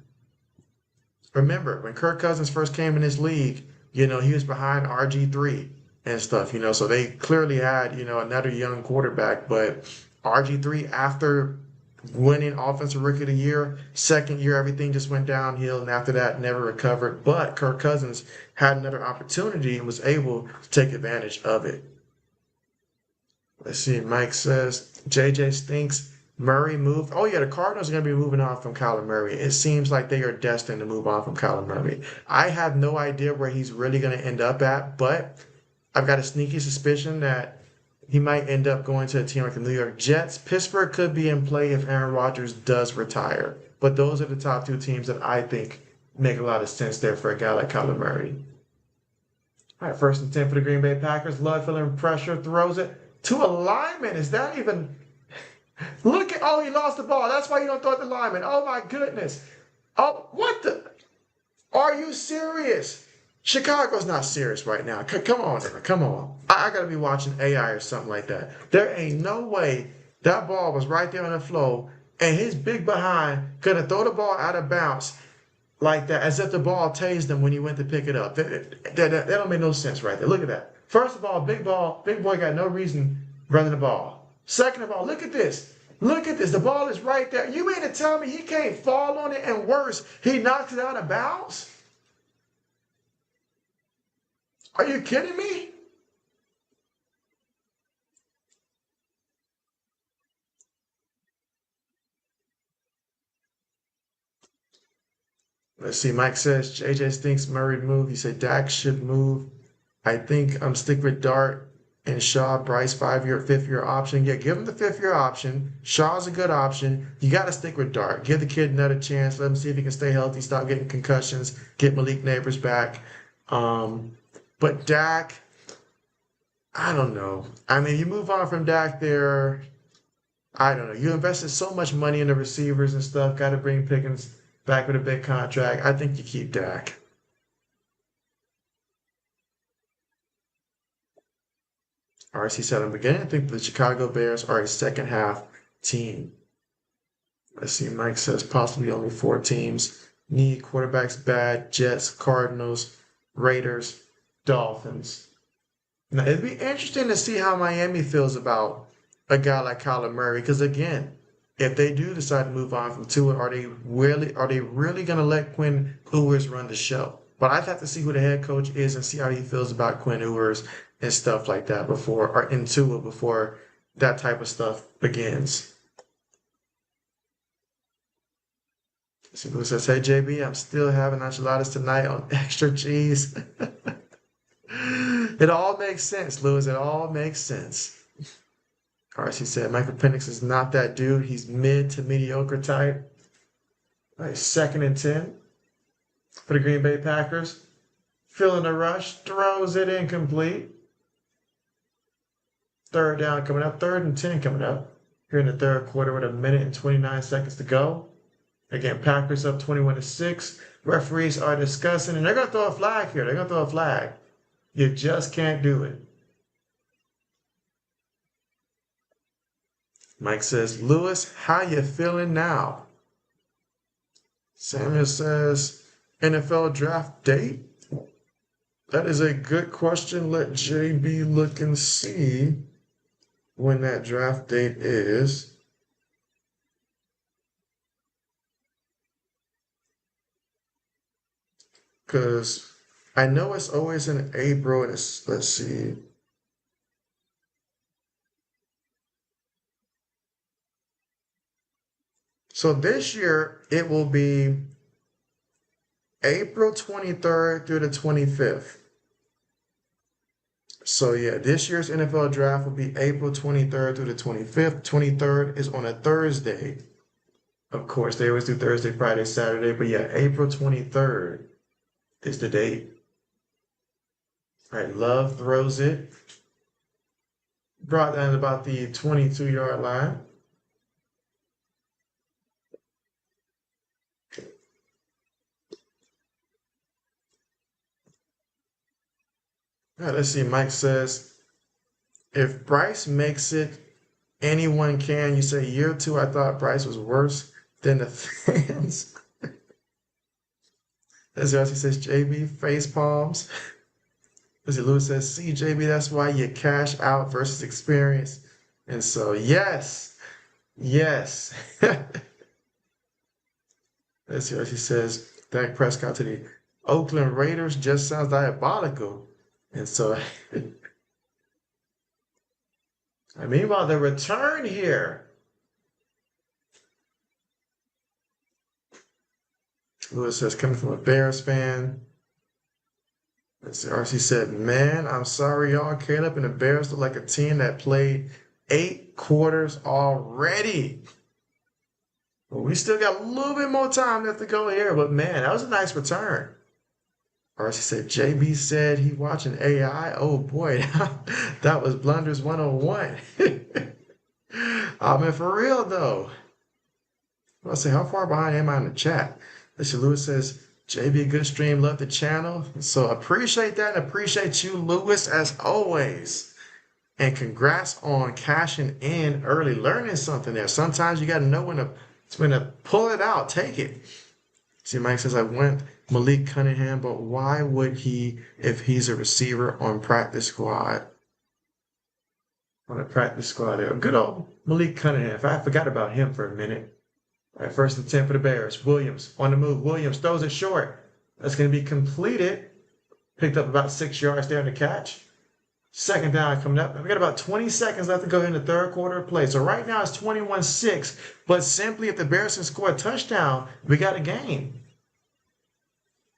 Remember, when Kirk Cousins first came in this league, he was behind RG3 and stuff, so they clearly had, another young quarterback, but RG3 after winning Offensive Rookie of the Year. Second year, everything just went downhill, and after that, never recovered. But Kirk Cousins had another opportunity and was able to take advantage of it. Let's see. Mike says, JJ stinks. Murray moved. Oh, yeah, the Cardinals are going to be moving on from Kyler Murray. It seems like they are destined to move on from Kyler Murray. I have no idea where he's really going to end up at, but I've got a sneaky suspicion that he might end up going to a team like the New York Jets. Pittsburgh could be in play if Aaron Rodgers does retire. But those are the top two teams that I think make a lot of sense there for a guy like Kyler Murray. All right, 1st and 10 for the Green Bay Packers. Love feeling pressure, throws it to a lineman. Is that even... Look at... Oh, he lost the ball. That's why you don't throw it to the lineman. Oh, my goodness. Oh, what the... Are you serious? Chicago's not serious right now. Come on, come on. I got to be watching AI or something like that. There ain't no way that ball was right there on the floor and his big behind could have thrown the ball out of bounds like that as if the ball tased him when he went to pick it up. That don't make no sense right there. Look at that. First of all, big boy got no reason running the ball. Second of all, look at this. Look at this. The ball is right there. You mean to tell me he can't fall on it and worse, he knocks it out of bounds? Are you kidding me? Let's see. Mike says JJ thinks Murray move. He said Dak should move. I think I'm stick with Dart and Shaw, Bryce, 5-year, 5th-year option. Yeah, give him the 5th-year option. Shaw's a good option. You got to stick with Dart. Give the kid another chance. Let him see if he can stay healthy, stop getting concussions, get Malik Neighbors back. But Dak, I don't know. I mean, you move on from Dak there. I don't know. You invested so much money in the receivers and stuff. Got to bring Pickens back with a big contract. I think you keep Dak. RC said in the beginning, I think the Chicago Bears are a second half team. Let's see. Mike says possibly only 4 teams. Need quarterbacks bad. Jets, Cardinals, Raiders, Dolphins. Now, it'd be interesting to see how Miami feels about a guy like Kyler Murray. Because again, if they do decide to move on from Tua, are they really going to let Quinn Ewers run the show? But I'd have to see who the head coach is and see how he feels about Quinn Ewers and stuff like that before, or in Tua, before that type of stuff begins. See who says, hey JB, I'm still having enchiladas tonight on extra cheese. It all makes sense, Lewis. It all makes sense. RC said Michael Penix is not that dude. He's mid to mediocre type. All right, 2nd and 10 for the Green Bay Packers. Feeling a rush, throws it incomplete. 3rd down coming up, 3rd and 10 coming up. Here in the 3rd quarter with 1 minute and 29 seconds to go. Again, Packers up 21-6. Referees are discussing, and they're going to throw a flag here. They're going to throw a flag. You just can't do it. Mike says, Lewis, how you feeling now? Samuel says, NFL draft date? That is a good question. Let JB look and see when that draft date is. Because I know it's always in April, and it's, let's see. So this year, it will be April 23rd through the 25th. So yeah, this year's NFL draft will be April 23rd through the 25th. 23rd is on a Thursday. Of course, they always do Thursday, Friday, Saturday. But yeah, April 23rd is the date. All right, Love throws it. Brought down about the 22-yard line. All right, let's see. Mike says, if Bryce makes it, anyone can. You say year 2, I thought Bryce was worse than the fans. Let's see, he says, JB, face palms. Let's see, Lewis says, see, JB, that's why you cash out versus experience. And so, yes. Let's see what he says. Dak Prescott to the Oakland Raiders just sounds diabolical. And so, meanwhile, the return here. Lewis says, coming from a Bears fan. Let's see, RC said, man, I'm sorry, y'all. Caleb and the Bears look like a team that played 8 quarters already. Well, we still got a little bit more time left to go here, but man, that was a nice return. RC said, JB said he watching AI. Oh boy, that was Blunders 101. I mean, for real though. I'll say, how far behind am I in the chat? Let's see, Lewis says, JB, good stream, love the channel. So appreciate that and appreciate you, Lewis, as always. And congrats on cashing in early, learning something there. Sometimes you got to know when to pull it out, take it. See, Mike says, I went Malik Cunningham, but why would he if he's a receiver on practice squad? On a practice squad there. Good old Malik Cunningham. I forgot about him for a minute. All right, 1st and 10 for the Bears. Williams on the move. Williams throws it short. That's going to be completed. Picked up about 6 yards there in the catch. 2nd down coming up. We got about 20 seconds left to go in the 3rd quarter of play. So right now it's 21-6. But simply if the Bears can score a touchdown, we got a game.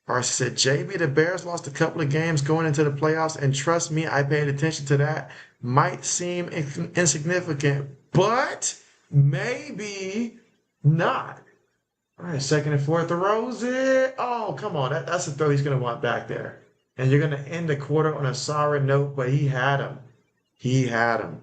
RC said, JB, the Bears lost a couple of games going into the playoffs, and trust me, I paid attention to that. Might seem insignificant, but maybe not. All right, second and fourth, throws it. Oh, come on. That's a throw he's going to want back there. And you're going to end the quarter on a sour note, but he had him. He had him.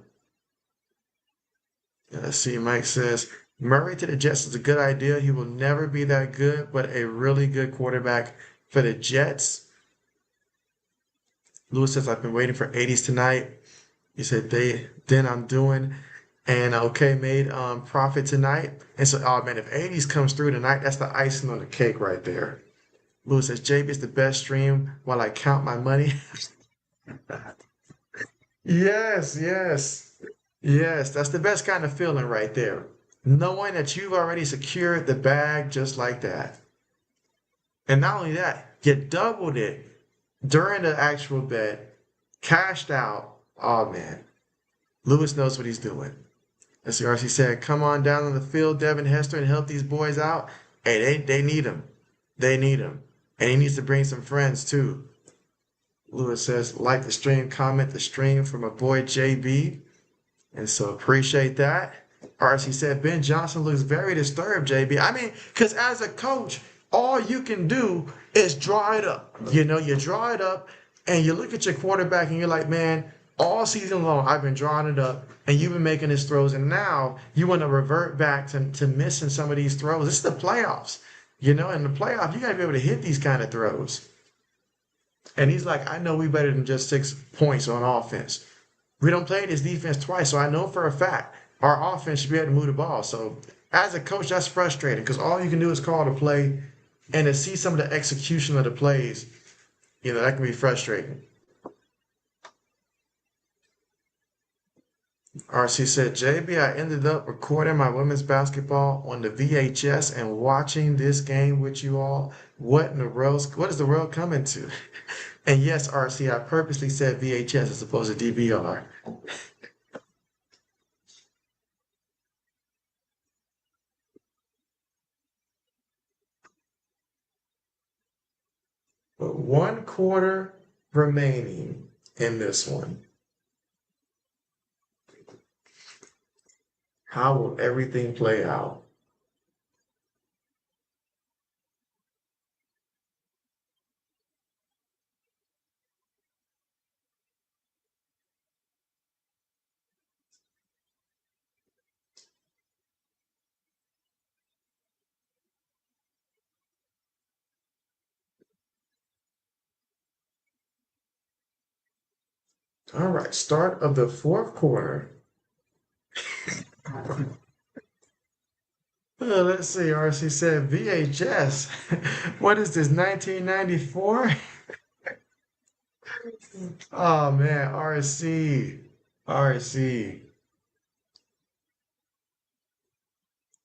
Let's see, Mike says, Murray to the Jets is a good idea. He will never be that good, but a really good quarterback for the Jets. Lewis says, I've been waiting for 80s tonight. He said, then I'm doing and okay, made profit tonight. And so, oh man, if 80s comes through tonight, that's the icing on the cake right there. Lewis says, JB is the best stream while I count my money. Yes, yes. Yes, that's the best kind of feeling right there. Knowing that you've already secured the bag just like that. And not only that, you doubled it during the actual bet, cashed out. Oh man, Lewis knows what he's doing. As the RC said, come on down on the field, Devin Hester, and help these boys out. Hey, they need him. They need him. And he needs to bring some friends too. Lewis says, like the stream, comment the stream from my boy JB. And so appreciate that. RC said, Ben Johnson looks very disturbed, JB. I mean, because as a coach, all you can do is draw it up. You know, you draw it up and you look at your quarterback and you're like, man, all season long, I've been drawing it up and you've been making his throws. And now you want to revert back to missing some of these throws. This is the playoffs. You know, in the playoffs, you got to be able to hit these kind of throws. And he's like, I know we better than just 6 points on offense. We don't play this defense twice, so I know for a fact our offense should be able to move the ball. So as a coach, that's frustrating because all you can do is call the play, and to see some of the execution of the plays, you know, that can be frustrating. RC said, JB, I ended up recording my women's basketball on the VHS and watching this game with you all. What is the world coming to? And yes, RC, I purposely said VHS as opposed to DVR. But 1/4 remaining in this one. How will everything play out? All right, start of the fourth quarter. Let's see, RC said VHS. What is this, 1994? Oh man, RC. RC.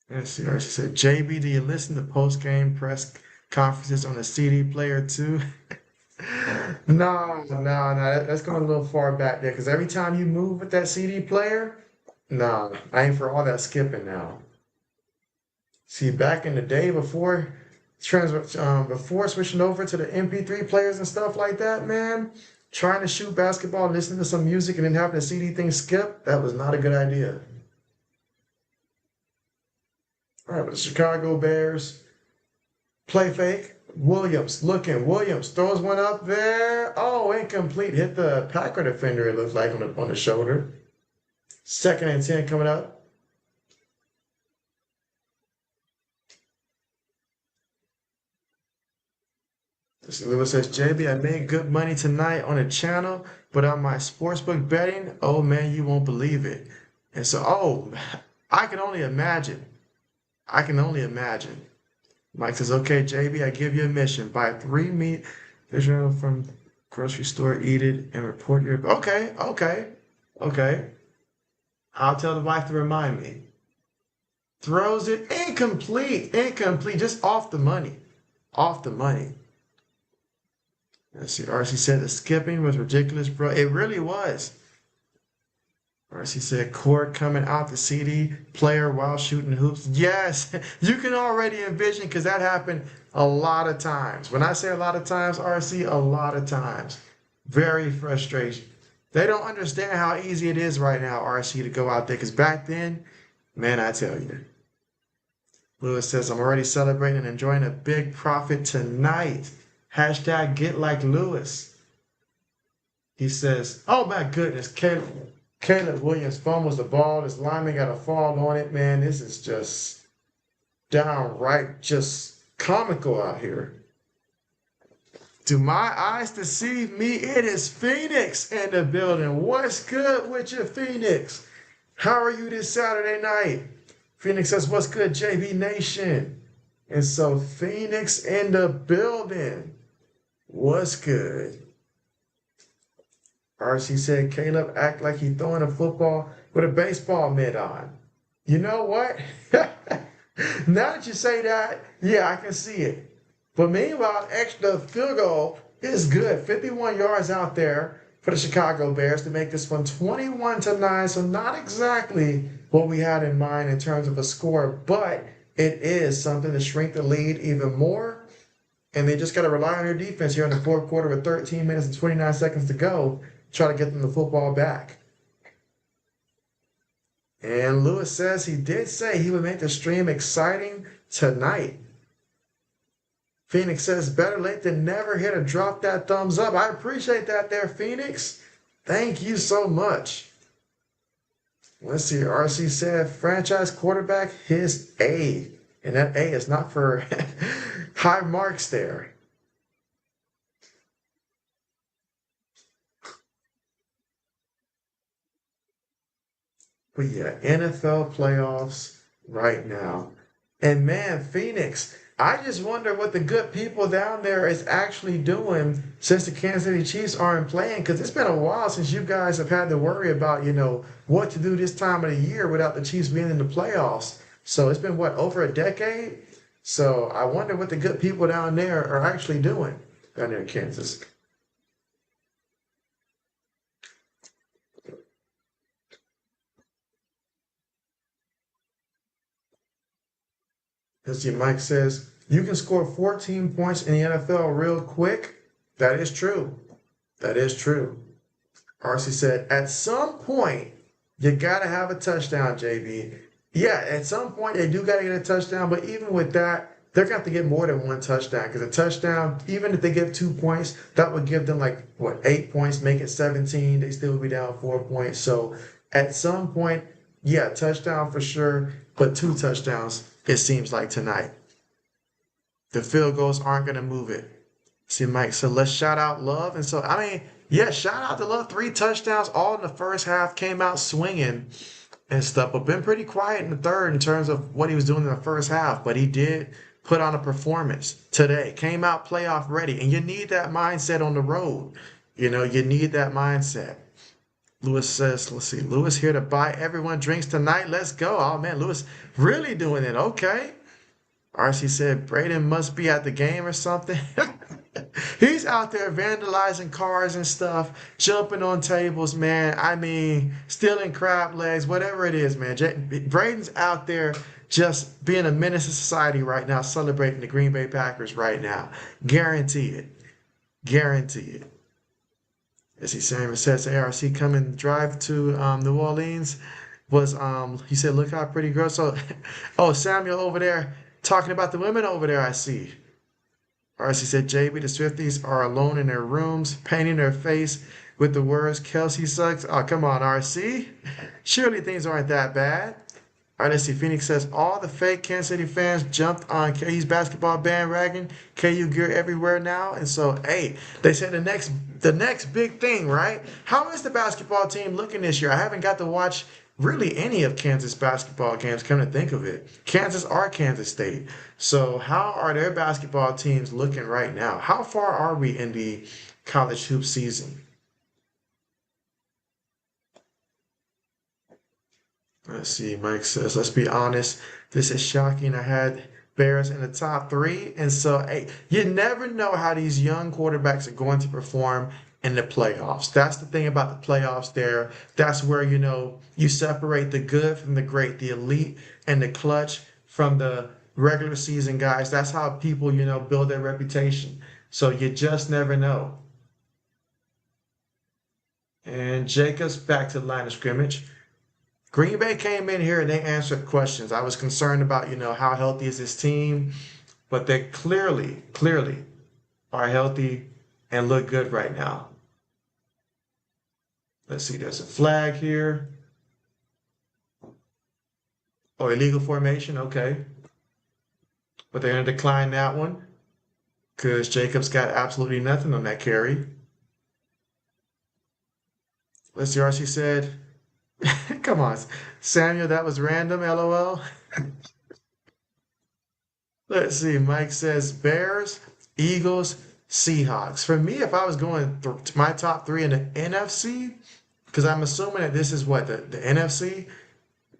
Let's see, RC said, JB, do you listen to post-game press conferences on the CD player too? No, no, no, that's going a little far back there because every time you move with that CD player, no, I ain't for all that skipping now. See, back in the day before switching over to the MP3 players and stuff like that, man, trying to shoot basketball, listening to some music, and then having the CD thing skip, that was not a good idea. All right, but the Chicago Bears play fake. Williams looking. Williams throws one up there. Oh, incomplete. Hit the Packer defender, it looks like, on the shoulder. 2nd and 10 coming up. Lewis says, JB, I made good money tonight on the channel, but on my sportsbook betting, oh man, you won't believe it. And so, oh, I can only imagine. I can only imagine. Mike says, okay, JB, I give you a mission. Buy 3 meat fish oil from grocery store, eat it, and report your... Okay, okay, okay. I'll tell the wife to remind me. Throws it incomplete, incomplete, just off the money. Off the money. Let's see, RC said the skipping was ridiculous, bro. It really was. RC said, court coming out the CD player while shooting hoops. Yes, you can already envision because that happened a lot of times. When I say a lot of times, RC, a lot of times. Very frustration. They don't understand how easy it is right now, RC, to go out there. Because back then, man, I tell you. Lewis says, I'm already celebrating and enjoying a big profit tonight. Hashtag get like Lewis. He says, oh my goodness, Caleb Williams fumbles the ball. This lineman got a fall on it. Man, this is just downright just comical out here. Do my eyes deceive me? It is Phoenix in the building. What's good with you, Phoenix? How are you this Saturday night? Phoenix says, what's good, JB Nation? And so Phoenix in the building. What's good? RC said, Caleb act like he throwing a football with a baseball mitt on. You know what? Now that you say that, yeah, I can see it. But meanwhile, extra field goal is good. 51 yards out there for the Chicago Bears to make this one 21-9. So not exactly what we had in mind in terms of a score, but it is something to shrink the lead even more. And they just got to rely on their defense here in the fourth quarter with 13 minutes and 29 seconds to go. Try to get them the football back. And Lewis says he did say he would make the stream exciting tonight. Phoenix says better late than never. Here to drop that thumbs up. I appreciate that there, Phoenix. Thank you so much. Let's see. RC said franchise quarterback, his A. And that A is not for high marks there. But yeah, NFL playoffs right now. And man, Phoenix, I just wonder what the good people down there is actually doing since the Kansas City Chiefs aren't playing. Because it's been a while since you guys have had to worry about, what to do this time of the year without the Chiefs being in the playoffs. So it's been, what, over a decade? So I wonder what the good people down there are actually doing down there in Kansas. Let's see, Mike says, you can score 14 points in the NFL real quick. That is true. That is true. RC said, at some point, you got to have a touchdown, JB. Yeah, at some point, they do got to get a touchdown. But even with that, they're going to have to get more than one touchdown. Because a touchdown, even if they get 2 points, that would give them 8 points, make it 17. They still would be down 4 points. So at some point, yeah, touchdown for sure. But 2 touchdowns, it seems like tonight. The field goals aren't going to move it. See, Mike, so let's shout out Love. And so, yeah, shout out to Love. 3 touchdowns all in the first half, came out swinging and stuff, but been pretty quiet in the third in terms of what he was doing in the first half. But he did put on a performance today, came out playoff ready. And you need that mindset on the road. You need that mindset. Lewis says, let's see, Lewis here to buy everyone drinks tonight. Let's go. Oh, man, Lewis really doing it. Okay. RC said, Braden must be at the game or something. He's out there vandalizing cars and stuff, jumping on tables, man. Stealing crab legs, whatever it is, man. Braden's out there just being a menace to society right now, celebrating the Green Bay Packers right now. Guarantee it. Guarantee it. As he says, ARC coming drive to New Orleans was, he said, look how pretty girl. So, oh, Samuel over there talking about the women over there, I see. RC said, JB, the Swifties are alone in their rooms, painting their face with the words, Kelsey sucks. Oh, come on, RC. Surely things aren't that bad. All right, let's see. Phoenix says, all the fake Kansas City fans jumped on KU's basketball bandwagon. KU gear everywhere now. And so, hey, they said the next big thing, right? How is the basketball team looking this year? I haven't got to watch really any of Kansas basketball games, come to think of it. Kansas or Kansas State. So how are their basketball teams looking right now? How far are we in the college hoop season? Let's see, Mike says, let's be honest. This is shocking. I had Bears in the top 3. And so, hey, you never know how these young quarterbacks are going to perform in the playoffs. That's the thing about the playoffs there. That's where, you separate the good from the great, the elite and the clutch from the regular season guys. That's how people, build their reputation. So you just never know. And Jacobs back to the line of scrimmage. Green Bay came in here and they answered questions. I was concerned about, how healthy is this team, but they clearly are healthy and look good right now. Let's see, there's a flag here. Oh, illegal formation, okay. But they're going to decline that one because Jacobs got absolutely nothing on that carry. Let's see, RC said, come on, Samuel, that was random, LOL. Let's see, Mike says Bears, Eagles, Seahawks. For me, if I was going my top three in the NFC, because I'm assuming that this is what, the NFC?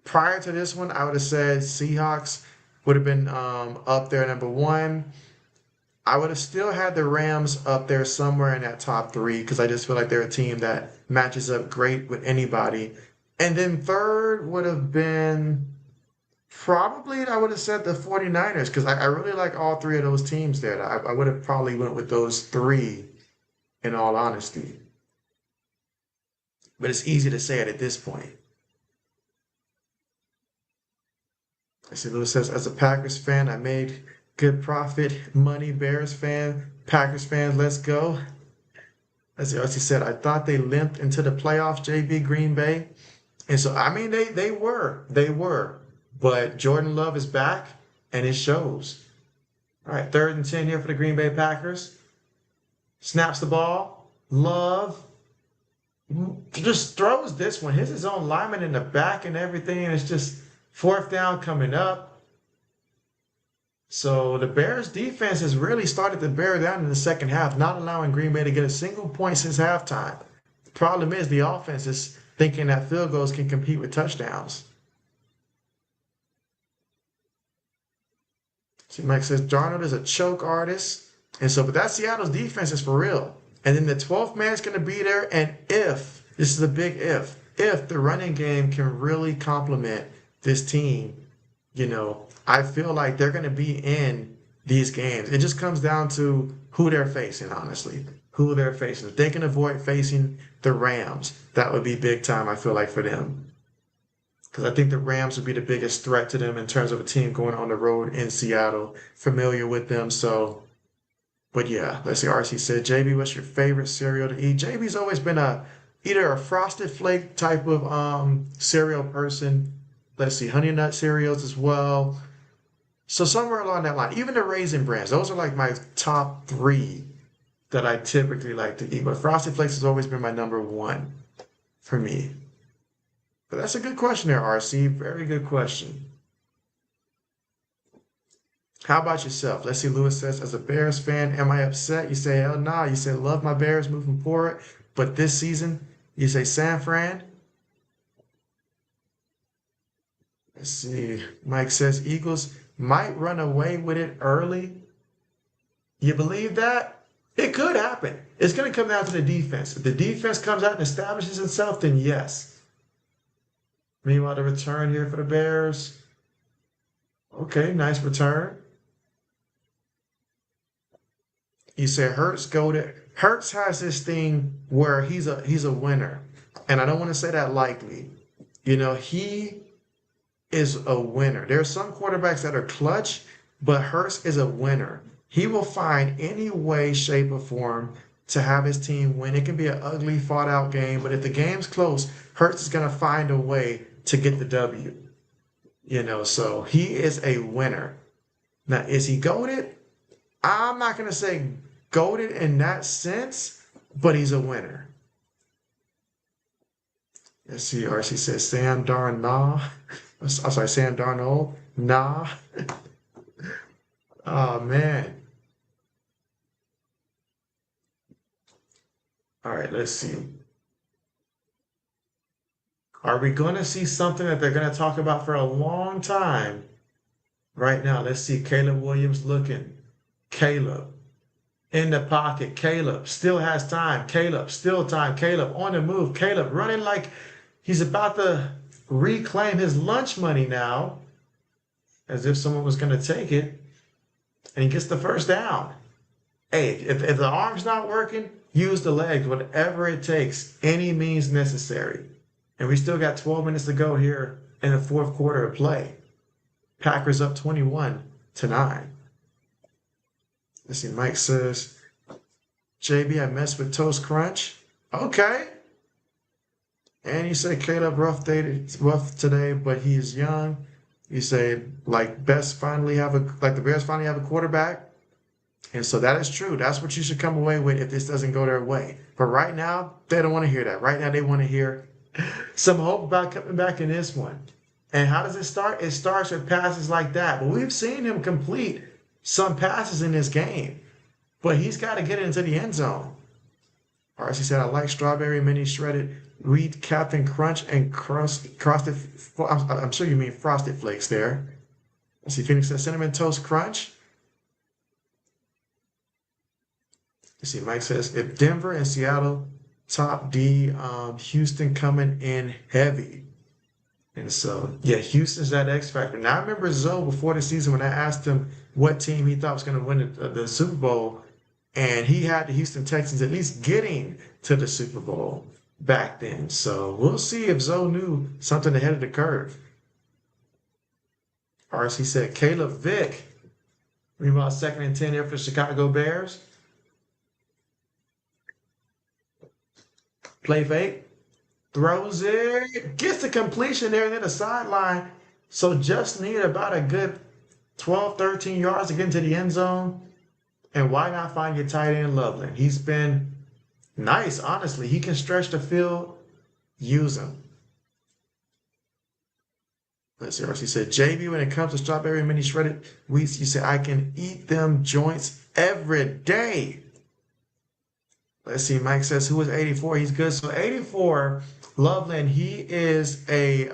Prior to this one, I would have said Seahawks would have been up there number one. I would have still had the Rams up there somewhere in that top three because I just feel like they're a team that matches up great with anybody. And then third would have been probably, I would have said the 49ers because I really like all three of those teams there. I would have probably went with those three in all honesty. But it's easy to say it at this point. I see Lewis says, as a Packers fan, I made good profit money. Bears fan, Packers fans, let's go. As he said, I thought they limped into the playoffs, JB Green Bay. And so, I mean, they were. But Jordan Love is back, and it shows. All right, 3rd and 10 here for the Green Bay Packers. Snaps the ball. Love just throws this one. Hits his own lineman in the back and everything, and it's just 4th down coming up. So the Bears defense has really started to bear down in the second half, not allowing Green Bay to get a single point since halftime. The problem is the offense is thinking that field goals can compete with touchdowns. See, Mike says Darnold is a choke artist. And so, but that Seattle's defense is for real. And then the 12th man is going to be there. And if, this is a big if the running game can really complement this team, I feel like they're going to be in these games. It just comes down to who they're facing, honestly. Who they're facing. If they can avoid facing the Rams, that would be big time, I feel like, for them. Because I think the Rams would be the biggest threat to them in terms of a team going on the road in Seattle. Familiar with them, so. But yeah, let's see. RC said, JB, what's your favorite cereal to eat? JB's always been either a Frosted Flake type of cereal person. Let's see, Honey Nut cereals as well. So somewhere along that line, even the Raisin Brands, those are like my top 3 that I typically like to eat. But Frosted Flakes has always been my number 1 for me. But that's a good question there, RC. Very good question. How about yourself? Let's see, Lewis says, as a Bears fan, am I upset? You say, hell nah. You say, love my Bears moving forward. But this season, you say, San Fran. Let's see. Mike says, Eagles might run away with it early. You believe that? It could happen. It's going to come down to the defense. If the defense comes out and establishes itself, then yes. Meanwhile, the return here for the Bears. Okay, nice return. You say Hurts goated. Hurts has this thing where he's a winner. And I don't want to say that lightly. He is a winner. There are some quarterbacks that are clutch, but Hurts is a winner. He will find any way, shape, or form to have his team win. It can be an ugly, fought-out game, but if the game's close, Hurts is going to find a way to get the W. So he is a winner. Now, is he goated? I'm not going to say goated in that sense, but he's a winner. Let's see, RC says Sam Darnold. I'm sorry, Sam Darnold. Nah. Oh, man. All right, let's see. Are we going to see something that they're going to talk about for a long time? Right now, let's see. Caleb Williams looking. Caleb. in the pocket. Caleb still has time. Caleb still time. Caleb on the move. Caleb running like he's about to reclaim his lunch money now, as if someone was going to take it, and he gets the first down. Hey, if the arm's not working, use the legs, whatever it takes, any means necessary. And we still got 12 minutes to go here in the fourth quarter of play. Packers up 21-9. Let's see, Mike says, JB, I messed with Toast Crunch. Okay. And you say Caleb rough today, but he is young. You say like the Bears finally have a quarterback. And so that is true. That's what you should come away with if this doesn't go their way. But right now, they don't want to hear that. Right now, they want to hear some hope about coming back in this one. And how does it start? It starts with passes like that. But we've seen him complete some passes in this game. But he's got to get into the end zone. RC said, I like strawberry mini shredded wheat Captain Crunch and frosted. I'm sure you mean Frosted Flakes there. Let's see, Phoenix said Cinnamon Toast Crunch. Let's see, Mike says, if Denver and Seattle top D, Houston coming in heavy. And so, yeah, Houston's that X factor. Now, I remember Zoe before the season when I asked him what team he thought was going to win the Super Bowl, and he had the Houston Texans at least getting to the Super Bowl back then. So we'll see if Zoe knew something ahead of the curve. RC said, Caleb Vick. Meanwhile, 2nd and 10 here for the Chicago Bears. Play fake. Throws it. Gets the completion there near the sideline. So just need about a good 12, 13 yards to get into the end zone. And why not find your tight end Loveland? He's been nice, honestly. He can stretch the field. Use him. Let's see. RC said, JB, when it comes to strawberry mini shredded wheats, you say, I can eat them joints every day. Let's see. Mike says, who is 84? He's good. So 84, Loveland, he is a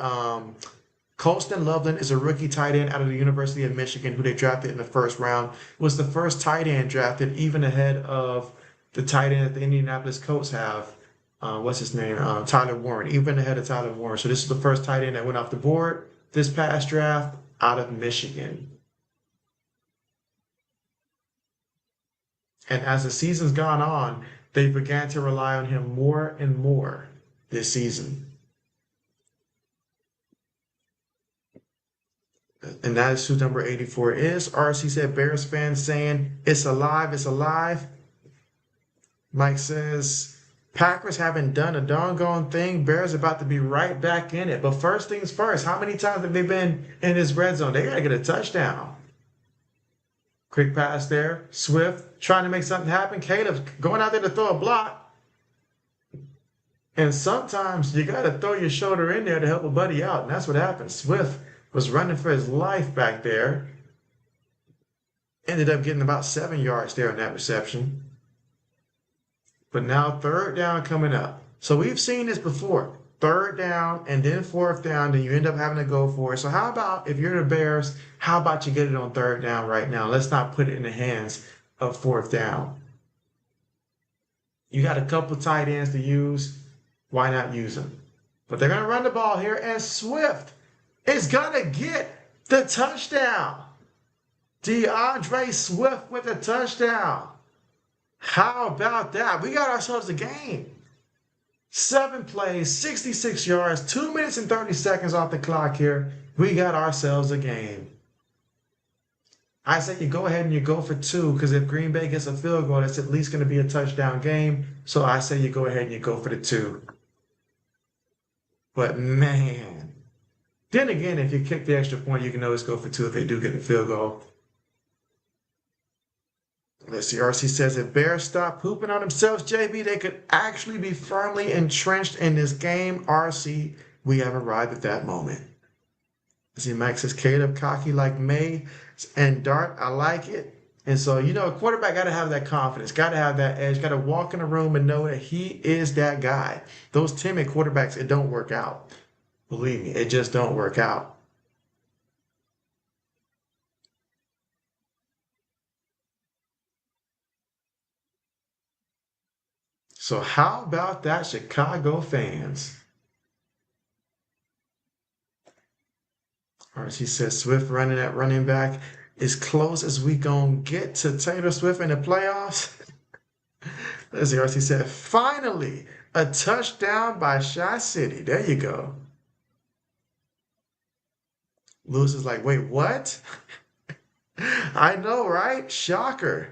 Colston Loveland is a rookie tight end out of the University of Michigan who they drafted in the first round. Was the first tight end drafted, even ahead of the tight end that the Indianapolis Colts have. What's his name? Tyler Warren, even ahead of Tyler Warren. So this is the first tight end that went off the board this past draft out of Michigan. And as the season's gone on, they began to rely on him more and more this season. And that is who number 84 is. RC said, Bears fans saying, it's alive, it's alive. Mike says, Packers haven't done a doggone thing. Bears about to be right back in it. But first things first, how many times have they been in this red zone? They got to get a touchdown. Quick pass there. Swift trying to make something happen. Caleb going out there to throw a block. And sometimes you got to throw your shoulder in there to help a buddy out. And that's what happened. Swift was running for his life back there. Ended up getting about 7 yards there on that reception. But now 3rd down coming up. So we've seen this before. 3rd down and then 4th down, then you end up having to go for it. So how about if you're the Bears, how about you get it on 3rd down right now? Let's not put it in the hands of 4th down. You got a couple tight ends to use. Why not use them? But they're going to run the ball here, and Swift is going to get the touchdown. DeAndre Swift with the touchdown. How about that? We got ourselves a game. 7 plays, 66 yards, 2 minutes and 30 seconds off the clock here. We got ourselves a game. I say you go ahead and you go for 2, because if Green Bay gets a field goal, that's at least going to be a touchdown game. So I say you go ahead and you go for the 2. But man, then again, if you kick the extra point, you can always go for 2 if they do get a field goal. Let's see, RC says, if Bears stop pooping on themselves, JB, they could actually be firmly entrenched in this game. RC, we have arrived at that moment. Let's see, Mike says, Caleb cocky like May and Dart. I like it. And so, you know, a quarterback got to have that confidence, got to have that edge, got to walk in the room and know that he is that guy. Those timid quarterbacks, it don't work out. Believe me, it just don't work out. So how about that, Chicago fans? RC says Swift running at running back as close as we gonna get to Taylor Swift in the playoffs. Let's see, RC said, finally, a touchdown by Shy City. There you go. Lewis is like, wait, what? I know, right? Shocker.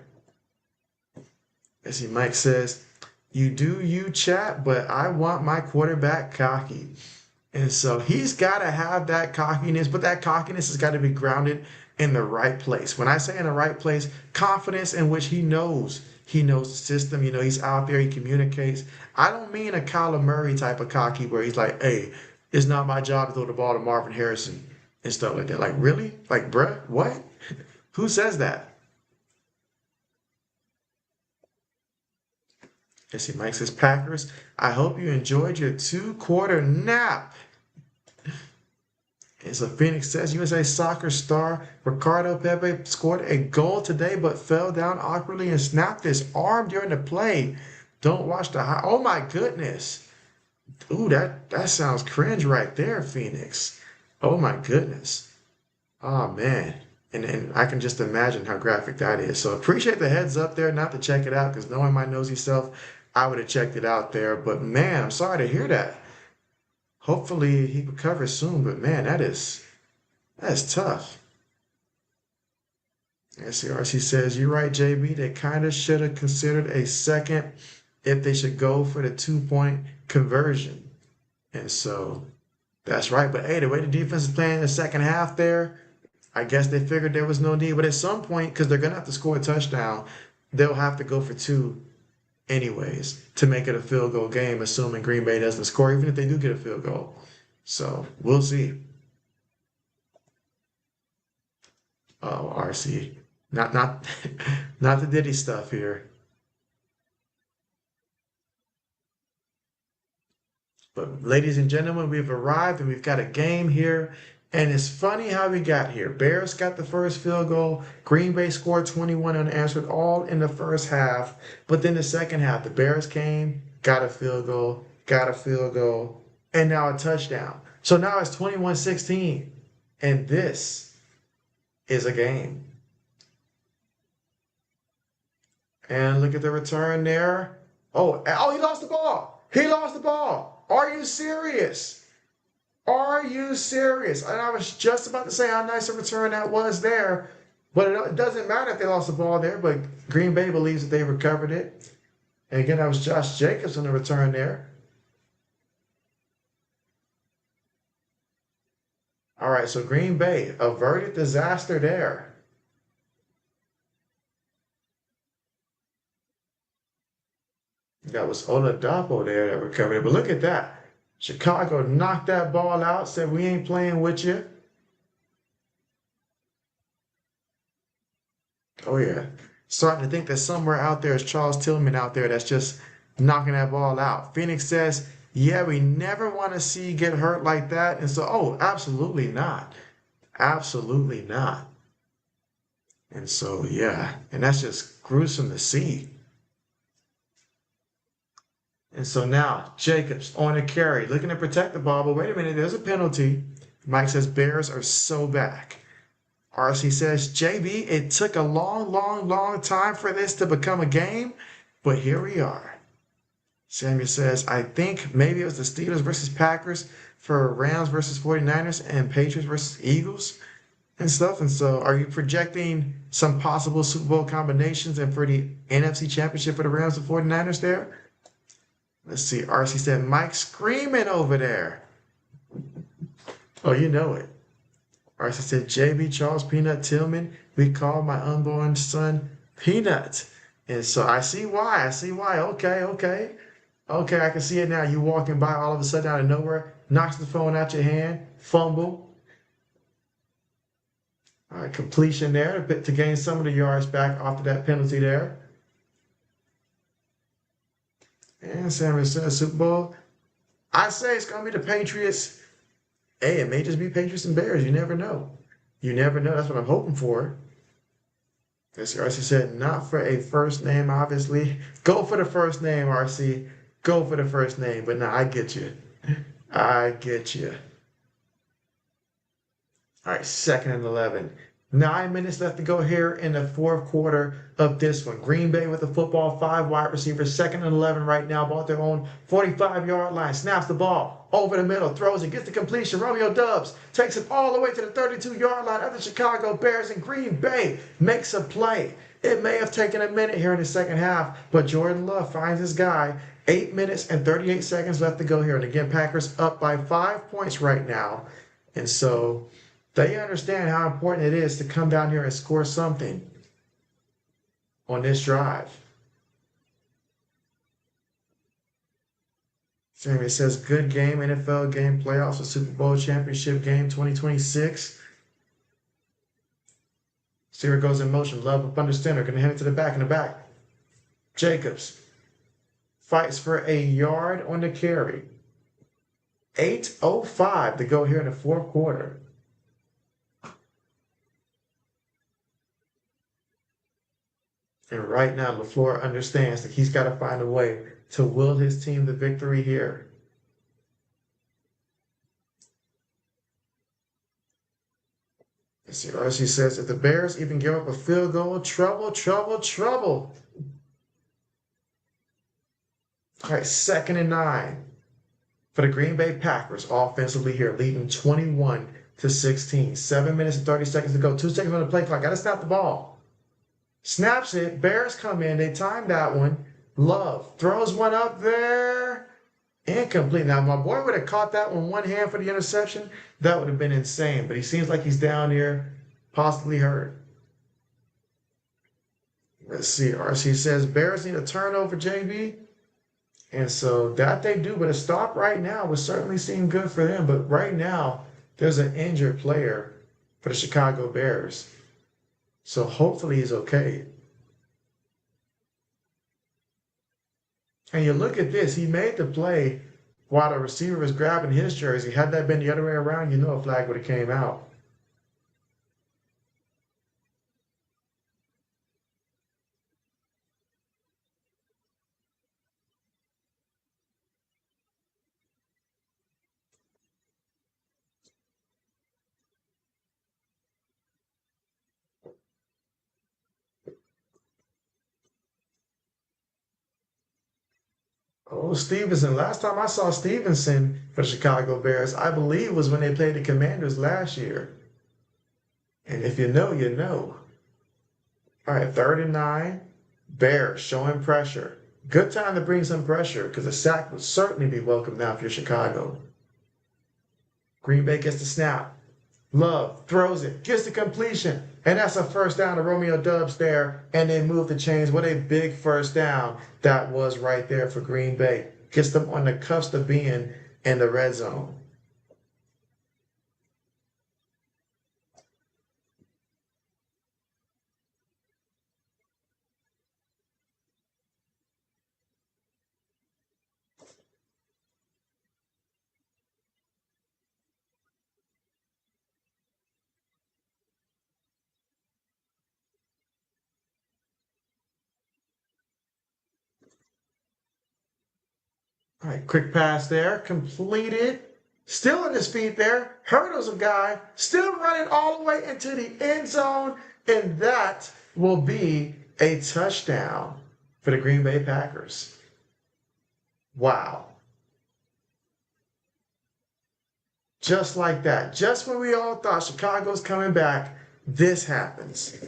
Let's see, Mike says, you do you, chat, but I want my quarterback cocky. And so he's got to have that cockiness, but that cockiness has got to be grounded in the right place. When I say in the right place, confidence in which he knows. He knows the system. You know, he's out there. He communicates. I don't mean a Kyler Murray type of cocky where he's like, hey, it's not my job to throw the ball to Marvin Harrison and stuff like that. Like, really? Like, bruh, what? Who says that? Let's see, Mike says, Packers, I hope you enjoyed your 2-quarter nap. And so Phoenix says, USA soccer star Ricardo Pepe scored a goal today but fell down awkwardly and snapped his arm during the play. Don't watch the high. Oh my goodness. Ooh, that sounds cringe right there, Phoenix. Oh my goodness. Oh man. And I can just imagine how graphic that is. So appreciate the heads up there, not to check it out, because knowing my nosy self, I would have checked it out there. But man, I'm sorry to hear that. Hopefully he recovers soon, but man, that's tough. SCRC says, you're right, JB. They kind of should have considered a second if they should go for the 2-point conversion. And so that's right. But hey, the way the defense is playing in the second half there, I guess they figured there was no need. But at some point, because they're going to have to score a touchdown, they'll have to go for 2 anyways to make it a field goal game, assuming Green Bay doesn't score, even if they do get a field goal. So we'll see. Oh, RC. Not not the Diddy stuff here. But ladies and gentlemen, we've arrived and we've got a game here. And it's funny how we got here. Bears got the first field goal. Green Bay scored 21 unanswered, all in the first half. But then the second half, the Bears came, got a field goal, and now a touchdown. So now it's 21-16. And this is a game. And look at the return there. Oh, he lost the ball. He lost the ball. Are you serious? Are you serious? And I was just about to say how nice a return that was there, but it doesn't matter if they lost the ball there, but Green Bay believes that they recovered it. And again, that was Josh Jacobs on the return there. All right, so Green Bay averted disaster there. That was Oladapo there that recovered it, but look at that. Chicago knocked that ball out, said, we ain't playing with you. Oh, yeah. Starting to think that somewhere out there is Charles Tillman out there that's just knocking that ball out. Phoenix says, yeah, we never want to see you get hurt like that. And so, oh, absolutely not. Absolutely not. And so, yeah, and that's just gruesome to see. And so now Jacobs on a carry, looking to protect the ball, but wait a minute, there's a penalty. Mike says Bears are so back. RC says, JB, it took a long time for this to become a game, but here we are. Samuel says, I think maybe it was the Steelers versus Packers for Rams versus 49ers and Patriots versus Eagles and stuff. And so are you projecting some possible Super Bowl combinations and for the NFC Championship for the Rams and 49ers there? Let's see. RC said, Mike screaming over there. Oh, you know it. RC said, JB Charles Peanut Tillman. We call my unborn son Peanut. And so I see why. Okay, I can see it now. You walking by all of a sudden out of nowhere, knocks the phone out your hand, fumble. All right, completion there to gain some of the yards back after that penalty there. And Samuel says Super Bowl. I say it's going to be the Patriots. Hey, it may just be Patriots and Bears. You never know. You never know. That's what I'm hoping for. As RC said, not for a first name, obviously. Go for the first name, RC. Go for the first name. But now I get you. I get you. All right, 2nd and 11. 9 minutes left to go here in the fourth quarter of this one. Green Bay with the football, 5 wide receivers, 2nd and 11 right now, ball at their own 45-yard line, snaps the ball over the middle, throws it, gets the completion. Romeo Dubs takes it all the way to the 32-yard line of the Chicago Bears, and Green Bay makes a play. It may have taken a minute here in the second half, but Jordan Love finds his guy. 8 minutes and 38 seconds left to go here. And again, Packers up by 5 points right now. And so they understand how important it is to come down here and score something on this drive. It says, good game, NFL game, playoffs, a Super Bowl championship game, 2026. Here goes in motion. Love up under center. Going to hand it to the back in the back. Jacobs fights for a yard on the carry. 8:05 to go here in the fourth quarter. And right now, LaFleur understands that he's got to find a way to will his team the victory here. Let's see, RC says, if the Bears even give up a field goal, trouble, trouble, trouble. All right, 2nd and 9 for the Green Bay Packers offensively here, leading 21-16. 7 minutes and 30 seconds to go. 2 seconds on the play clock. Got to snap the ball. Snaps it. Bears come in. They timed that one. Love throws one up there. Incomplete. Now, my boy would have caught that one hand for the interception. That would have been insane. But he seems like he's down here, possibly hurt. Let's see. RC says, Bears need a turnover, JB. And so that they do. But a stop right now would certainly seem good for them. But right now, there's an injured player for the Chicago Bears. So hopefully he's okay. And you look at this, he made the play while the receiver was grabbing his jersey. Had that been the other way around, you know a flag would have came out. Oh, Stevenson. Last time I saw Stevenson for the Chicago Bears, I believe was when they played the Commanders last year. And if you know, you know. All right, 3rd and 9. Bears showing pressure. Good time to bring some pressure because a sack would certainly be welcome now if you're Chicago. Green Bay gets the snap. Love throws it, gets the completion, and that's a first down to Romeo Dubs there, and they move the chains. What a big first down that was right there for Green Bay. Gets them on the cusp of being in the red zone. All right, quick pass there, completed. Still on his feet there, hurdles a guy, still running all the way into the end zone, and that will be a touchdown for the Green Bay Packers. Wow. Just like that, just when we all thought Chicago's coming back, this happens.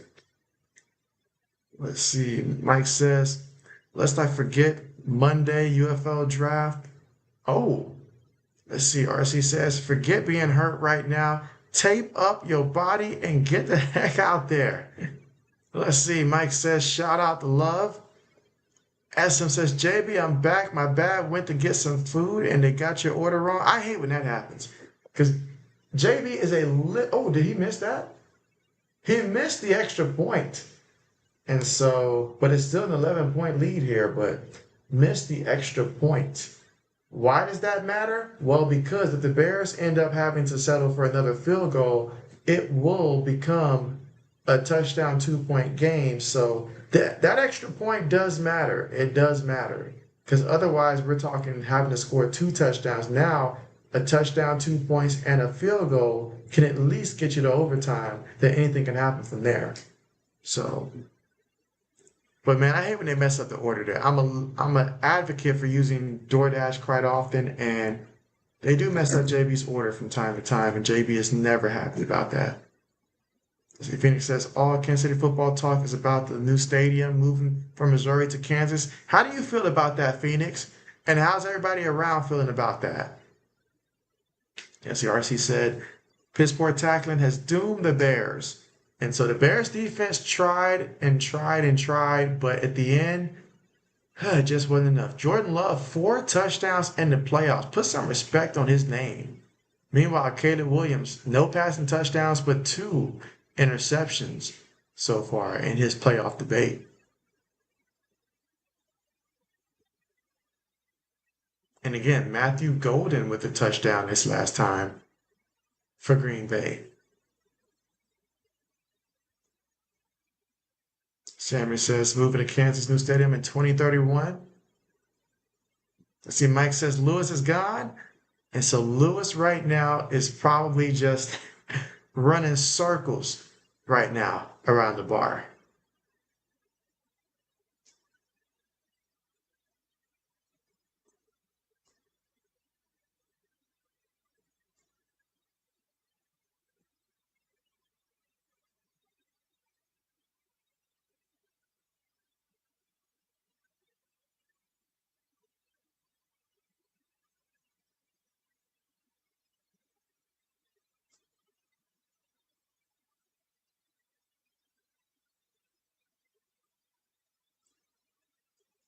Let's see, Mike says, lest I forget, Monday UFL draft. Oh, let's see. RC says, forget being hurt right now. Tape up your body and get the heck out there. Let's see. Mike says, shout out to Love. SM says, JB, I'm back. My bad. Went to get some food and they got your order wrong. I hate when that happens because JB is oh, did he miss that? He missed the extra point. And so, but it's still an 11-point lead here, but missed the extra point. Why does that matter? Well, because if the Bears end up having to settle for another field goal, it will become a touchdown 2-point game. So that extra point does matter. It does matter. Because otherwise, we're talking having to score 2 touchdowns. Now, a touchdown, 2 points, and a field goal can at least get you to overtime. Then anything can happen from there. So, but man, I hate when they mess up the order there. I'm an advocate for using DoorDash quite often, and they do mess up JB's order from time to time, and JB is never happy about that. See, Phoenix says all Kansas City football talk is about the new stadium moving from Missouri to Kansas. How do you feel about that, Phoenix? And how's everybody around feeling about that? Yes, the RC said piss poor tackling has doomed the Bears. And so the Bears defense tried and tried and tried, but at the end, it just wasn't enough. Jordan Love, 4 touchdowns in the playoffs. Put some respect on his name. Meanwhile, Caleb Williams, no passing touchdowns, but 2 interceptions so far in his playoff debate. And again, Matthew Golden with a touchdown this last time for Green Bay. Sammy says moving to Kansas new stadium in 2031. Let's see, Mike says Lewis is gone. And so Lewis right now is probably just running circles right now around the bar.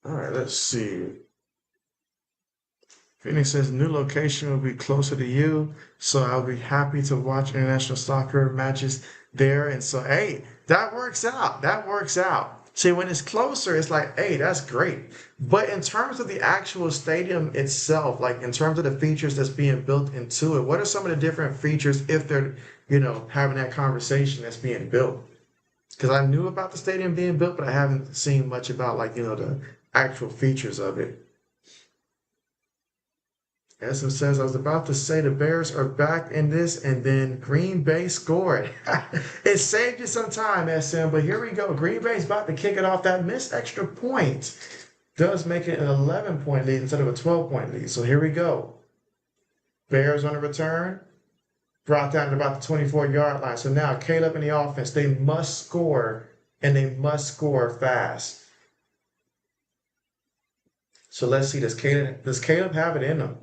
All right, let's see. Phoenix says new location will be closer to you, so I'll be happy to watch international soccer matches there. And so, hey, that works out. That works out. See, when it's closer, it's like, hey, that's great. But in terms of the actual stadium itself, like in terms of the features that's being built into it, what are some of the different features if they're, having that conversation that's being built? Because I knew about the stadium being built, but I haven't seen much about the actual features of it. SM says, I was about to say the Bears are back in this, and then Green Bay scored. It saved you some time, SM, but here we go. Green Bay's about to kick it off. That missed extra point does make it an 11-point lead instead of a 12-point lead. So here we go. Bears on the return. Brought down to about the 24-yard line. So now Caleb and the offense, they must score, and they must score fast. So let's see, does Caleb have it in them?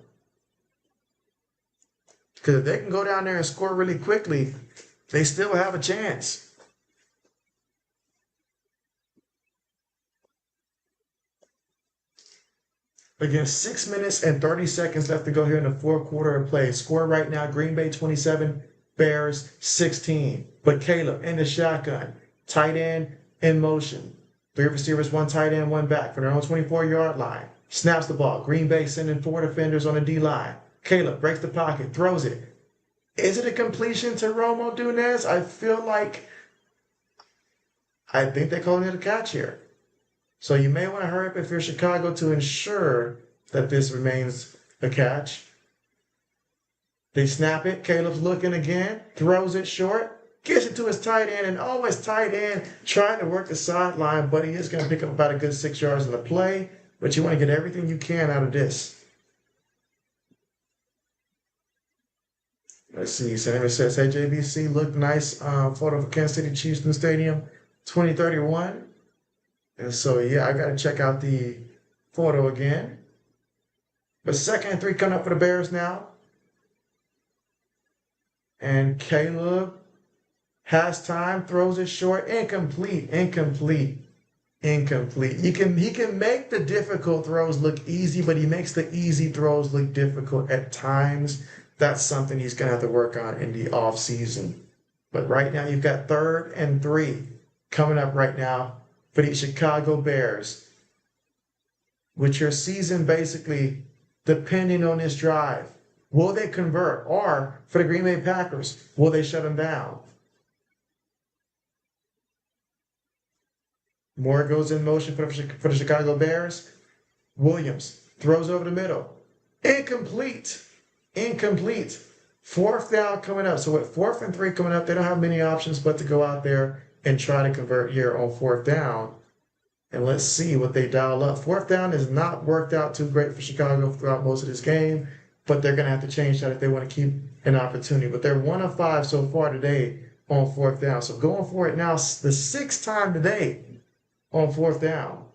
Because if they can go down there and score really quickly, they still have a chance. Again, 6 minutes and 30 seconds left to go here in the fourth quarter of play. Score right now, Green Bay 27, Bears 16. But Caleb in the shotgun, tight end in motion. 3 receivers, 1 tight end, 1 back from their own 24-yard line. Snaps the ball. Green Bay sending 4 defenders on the D-line. Caleb breaks the pocket, throws it. Is it a completion to Romo Dunez? I think they're calling it a catch here. So you may want to hurry up if you're Chicago to ensure that this remains a catch. They snap it. Caleb's looking again, throws it short, gets it to his tight end, and always tight end trying to work the sideline, but he is going to pick up about a good 6 yards in the play. But you want to get everything you can out of this. Let's see. Senator says, hey, JBC, looked nice photo of Kansas City Chiefs new stadium 2031. And so, yeah, I got to check out the photo again. But 2nd and 3 coming up for the Bears now. And Caleb has time, throws it short, incomplete. He can make the difficult throws look easy, but he makes the easy throws look difficult at times. That's something he's going to have to work on in the off season. But right now, you've got 3rd and 3 coming up right now for the Chicago Bears, with your season basically depending on this drive. Will they convert? Or for the Green Bay Packers, will they shut them down? Moore goes in motion for the Chicago Bears. Williams throws over the middle. Incomplete. Incomplete. Fourth down coming up. So with 4th and 3 coming up, they don't have many options but to go out there and try to convert here on 4th down. And let's see what they dial up. 4th down has not worked out too great for Chicago throughout most of this game, but they're going to have to change that if they want to keep an opportunity. But they're 1 of 5 so far today on 4th down. So going for it now, the 6th time today on 4th down.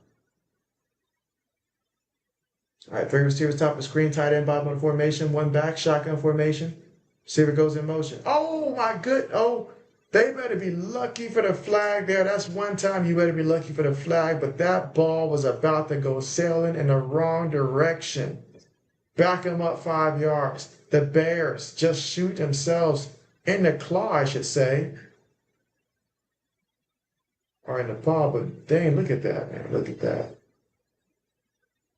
All right, 3 receivers top of the screen, tight end, bottom formation, 1 back, shotgun formation. Receiver goes in motion. Oh, my good. Oh, they better be lucky for the flag there. That's one time you better be lucky for the flag, but that ball was about to go sailing in the wrong direction. Back them up 5 yards. The Bears just shoot themselves in the claw, I should say. Or in the paw, but dang, look at that, man. Look at that.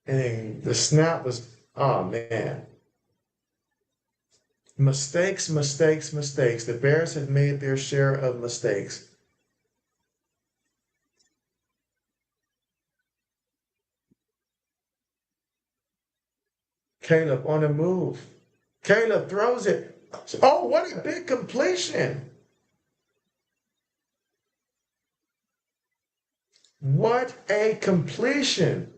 And the snap was, oh, man. Mistakes, mistakes, mistakes. The Bears have made their share of mistakes. Caleb on the move. Caleb throws it. Oh, what a big completion. What a completion.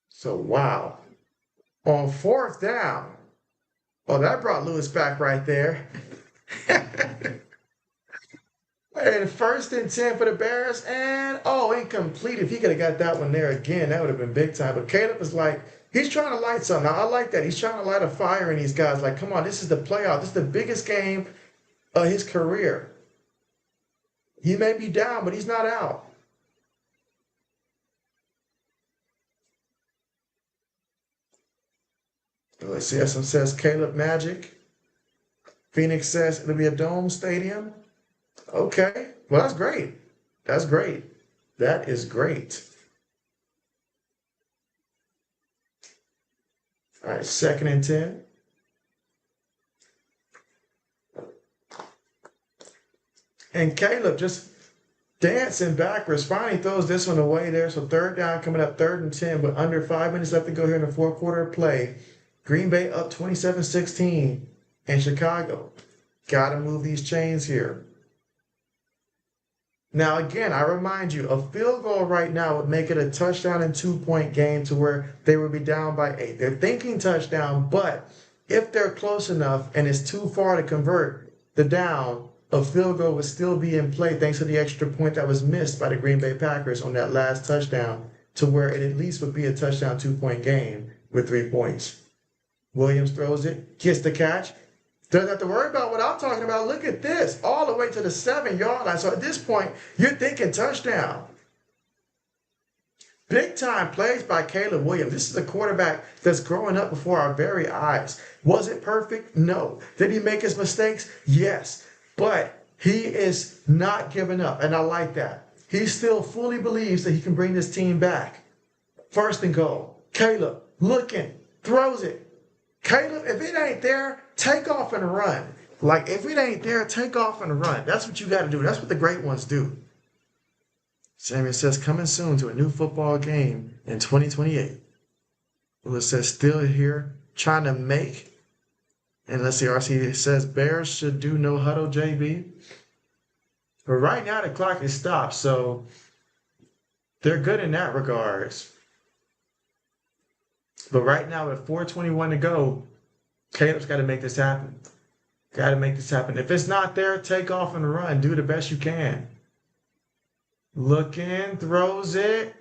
So, wow. On 4th down. Oh, that brought Lewis back right there. And 1st and 10 for the Bears. And, oh, incomplete. If he could have got that one there again, that would have been big time. But Caleb is like, he's trying to light something. Now, I like that. He's trying to light a fire in these guys. Like, come on, this is the playoff. This is the biggest game of his career. He may be down, but he's not out. Let's see, SM says Caleb Magic. Phoenix says it'll be a dome stadium. Okay, well, that's great. That's great. That is great. All right, 2nd and 10. And Caleb just dancing backwards. Finally throws this one away there. So 3rd down coming up, 3rd and 10, but under 5 minutes left to go here in the 4th quarter of play. Green Bay up 27-16. And Chicago got to move these chains here. Now, again, I remind you, a field goal right now would make it a touchdown and 2-point game to where they would be down by 8. They're thinking touchdown, but if they're close enough and it's too far to convert the down, a field goal would still be in play thanks to the extra point that was missed by the Green Bay Packers on that last touchdown to where it at least would be a touchdown 2-point game with 3 points. Williams throws it, gets the catch. Doesn't have to worry about what I'm talking about. Look at this, all the way to the 7-yard line. So at this point, you're thinking touchdown. Big time plays by Caleb Williams. This is a quarterback that's growing up before our very eyes. Was it perfect? No. Did he make his mistakes? Yes. But he is not giving up, and I like that. He still fully believes that he can bring this team back. 1st and goal. Caleb looking, throws it. Caleb, if it ain't there, take off and run. Like, if it ain't there, take off and run. That's what you got to do. That's what the great ones do. Samuel says, coming soon to a new football game in 2028. Lewis says, still here, trying to make. And let's see, RC says, Bears should do no huddle, JB. But right now, the clock is stopped, so they're good in that regards. But right now, with 4:21 to go, Caleb's got to make this happen. Got to make this happen. If it's not there, take off and run. Do the best you can. Looking, throws it,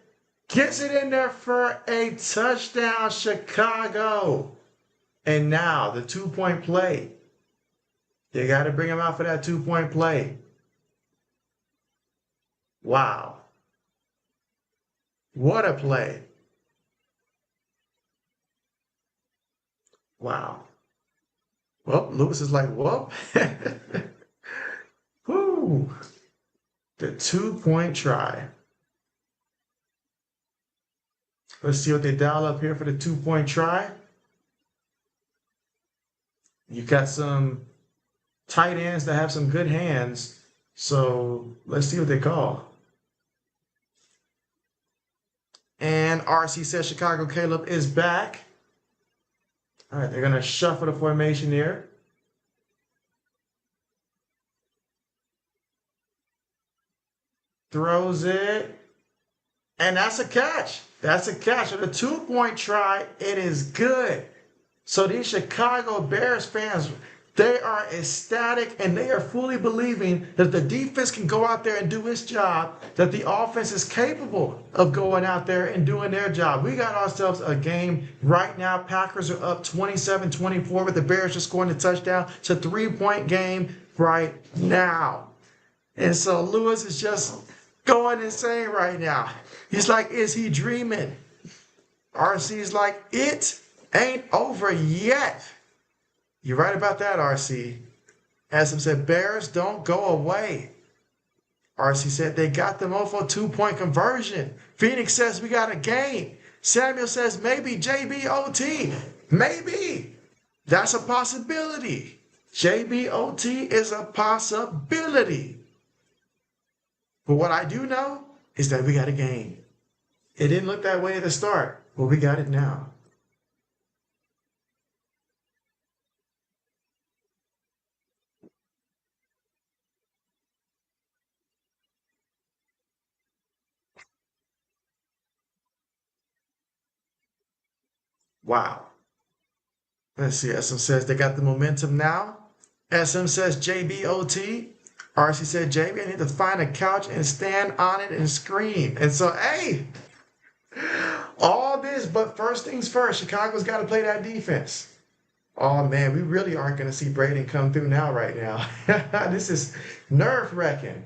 gets it in there for a touchdown, Chicago. And now the 2-point play. You got to bring him out for that 2-point play. Wow. What a play. Wow. Well, Lewis is like, whoop. Whoo. The 2-point try. Let's see what they dial up here for the 2-point try. You got some tight ends that have some good hands. So let's see what they call. And RC says Chicago Caleb is back. All right, they're going to shuffle the formation here. Throws it. And that's a catch. That's a catch. With a 2-point try, it is good. So these Chicago Bears fans, they are ecstatic and they are fully believing that the defense can go out there and do its job, that the offense is capable of going out there and doing their job. We got ourselves a game right now. Packers are up 27-24 with the Bears just scoring a touchdown. It's a 3-point game right now. And so Lewis is just going insane right now. He's like, is he dreaming? RC's like, it ain't over yet. You're right about that, RC. As I said, Bears don't go away. RC said they got them off a 2-point conversion. Phoenix says we got a game. Samuel says maybe JBOT. Maybe. That's a possibility. JBOT is a possibility. But what I do know is that we got a game. It didn't look that way at the start, but we got it now. Wow. Let's see. SM says they got the momentum now. SM says JBOT. RC said, JB, I need to find a couch and stand on it and scream. And so, hey, all this, but first things first, Chicago's got to play that defense. Oh, man, we really aren't going to see Braden come through now right now. This is nerve-wracking.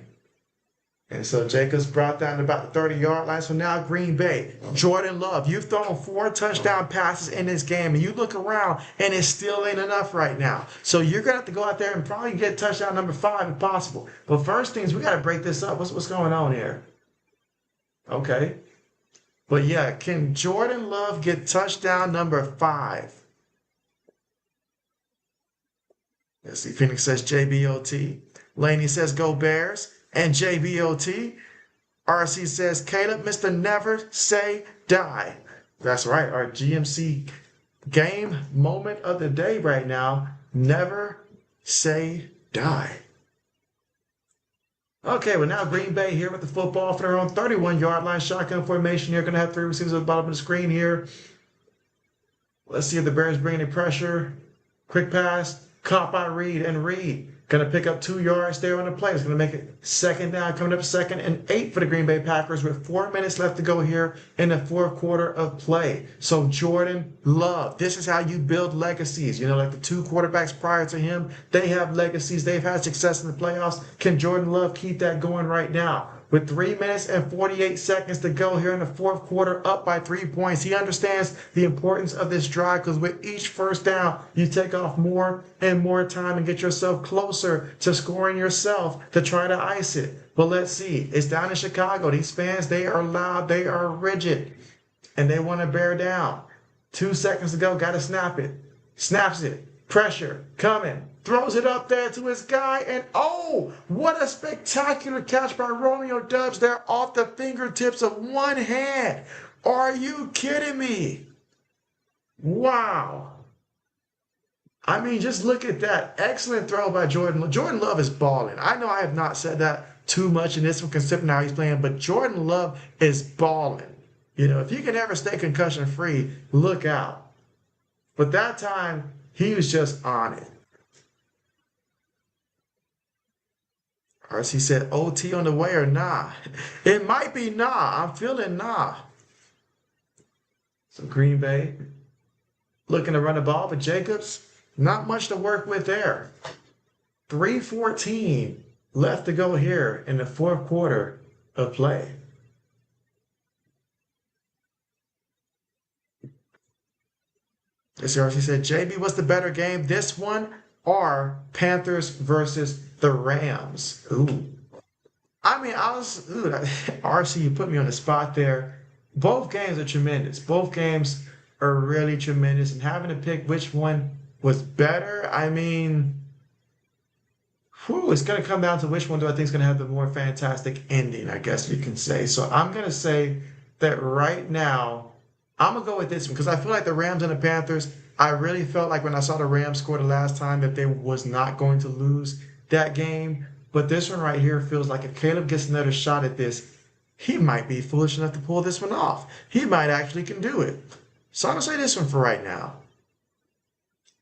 And so Jacobs brought down about the 30-yard line. So now Green Bay, Jordan Love, you've thrown 4 touchdown passes in this game. And you look around and it still ain't enough right now. So you're going to have to go out there and probably get touchdown number 5 if possible. But first things, we got to break this up. What's going on here? Okay. But yeah, can Jordan Love get touchdown number 5? Let's see. Phoenix says JBOT. Laney says go Bears. And JBOT, RC says, Caleb, Mr. Never Say Die. That's right, our GMC game moment of the day right now. Never say die. Okay, well now Green Bay here with the football for their own 31-yard line. Shotgun formation here. Going to have 3 receivers at the bottom of the screen here. Let's see if the Bears bring any pressure. Quick pass, caught by Reed, and Reed going to pick up 2 yards there on the play. It's going to make it second down, coming up 2nd and 8 for the Green Bay Packers with 4 minutes left to go here in the 4th quarter of play. So Jordan Love, this is how you build legacies. You know, like the 2 quarterbacks prior to him, they have legacies. They've had success in the playoffs. Can Jordan Love keep that going right now? With 3 minutes and 48 seconds to go here in the 4th quarter, up by 3 points. He understands the importance of this drive because with each first down, you take off more and more time and get yourself closer to scoring yourself to try to ice it. But let's see. It's down in Chicago. These fans, they are loud. They are rigid. And they want to bear down. 2 seconds to go. Got to snap it. Snaps it. Pressure. Coming. Throws it up there to his guy, and oh, what a spectacular catch by Romeo Doubs there off the fingertips of one hand. Are you kidding me? Wow. I mean, just look at that. Excellent throw by Jordan Love. Jordan Love is balling. I know I have not said that too much in this one, considering how he's playing, but Jordan Love is balling. You know, if you can ever stay concussion-free, look out. But that time, he was just on it. RC said, OT on the way or nah? It might be nah. I'm feeling nah. So Green Bay looking to run the ball, but Jacobs, not much to work with there. 3:14 left to go here in the 4th quarter of play. This RC said, JB, what's the better game? This one or Panthers versus the Rams? Ooh. I mean, RC, you put me on the spot there. Both games are tremendous. Both games are really tremendous. And having to pick which one was better. I mean, whew, it's going to come down to which one do I think is going to have the more fantastic ending, I guess you can say. So I'm going to say that right now, I'm going to go with this one because I feel like the Rams and the Panthers, I really felt like when I saw the Rams score the last time that they was not going to lose that game. But this one right here feels like if Caleb gets another shot at this, he might be foolish enough to pull this one off. He might actually can do it. So I'm going to say this one for right now.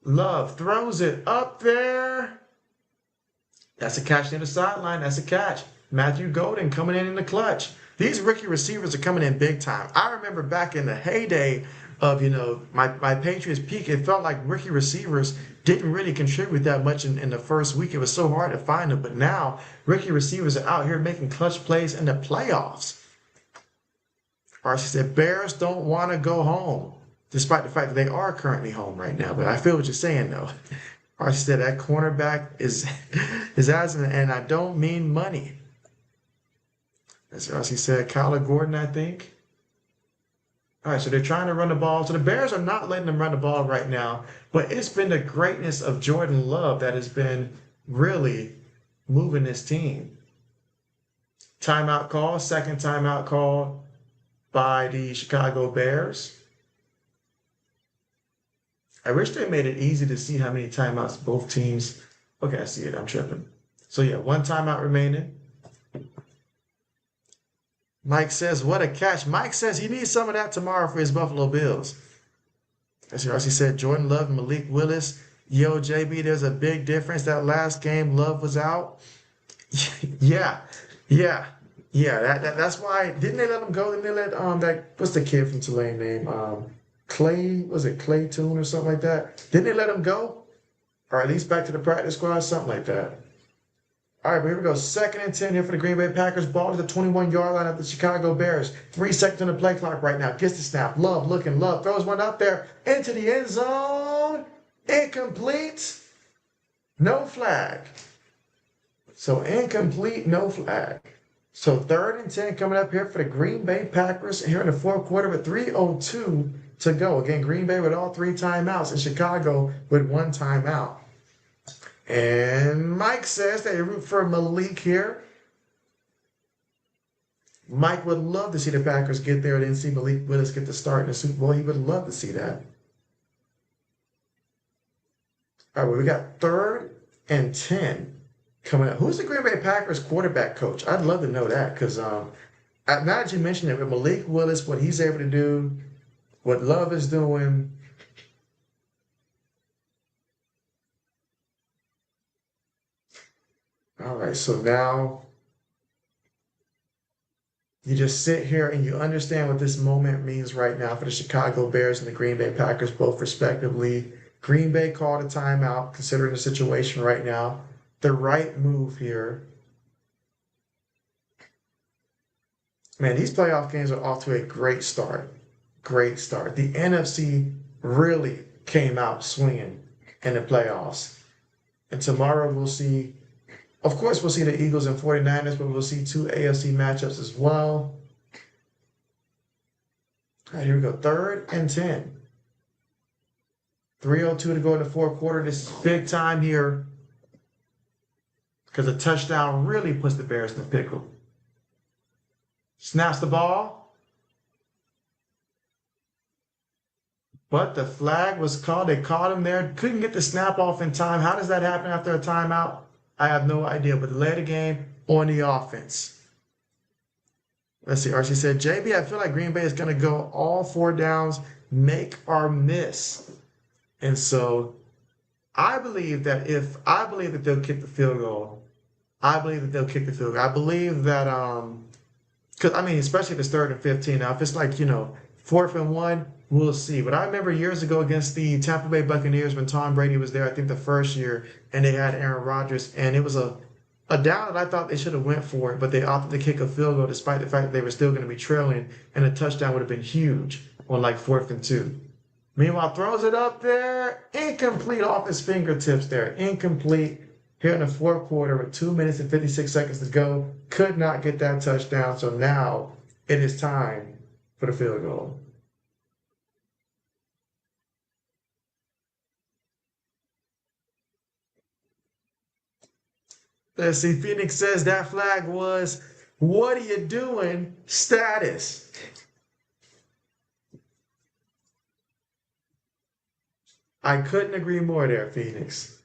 Love throws it up there. That's a catch near the sideline. That's a catch. Matthew Golden coming in the clutch. These rookie receivers are coming in big time. I remember back in the heyday of, my Patriots peak, it felt like rookie receivers didn't really contribute that much in the first week. It was so hard to find them. But now rookie receivers are out here making clutch plays in the playoffs. RC said, Bears don't want to go home, despite the fact that they are currently home right now. But I feel what you're saying, though. RC said that cornerback is as, and I don't mean money. That's what RC said. Kyler Gordon, I think. All right, so they're trying to run the ball. So the Bears are not letting them run the ball right now. But it's been the greatness of Jordan Love that has been really moving this team. Timeout call, second timeout call by the Chicago Bears. I wish they made it easy to see how many timeouts both teams. Okay, I see it. I'm tripping. So yeah, one timeout remaining. Mike says, what a catch. Mike says he needs some of that tomorrow for his Buffalo Bills. As he said, Jordan Love and Malik Willis. Yo, JB, there's a big difference. That last game, Love was out. Yeah. That's why. Didn't they let him go? Didn't they let what's the kid from Tulane name? Clay, was it Clay Toon or something like that? Didn't they let him go? Or at least back to the practice squad, something like that. All right, here we go. 2nd and 10 here for the Green Bay Packers. Ball to the 21-yard line of the Chicago Bears. 3 seconds on the play clock right now. Gets the snap. Love looking. Love throws one up there into the end zone. Incomplete. No flag. So incomplete, no flag. So 3rd and 10 coming up here for the Green Bay Packers here in the fourth quarter with 3:02 to go. Again, Green Bay with all 3 timeouts and Chicago with 1 timeout. And Mike says that he root for Malik here. Mike would love to see the Packers get there and see Malik Willis get the start in the Super Bowl. He would love to see that. All right, well, we got 3rd and 10 coming up. Who's the Green Bay Packers quarterback coach? I'd love to know that because now that you mentioned it, with Malik Willis, what he's able to do, what Love is doing. All right, so now you just sit here and you understand what this moment means right now for the Chicago Bears and the Green Bay Packers, both respectively. Green Bay called a timeout, considering the situation right now. The right move here. Man, these playoff games are off to a great start. Great start. The NFC really came out swinging in the playoffs. And tomorrow we'll see, of course, we'll see the Eagles and 49ers, but we'll see 2 AFC matchups as well. All right, here we go. 3rd and 10. 3:02 to go in the fourth quarter. This is big time here because a touchdown really puts the Bears in the pickle. Snaps the ball. But the flag was called. They caught him there. Couldn't get the snap off in time. How does that happen after a timeout? I have no idea. But delay the game on the offense. Let's see. Archie said, JB, I feel like Green Bay is going to go all 4 downs, make or miss. And so I believe that they'll kick the field goal. I believe that they'll kick the field goal. I believe that, because, I mean, especially if it's 3rd and 15. Now, if it's like, 4th and 1, we'll see. But I remember years ago against the Tampa Bay Buccaneers when Tom Brady was there, I think the first year, and they had Aaron Rodgers, and it was a down that I thought they should have went for it, but they opted to kick a field goal despite the fact that they were still going to be trailing, and a touchdown would have been huge on like 4th and 2. Meanwhile, throws it up there, incomplete off his fingertips there, incomplete here in the fourth quarter with 2 minutes and 56 seconds to go. Could not get that touchdown, so now it is time for the field goal. Let's see. Phoenix says that flag was, what are you doing? Status. I couldn't agree more there, Phoenix.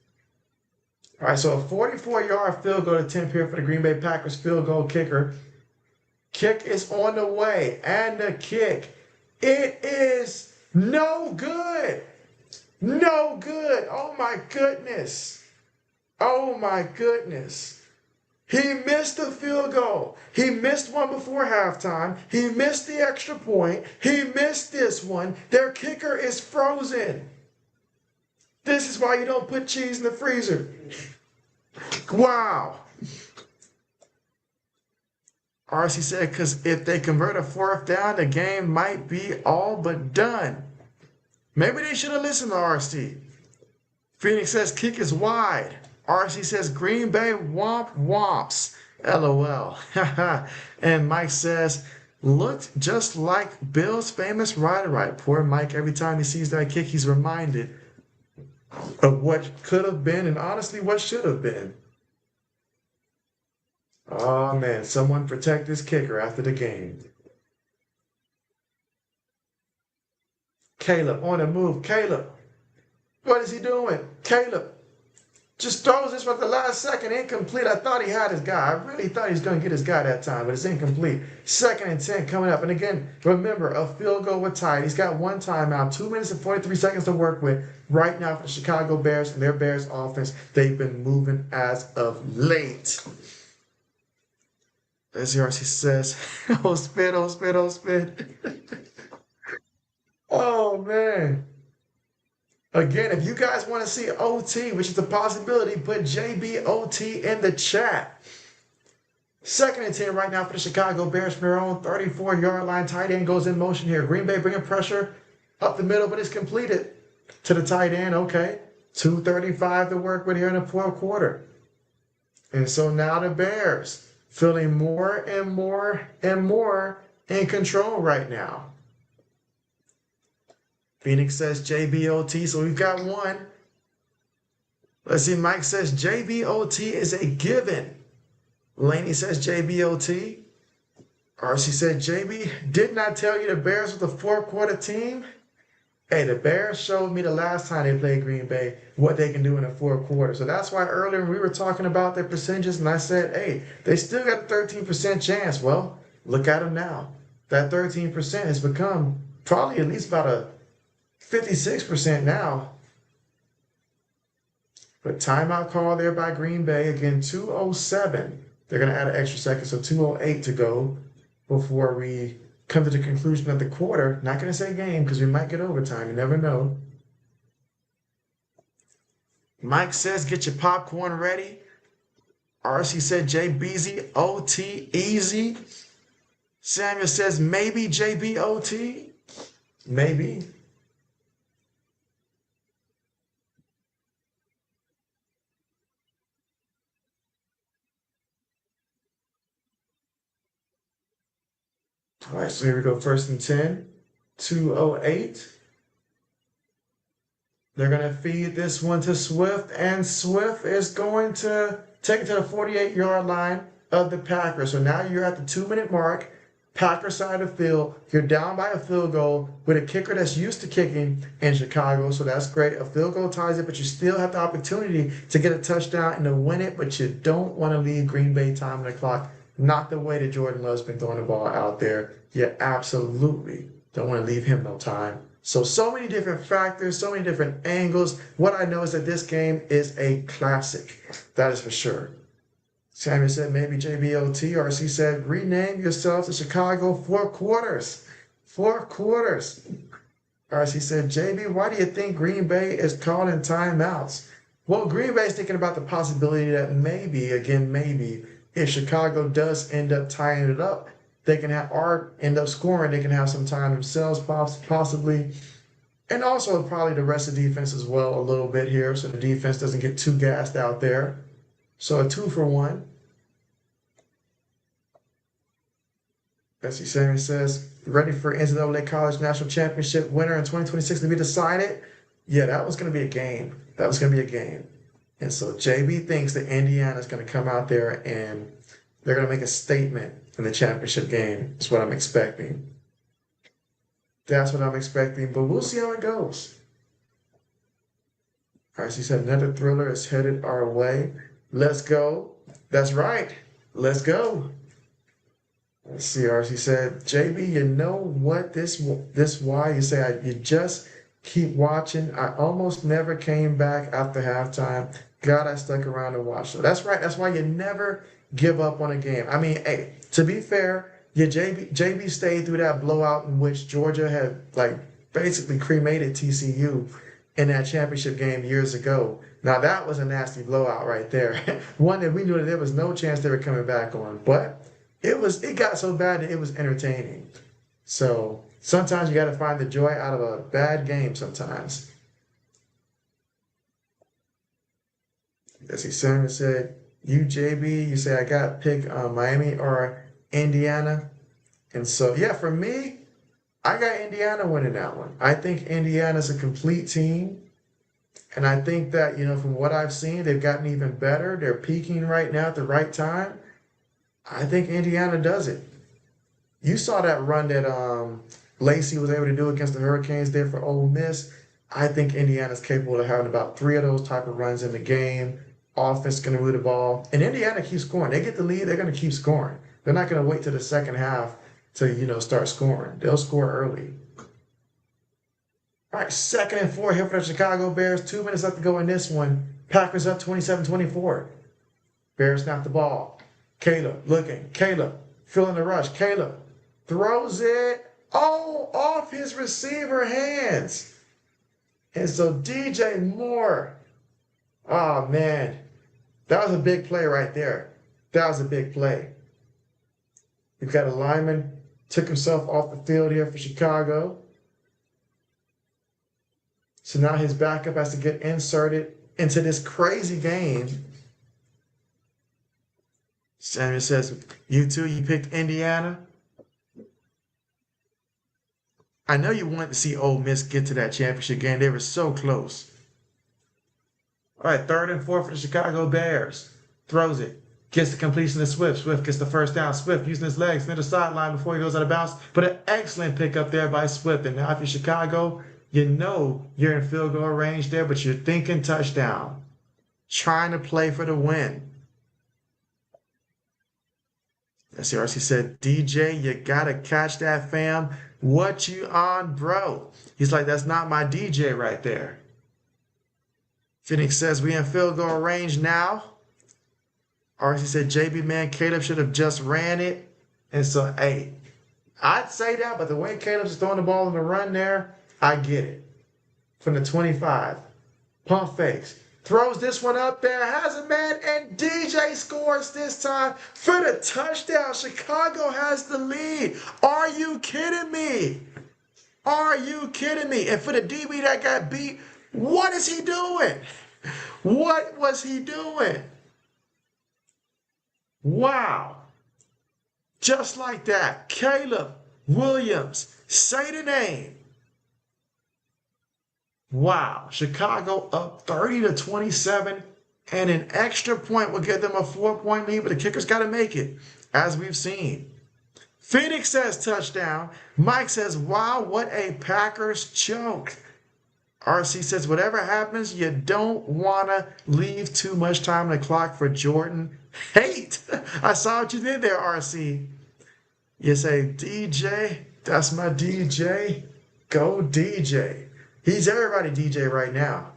All right, so a 44-yard field goal attempt here for the Green Bay Packers field goal kicker. Kick is on the way, and the kick, it is no good. No good. Oh my goodness. Oh my goodness. He missed the field goal. He missed one before halftime. He missed the extra point. He missed this one. Their kicker is frozen. This is why you don't put cheese in the freezer. Wow. RC said, because if they convert a fourth down, the game might be all but done. Maybe they should have listened to RC. Phoenix says, kick is wide. RC says, Green Bay womp womps. LOL. And Mike says, looked just like Bill's famous rider right. Poor Mike, every time he sees that kick, he's reminded of what could have been and honestly what should have been. Oh man, someone protect this kicker after the game. Caleb on the move. Caleb. What is he doing? Caleb just throws this for the last second. Incomplete. I thought he had his guy. I really thought he was going to get his guy that time, but it's incomplete. 2nd and 10 coming up. And again, remember, a field goal with tied. He's got one timeout, 2 minutes and 43 seconds to work with right now for the Chicago Bears and their Bears offense. They've been moving as of late. As RC says, oh, spit, oh, spit, oh, spit. Oh, man. Again, if you guys want to see OT, which is a possibility, put JBOT in the chat. 2nd and 10 right now for the Chicago Bears from their own 34-yard line. Tight end goes in motion here. Green Bay bringing pressure up the middle, but it's completed to the tight end. Okay. 2:35 to work with here in the fourth quarter. And so now the Bears feeling more and more and more in control right now. Phoenix says JBOT, so we've got one. Let's see, Mike says JBOT is a given. Laney says JBOT. RC said, JB, didn't I tell you the Bears were the fourth quarter team? Hey, the Bears showed me the last time they played Green Bay what they can do in the fourth quarter. So that's why earlier we were talking about their percentages, and I said, hey, they still got a 13% chance. Well, look at them now. That 13% has become probably at least about a 56% now. But timeout call there by Green Bay. Again, 2:07. They're going to add an extra second, so 2:08 to go before we come to the conclusion of the quarter. Not going to say game because we might get overtime. You never know. Mike says, get your popcorn ready. RC said, JBZ OT easy. Samuel says, maybe JBOT. Maybe. All right, so here we go. 1st and 10, 2:08. They're going to feed this one to Swift, and Swift is going to take it to the 48-yard line of the Packers. So now you're at the 2-minute mark, Packers side of the field. You're down by a field goal with a kicker that's used to kicking in Chicago, so that's great. A field goal ties it, but you still have the opportunity to get a touchdown and to win it, but you don't want to leave Green Bay time on the clock. Not the way that Jordan Love's been throwing the ball out there. You absolutely don't want to leave him no time. So many different factors, so many different angles. What I know is that this game is a classic. That is for sure. Samuel said maybe JBOT. RC said rename yourself to Chicago 4 quarters. 4 quarters. RC said, JB, why do you think Green Bay is calling timeouts? Well, Green Bay is thinking about the possibility that maybe, again, maybe, if Chicago does end up tying it up, they can have or end up scoring. They can have some time themselves, possibly, and also probably the rest of the defense as well a little bit here, so the defense doesn't get too gassed out there. So a 2-for-1. Bessie Samuel says, ready for NCAA College National Championship winner in 2026 to be decided? Yeah, that was going to be a game. That was going to be a game. And so JB thinks that Indiana's going to come out there and they're going to make a statement in the championship game. That's what I'm expecting. That's what I'm expecting, but we'll see how it goes. All right, so he said another thriller is headed our way. Let's go. That's right. Let's go. Let's see, RC said, JB, you know what this why? You say, you just keep watching. I almost never came back after halftime. God, I stuck around and watched. So that's right. That's why you never give up on a game. I mean, hey, to be fair, yeah, JB stayed through that blowout in which Georgia had like basically cremated TCU in that championship game years ago. Now that was a nasty blowout right there. One that we knew that there was no chance they were coming back on. But it got so bad that it was entertaining. So sometimes you got to find the joy out of a bad game sometimes. As he said, you JB, you say I got to pick Miami or Indiana. And so, yeah, for me, I got Indiana winning that one. I think Indiana's a complete team. And I think that, you know, from what I've seen, they've gotten even better. They're peaking right now at the right time. I think Indiana does it. You saw that run that Lacey was able to do against the Hurricanes there for Ole Miss. I think Indiana's capable of having about 3 of those type of runs in the game. Offense going to move the ball. And Indiana keeps scoring. They get the lead, they're going to keep scoring. They're not going to wait till the second half to, you know, start scoring. They'll score early. All right, 2nd and 4 here for the Chicago Bears. 2 minutes left to go in this one. Packers up 27-24. Bears snap the ball. Caleb looking. Caleb feeling the rush. Caleb throws it. Oh, off his receiver hands. And so DJ Moore. Oh, man. That was a big play right there. That was a big play. You've got a lineman. Took himself off the field here for Chicago. So now his backup has to get inserted into this crazy game. Samuel says, you two, you picked Indiana. I know you wanted to see Ole Miss get to that championship game. They were so close. All right, 3rd and 4 for the Chicago Bears. Throws it. Gets the completion to Swift. Swift gets the first down. Swift using his legs near the sideline before he goes out of bounds. But an excellent pickup there by Swift. And now if you're Chicago, you know you're in field goal range there, but you're thinking touchdown. Trying to play for the win. As RC said, DJ, you got to catch that, fam. What you on, bro? He's like, that's not my DJ right there. Phoenix says, we in field goal range now. RC said, JB, man, Caleb should have just ran it. And so, hey, I'd say that, but the way Caleb's throwing the ball in the run there, I get it. From the 25. Pump fakes. Throws this one up there. Has a man. And DJ scores this time for the touchdown. Chicago has the lead. Are you kidding me? Are you kidding me? And for the DB that got beat, what is he doing? What was he doing? Wow. Just like that. Caleb Williams. Say the name. Wow. Chicago up 30-27. And an extra point will give them a 4-point lead, but the kicker's got to make it, as we've seen. Phoenix says touchdown. Mike says, wow, what a Packers choke. RC says, whatever happens, you don't want to leave too much time on the clock for Jordan Hate. I saw what you did there, RC. You say, DJ, that's my DJ. Go DJ. He's everybody DJ right now.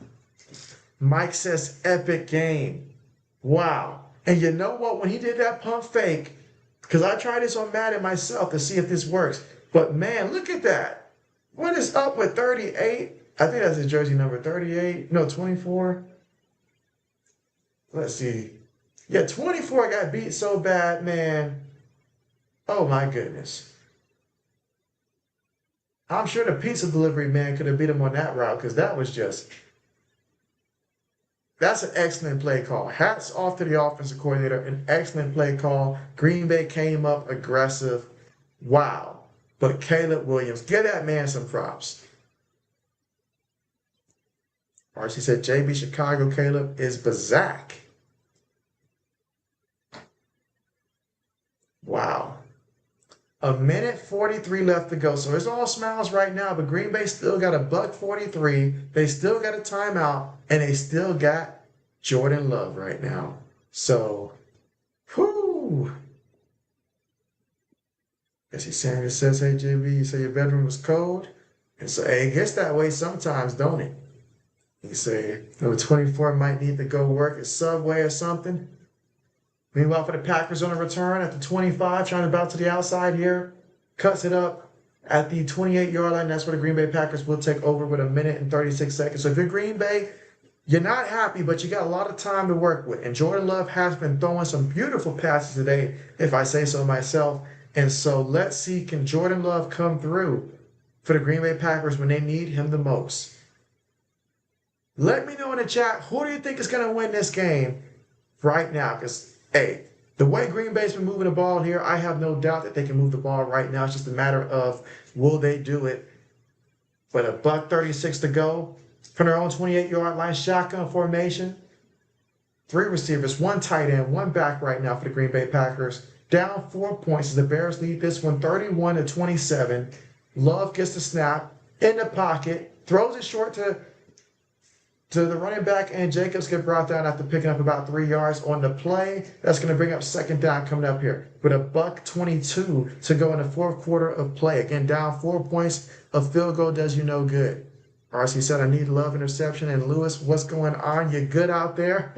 Mike says, epic game. Wow. And you know what? When he did that pump fake, because I tried this on Madden myself to see if this works. But man, look at that. What is up with 38? I think that's his jersey number, 38. No, 24. Let's see. Yeah, 24 got beat so bad, man. Oh, my goodness. I'm sure the pizza delivery man could have beat him on that route because that was just... That's an excellent play call. Hats off to the offensive coordinator. An excellent play call. Green Bay came up aggressive. Wow. But Caleb Williams, give that man some props. RC said JB Chicago Caleb is Bazak. Wow. A minute 43 left to go. So it's all smiles right now, but Green Bay still got a $1.43. They still got a timeout, and they still got Jordan Love right now. So, whoo. As he's saying, it says, hey, JB, you say your bedroom was cold? And so, hey, it gets that way sometimes, don't it? You say, number 24 might need to go work at Subway or something. Meanwhile, for the Packers on a return at the 25, trying to bounce to the outside here, cuts it up at the 28-yard line. That's where the Green Bay Packers will take over with a minute and 36 seconds. So if you're Green Bay, you're not happy, but you got a lot of time to work with. And Jordan Love has been throwing some beautiful passes today, if I say so myself. And so let's see, can Jordan Love come through for the Green Bay Packers when they need him the most? Let me know in the chat, who do you think is going to win this game right now? Because, hey, the way Green Bay's been moving the ball here, I have no doubt that they can move the ball right now. It's just a matter of will they do it. With a $1.36 to go from their own 28-yard line, shotgun formation. 3 receivers, 1 tight end, 1 back right now for the Green Bay Packers. Down 4 points as the Bears lead this one 31-27. Love gets the snap in the pocket, throws it short to the running back, and Jacobs get brought down after picking up about 3 yards on the play. That's going to bring up second down coming up here with a $1.22 to go in the 4th quarter of play. Again, down 4 points. A field goal does you no good. RC said, I need Love interception. And Lewis, what's going on? You good out there?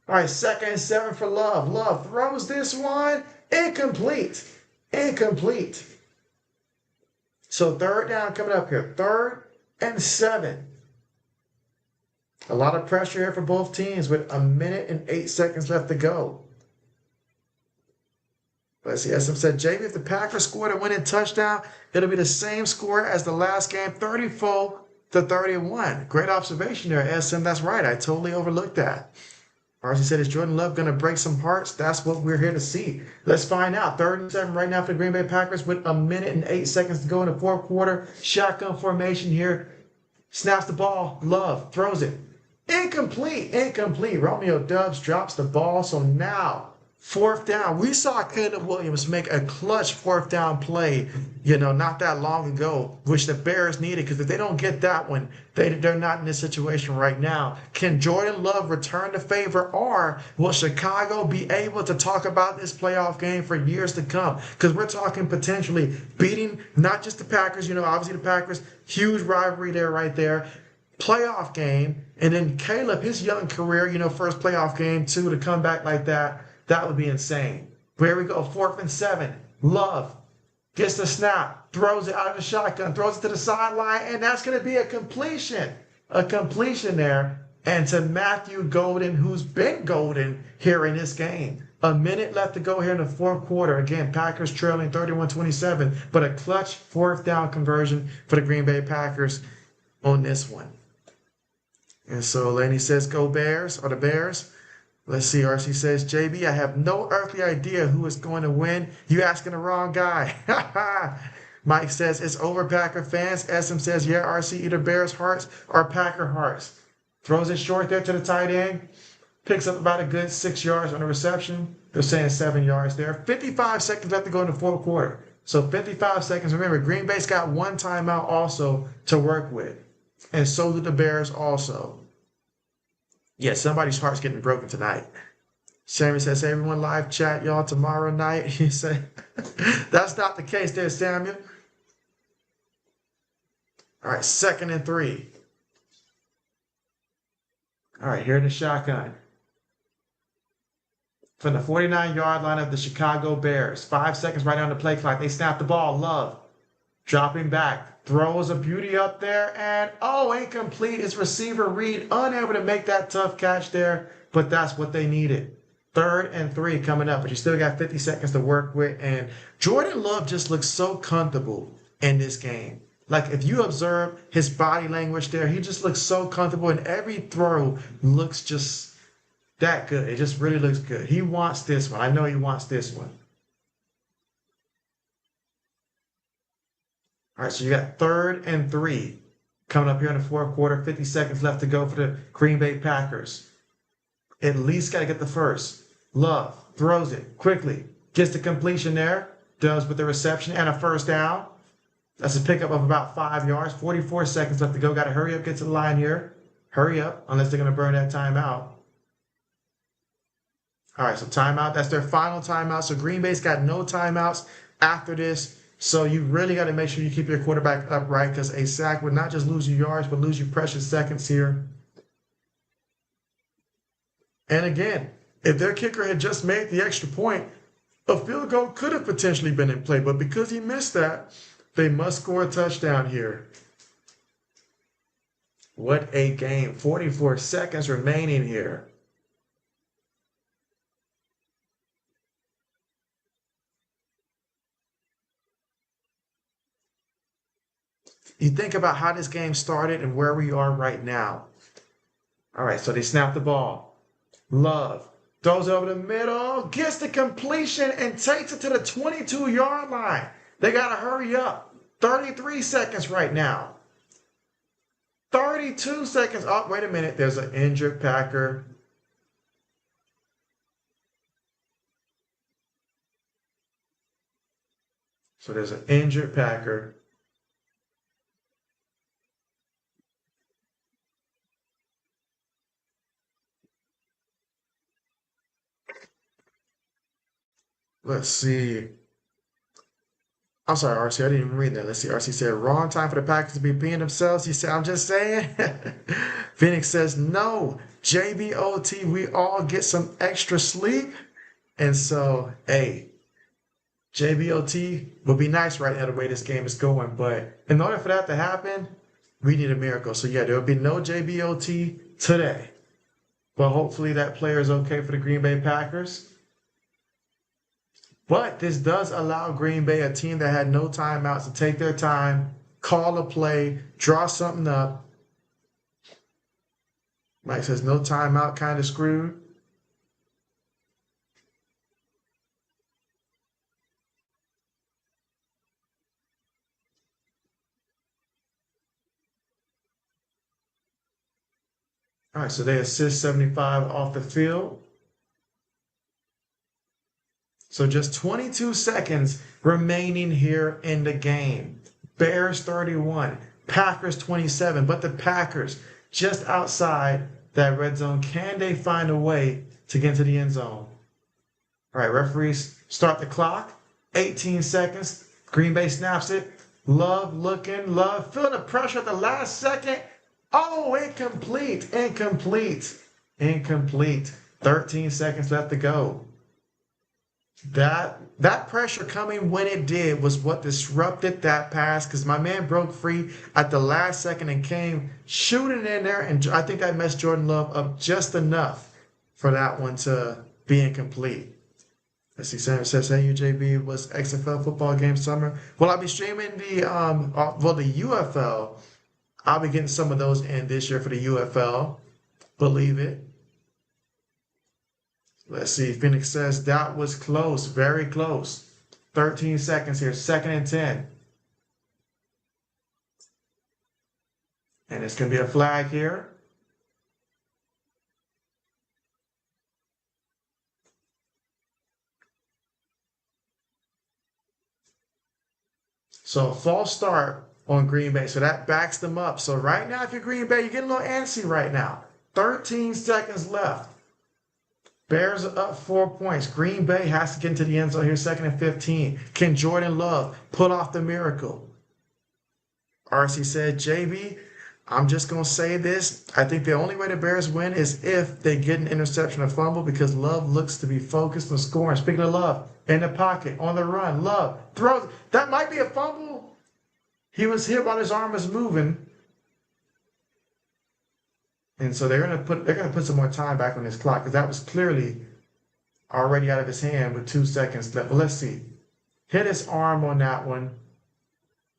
All right, 2nd and 7 for Love. Love throws this one. Incomplete. Incomplete. So 3rd down coming up here. 3rd and 7. A lot of pressure here for both teams with a minute and 8 seconds left to go. Let's see, SM said, JB, if the Packers scored a winning touchdown, it'll be the same score as the last game, 34-31. Great observation there, SM. That's right. I totally overlooked that. RC said, is Jordan Love going to break some hearts? That's what we're here to see. Let's find out. 3rd and 7 right now for the Green Bay Packers with a minute and 8 seconds to go in the 4th quarter. Shotgun formation here. Snaps the ball. Love throws it. Incomplete. Incomplete. Romeo Doubs drops the ball. So now, 4th down. We saw Caleb Williams make a clutch 4th down play, not that long ago, which the Bears needed, because if they don't get that one, they're not in this situation right now. Can Jordan Love return the favor, or will Chicago be able to talk about this playoff game for years to come? Because we're talking potentially beating not just the Packers, obviously the Packers, huge rivalry there right there. Playoff game, and then Caleb, his young career, first playoff game too, to come back like that. That would be insane. But here we go, 4th and 7. Love gets the snap, throws it out of the shotgun, throws it to the sideline, and that's going to be a completion. A completion there. And to Matthew Golden, who's been golden here in this game. A minute left to go here in the 4th quarter. Again, Packers trailing 31-27, but a clutch 4th down conversion for the Green Bay Packers on this one. And so Laney says, go Bears, or the Bears. Let's see, RC says, JB, I have no earthly idea who is going to win. You asking the wrong guy. Mike says, it's over, Packer fans. SM says, yeah, RC, either Bears hearts or Packer hearts. Throws it short there to the tight end. Picks up about a good 6 yards on the reception. They're saying 7 yards there. 55 seconds left to go in the 4th quarter. So 55 seconds. Remember, Green Bay's got 1 timeout also to work with. And so do the Bears also. Yeah, somebody's heart's getting broken tonight. Sammy says, hey, everyone, live chat, y'all, tomorrow night. He said, that's not the case there, Samuel. All right, 2nd and 3. All right, here in the shotgun. From the 49-yard line of the Chicago Bears. 5 seconds right on the play clock. They snap the ball. Love. Dropping back. Throws a beauty up there, and incomplete. It's receiver Reed unable to make that tough catch there, but that's what they needed. 3rd and 3 coming up, but you still got 50 seconds to work with, and Jordan Love just looks so comfortable in this game. Like, if you observe his body language there, he just looks so comfortable, and every throw looks just that good. It just really looks good. He wants this one. I know he wants this one. All right, so you got 3rd and 3. Coming up here in the fourth quarter, 50 seconds left to go for the Green Bay Packers. At least got to get the first. Love throws it quickly, gets the completion there, does with the reception and a first down. That's a pickup of about 5 yards. 44 seconds left to go. Got to hurry up, get to the line here. Hurry up, unless they're going to burn that timeout. All right, so timeout. That's their final timeout. So Green Bay's got no timeouts after this. So you really got to make sure you keep your quarterback upright, because a sack would not just lose you yards, but lose you precious seconds here. And again, if their kicker had just made the extra point, a field goal could have potentially been in play. But because he missed that, they must score a touchdown here. What a game. 44 seconds remaining here. You think about how this game started and where we are right now. All right, so they snap the ball. Love throws it over the middle, gets the completion, and takes it to the 22-yard line. They got to hurry up. 33 seconds right now. 32 seconds. Oh, wait a minute. There's an injured Packer. So there's an injured Packer. Let's see. I'm sorry, RC. I didn't even read that. Let's see. RC said, wrong time for the Packers to be peeing themselves. He said, I'm just saying. Phoenix says, no. JBOT, we all get some extra sleep. And so, hey, JBOT would be nice right now the way this game is going. But in order for that to happen, we need a miracle. So, yeah, there will be no JBOT today. But hopefully that player is okay for the Green Bay Packers. But this does allow Green Bay, a team that had no timeouts, to take their time, call a play, draw something up. Mike says no timeout, kind of screwed. All right, so they assist 75 off the field. So just 22 seconds remaining here in the game. Bears 31, Packers 27, but the Packers just outside that red zone. Can they find a way to get into the end zone? All right, referees start the clock. 18 seconds. Green Bay snaps it. Love looking, Love feeling the pressure at the last second. Oh, incomplete. 13 seconds left to go. That pressure coming when it did was what disrupted that pass, because my man broke free at the last second and came shooting in there, and I think I messed Jordan Love up just enough for that one to be incomplete. Let's see, Sam says, hey, UJB, was XFL football game summer? Well, I'll be streaming the UFL. I'll be getting some of those in this year for the UFL. Believe it. Let's see. Phoenix says that was close, very close. 13 seconds here, 2nd and 10. And it's going to be a flag here. So a false start on Green Bay. So that backs them up. So right now, if you're Green Bay, you're getting a little antsy right now. 13 seconds left. Bears are up 4 points. Green Bay has to get into the end zone here, 2nd and 15. Can Jordan Love pull off the miracle? RC said, JB, I'm just going to say this. I think the only way the Bears win is if they get an interception or fumble, because Love looks to be focused on scoring. Speaking of Love, in the pocket, on the run, Love throws. That might be a fumble. He was hit while his arm was moving. And so they're gonna put some more time back on his clock, because that was clearly already out of his hand with 2 seconds left. But let's see. Hit his arm on that one,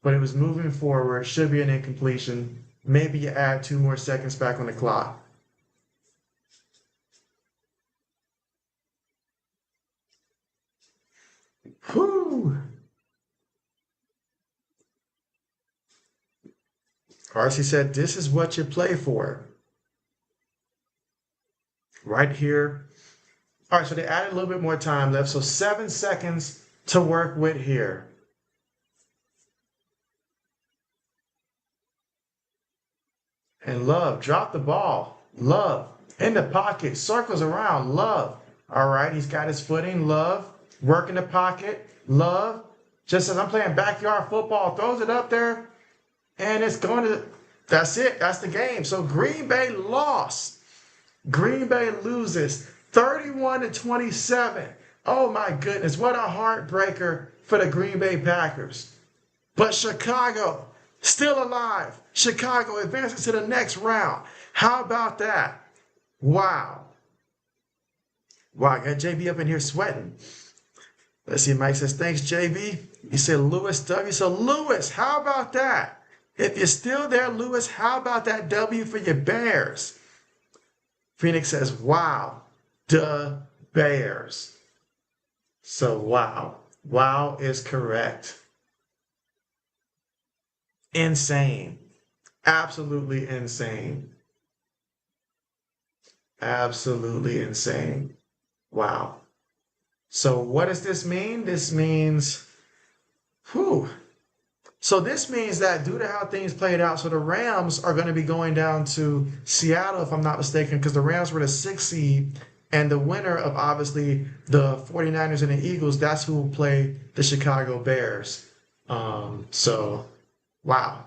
but it was moving forward. Should be an incompletion. Maybe you add 2 more seconds back on the clock. Whew. RC said, this is what you play for. Right here. All right, so they added a little bit more time left. So 7 seconds to work with here. And Love, drop the ball. Love, in the pocket, circles around. Love. All right, he's got his footing. Love, work in the pocket. Love, just as I'm playing backyard football, throws it up there. And it's going to, that's it. That's the game. So Green Bay lost. Green Bay loses 31-27. Oh my goodness, what a heartbreaker for the Green Bay Packers. But Chicago, still alive. Chicago advances to the next round. How about that? Wow. Wow, I got JB up in here sweating. Let's see, Mike says, thanks, JB. He said, Lewis W. So, Lewis, how about that? If you're still there, Lewis, how about that W for your Bears? Phoenix says, wow, the Bears. So, wow. Wow is correct. Insane. Absolutely insane. Absolutely insane. Wow. So what does this mean? This means, So this means that due to how things played out, so the Rams are going to be going down to Seattle, if I'm not mistaken, because the Rams were the 6th seed, and the winner of obviously the 49ers and the Eagles, that's who will play the Chicago Bears. So, wow.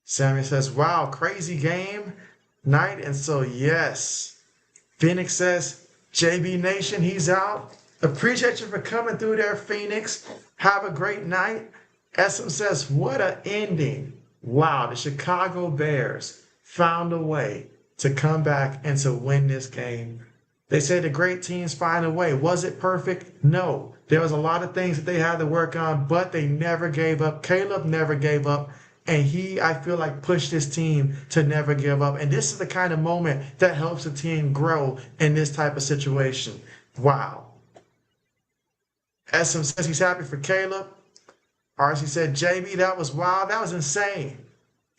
Sammy says, wow, crazy game night. And so, yes. Phoenix says, JB Nation, he's out. Appreciate you for coming through there, Phoenix. Have a great night. SM says, what an ending. Wow, the Chicago Bears found a way to come back and to win this game. They say the great teams find a way. Was it perfect? No. There was a lot of things that they had to work on, but they never gave up. Caleb never gave up. And he, I feel like, pushed his team to never give up. And this is the kind of moment that helps a team grow in this type of situation. Wow. SM says he's happy for Caleb. RC said, JB, that was wild. That was insane.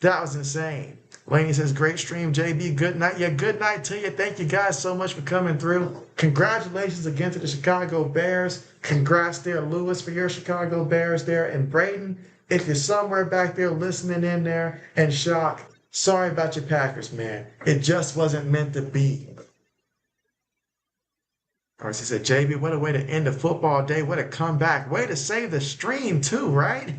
That was insane. Laney says, great stream, JB. Good night. Yeah, good night to you. Thank you guys so much for coming through. Congratulations again to the Chicago Bears. Congrats there, Lewis, for your Chicago Bears there. And Braden, if you're somewhere back there listening in there, and Shock, sorry about your Packers, man. It just wasn't meant to be. RC said, JB, what a way to end a football day. What a comeback. Way to save the stream, too, right?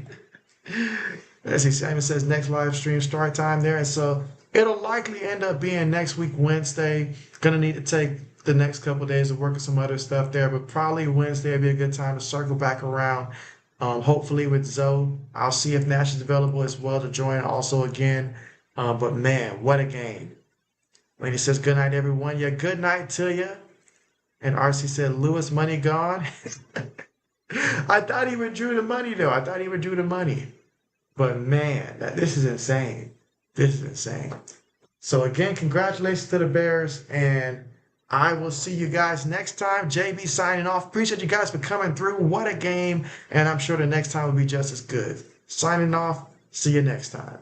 As he Simon says, next live stream start time there. And so it'll likely end up being next week, Wednesday. Going to need to take the next couple of days to work on some other stuff there. But probably Wednesday will be a good time to circle back around. Hopefully with Zoe. I'll see if Nash is available as well to join also again. But man, what a game. When he says, good night, everyone. Yeah, good night to you. And RC said, Lewis, money gone. I thought he withdrew the money, though. I thought he withdrew the money. But man, this is insane. This is insane. So again, congratulations to the Bears. And I will see you guys next time. JB signing off. Appreciate you guys for coming through. What a game. And I'm sure the next time will be just as good. Signing off. See you next time.